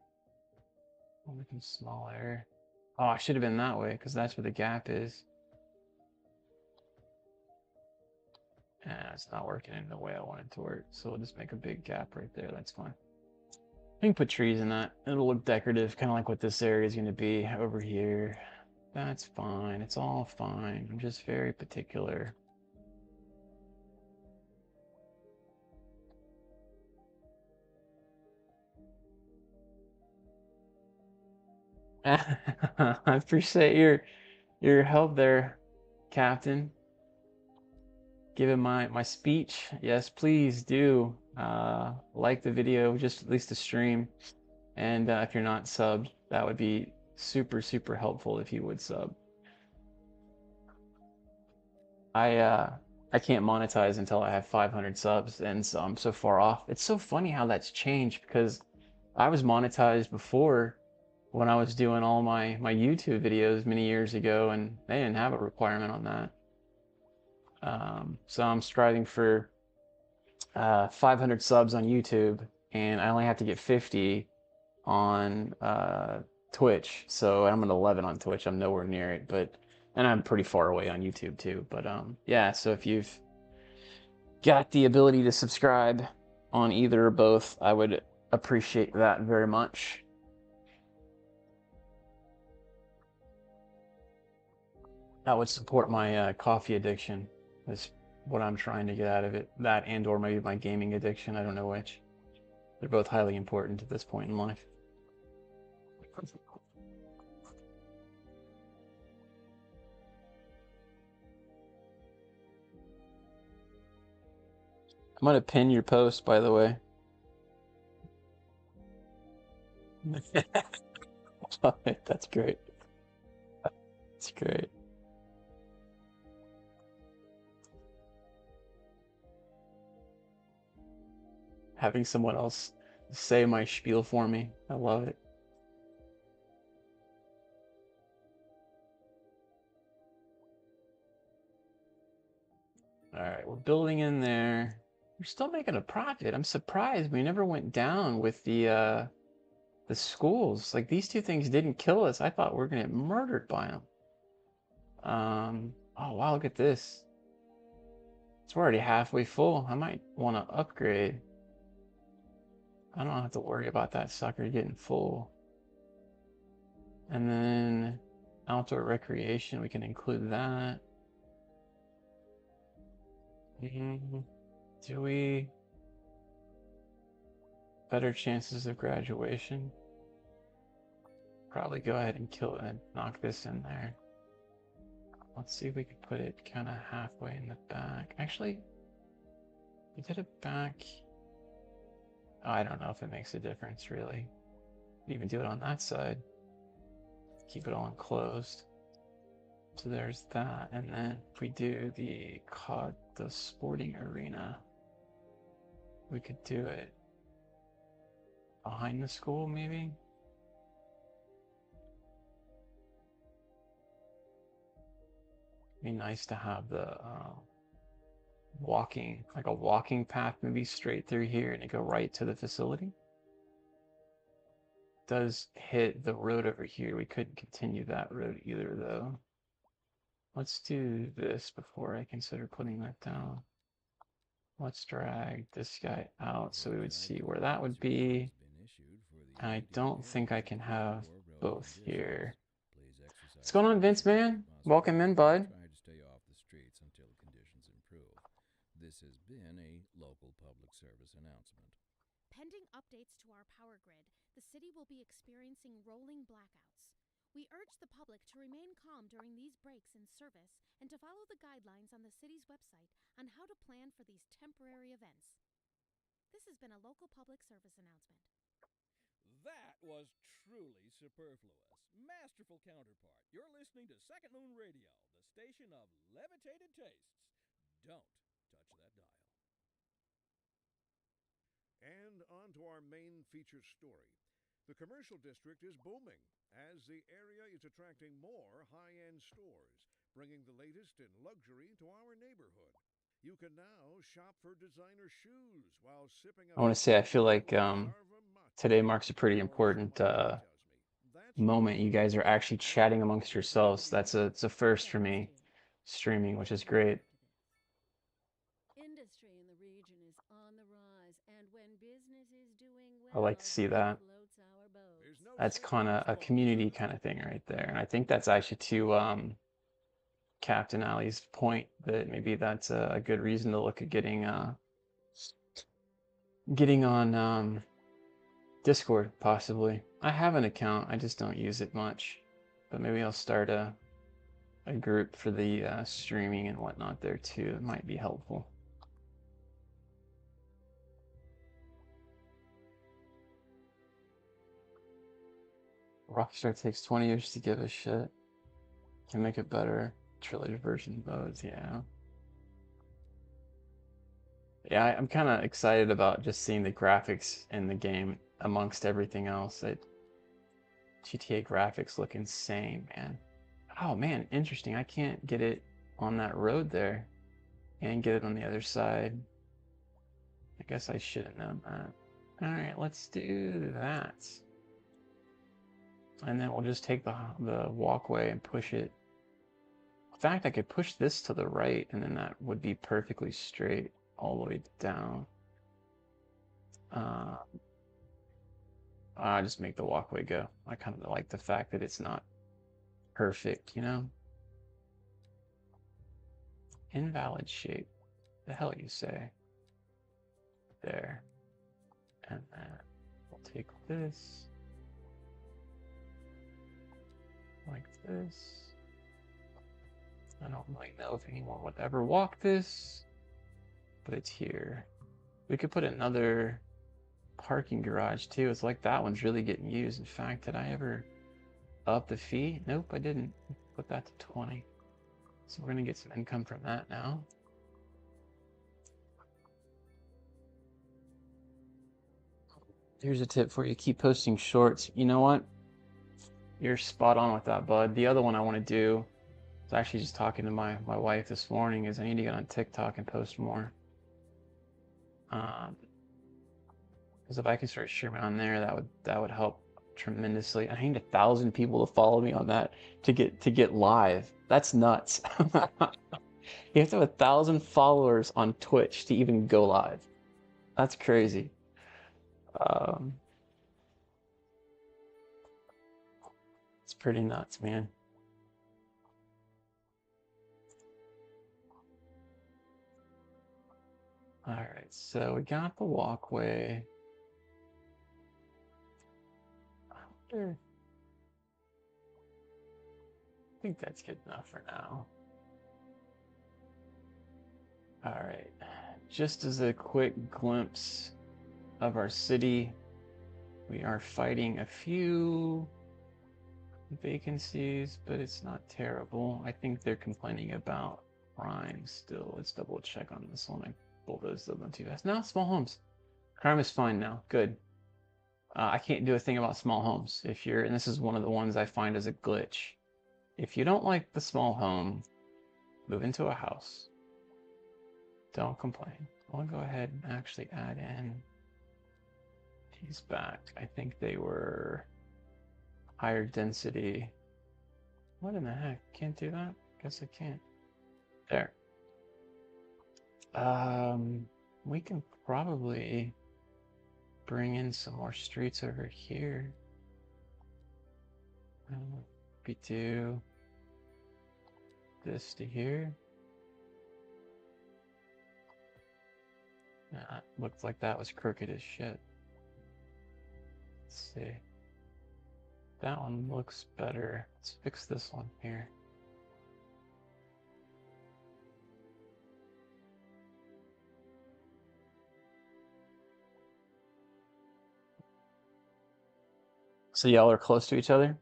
I'll make them smaller. Oh, I should have been that way because that's where the gap is. It's not working in the way I want it to work. So we'll just make a big gap right there. That's fine. I can put trees in that. It'll look decorative, kind of like what this area is going to be over here. That's fine. It's all fine. I'm just very particular. I appreciate your help there, Captain. Given my speech, yes, please do like the video, just at least the stream. And if you're not subbed, that would be super, super helpful if you would sub. I can't monetize until I have 500 subs, and so I'm so far off. It's so funny how that's changed because I was monetized before when I was doing all my YouTube videos many years ago, and they didn't have a requirement on that. So I'm striving for 500 subs on YouTube, and I only have to get 50 on Twitch. So I'm at 11 on Twitch. I'm nowhere near it, and I'm pretty far away on YouTube too. But yeah. So if you've got the ability to subscribe on either or both, I would appreciate that very much. That would support my coffee addiction. Is what I'm trying to get out of it. That and or maybe my gaming addiction. I don't know which. They're both highly important at this point in life. I'm gonna pin your post, by the way. That's great. That's great. Having someone else say my spiel for me. I love it. All right, we're building in there. We're still making a profit. I'm surprised we never went down with the schools. Like these two things didn't kill us. I thought we were gonna get murdered by them. Oh wow, look at this. It's already halfway full. I might want to upgrade. I don't have to worry about that sucker getting full. And then outdoor recreation, we can include that. Do we? Better chances of graduation. Probably go ahead and kill it and knock this in there. Let's see if we can put it kind of halfway in the back. Actually, we did it back. Oh, I don't know if it makes a difference really. Even do it on that side. Keep it all enclosed. So there's that, and then if we do the sporting arena, we could do it behind the school, maybe. Be nice to have the like a walking path, maybe straight through here, and it go right to the facility. Does hit the road over here. We couldn't continue that road either, though. Let's do this before I consider putting that down. Let's drag this guy out so we would see where that would be. And I don't think I can have both here. What's going on, Vince, man? Welcome in, bud. Try to stay off the streets until conditions improve. This has been a local public service announcement. Pending updates to our power grid, the city will be experiencing rolling blackouts. We urge the public to remain calm during these breaks in service and to follow the guidelines on the city's website on how to plan for these temporary events. This has been a local public service announcement. That was truly superfluous. Masterful counterpart. You're listening to Second Moon Radio, the station of levitated tastes. Don't touch that dial. And on to our main featured story. The commercial district is booming as the area is attracting more high-end stores, bringing the latest in luxury to our neighborhood. You can now shop for designer shoes while sipping a I want to say I feel like Starva matcha. today marks a pretty Or important my wife tells me that's what moment. You guys are Starbucks actually chatting amongst yourselves. It's a first for me, streaming, which is great. Industry in the region is on the rise, and when business is doing I like to well, see that that. floats our boats. There's no That's saying kind of what's a going community on. kind of thing right there. And I think that's actually to Captain Ali's point that maybe that's a good reason to look at getting on Discord possibly. I have an account, I just don't use it much. But maybe I'll start a group for the streaming and whatnot there too. It might be helpful. Rockstar takes 20 years to give a shit. Can make it better. Trilogy version modes, yeah. Yeah, I'm kind of excited about just seeing the graphics in the game amongst everything else. GTA graphics look insane, man. Oh man, interesting. I can't get it on that road there and get it on the other side. I guess I should have known that. All right, let's do that. And then we'll just take the walkway and push it. In fact, I could push this to the right, and then that would be perfectly straight all the way down. I just make the walkway go. I kind of like the fact that it's not perfect, you know? Invalid shape. The hell you say? There. And then we'll take this. Like this. I don't really know if anyone would ever walk this, but it's here. We could put another parking garage too. It's like that one's really getting used. In fact, did I ever up the fee? Nope, I didn't. Put that to 20. So we're gonna get some income from that now. Here's a tip for you. Keep posting shorts. You know what? You're spot on with that, bud. The other one I want to do, I was actually just talking to my wife this morning, is I need to get on TikTok and post more. Because if I can start streaming on there, that would help tremendously. I need 1,000 people to follow me on that to get live. That's nuts. You have to have 1,000 followers on Twitch to even go live. That's crazy. It's pretty nuts, man. All right, so we got the walkway. I think that's good enough for now. All right, just as a quick glimpse of our city, we are fighting a few vacancies, but it's not terrible. I think they're complaining about crime still. Let's double check on this one. I bulldozed them too fast. No, small homes. Crime is fine now. Good. I can't do a thing about small homes. If you're, and this is one of the ones I find as a glitch. If you don't like the small home, move into a house. Don't complain. I'll go ahead and actually add in these back. I think they were higher density. What in the heck? Can't do that? Guess I can't. There. We can probably bring in some more streets over here. We do this to here. Looked like that was crooked as shit. Let's see. That one looks better. Let's fix this one here. So y'all are close to each other?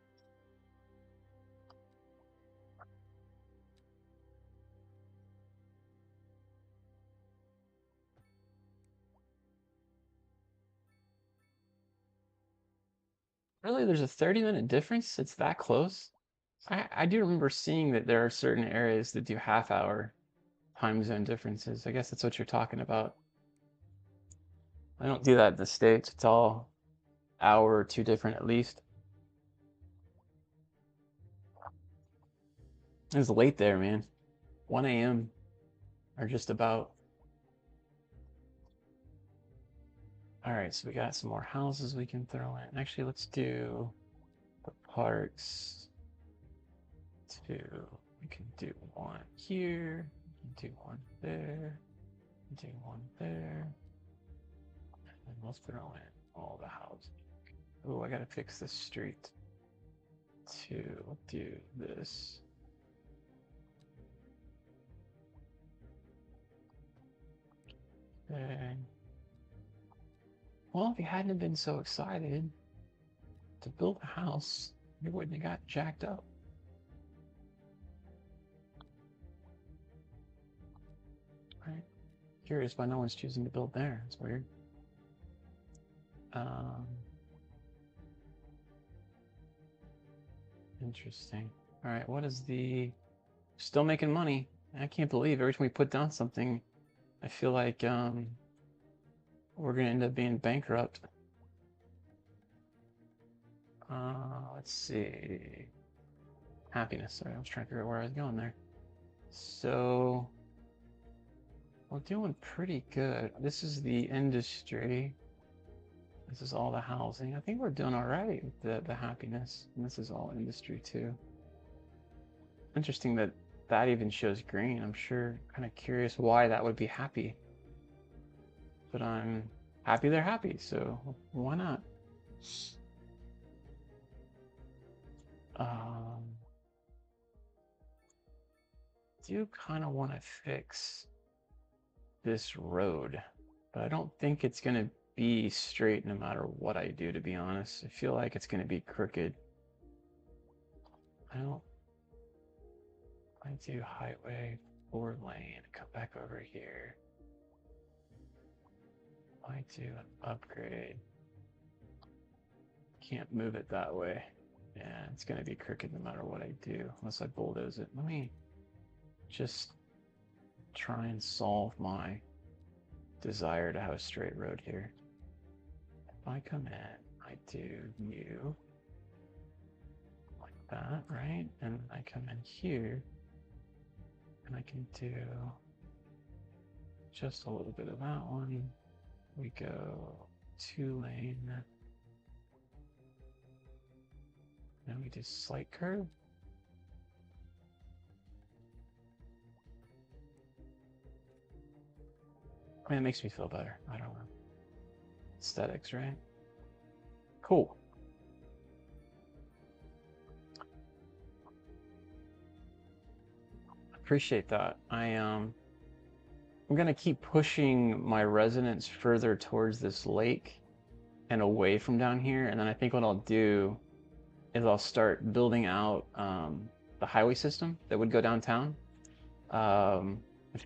Really, there's a 30-minute difference? It's that close? I do remember seeing that there are certain areas that do half hour time zone differences. I guess that's what you're talking about. I don't do that in the States. It's all hour or two different at least. It was late there, man. 1 a.m. or just about. All right, so we got some more houses we can throw in. Actually, let's do the parks. We can do one here, we can do one there, do one there, and let's throw in all the houses. Oh, I gotta fix this street to do this. Okay. Well, if you hadn't been so excited to build a house, you wouldn't have got jacked up. Right? Curious why no one's choosing to build there. It's weird. Interesting. All right, what is the... Still making money. I can't believe every time we put down something, I feel like we're gonna end up being bankrupt. Let's see. Happiness. Sorry, I was trying to figure out where I was going there. So we're doing pretty good. This is the industry. This is all the housing. I think we're doing all right with the happiness. And this is all industry too. Interesting that that even shows green. I'm sure kind of curious why that would be happy. But I'm happy they're happy, so why not? Do kind of want to fix this road, but I don't think it's going to be straight no matter what I do, to be honest. I feel like it's going to be crooked. I do highway 4-lane, come back over here. I do an upgrade. Can't move it that way. Yeah, it's going to be crooked no matter what I do, unless I bulldoze it. Let me just try and solve my desire to have a straight road here. If I come in, I do you like that, right? And I come in here, and I can do just a little bit of that one. We go 2-lane. Then we do slight curve. I mean, it makes me feel better. I don't know. Aesthetics, right? Cool. Appreciate that. I'm gonna keep pushing my residents further towards this lake and away from down here, and then I think what I'll do is I'll start building out the highway system that would go downtown.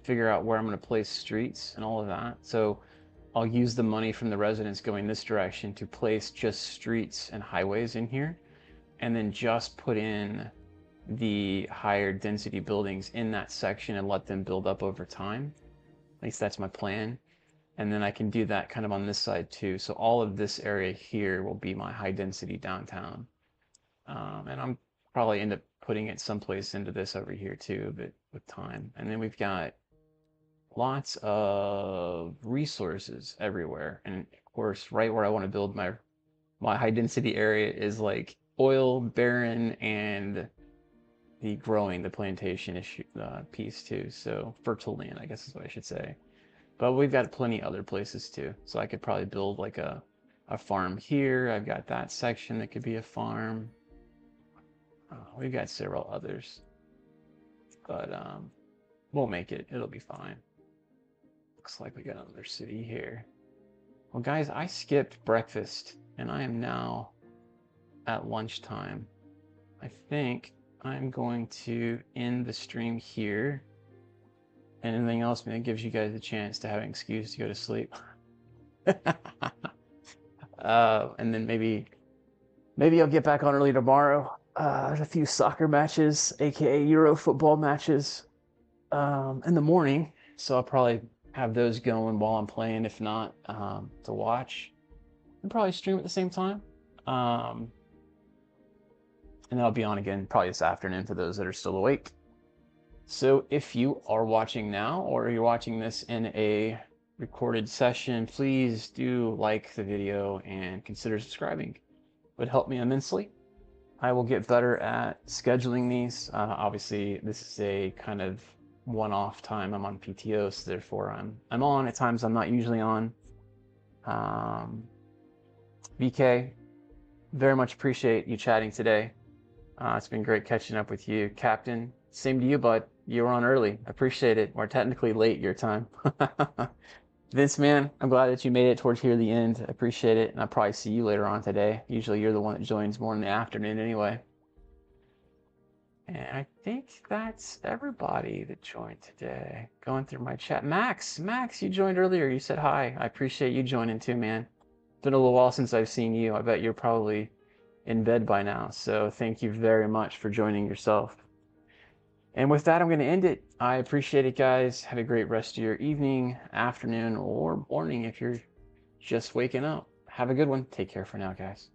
Figure out where I'm going to place streets and all of that. So I'll use the money from the residents going this direction to place just streets and highways in here, and then just put in the higher density buildings in that section and let them build up over time. At least that's my plan. And then I can do that kind of on this side too. So all of this area here will be my high density downtown. And I'm probably end up putting it someplace into this over here too, but with time. And then we've got lots of resources everywhere. And of course, right where I want to build my high density area is like oil, barren, and the plantation issue piece too. So fertile land, I guess is what I should say. But we've got plenty other places too. So I could probably build like a farm here. I've got that section that could be a farm. We've got several others, but we'll make it. It'll be fine. Looks like we got another city here. Well, guys, I skipped breakfast, and I am now at lunchtime. I think I'm going to end the stream here. And anything else, man, gives you guys a chance to have an excuse to go to sleep. And then maybe I'll get back on early tomorrow. There's a few soccer matches, aka Euro football matches. in the morning, so I'll probably have those going while I'm playing. If not, to watch and probably stream at the same time. And I'll be on again probably this afternoon for those that are still awake. So if you are watching now or you're watching this in a recorded session, please do like the video and consider subscribing. It would help me immensely. I will get better at scheduling these. Obviously, this is a kind of one-off time. I'm on PTO, so therefore I'm on at times I'm not usually on. VK, very much appreciate you chatting today. It's been great catching up with you. Captain, same to you, bud. You were on early. I appreciate it. We're technically late your time. Vince, man, I'm glad that you made it towards here the end. I appreciate it, and I'll probably see you later on today. Usually you're the one that joins more in the afternoon anyway. And I think that's everybody that joined today. Going through my chat. Max, you joined earlier. You said hi. I appreciate you joining too, man. It's been a little while since I've seen you. I bet you're probably in bed by now. So thank you very much for joining yourself. And with that, I'm going to end it. I appreciate it, guys. Have a great rest of your evening, afternoon, or morning if you're just waking up. Have a good one. Take care for now, guys.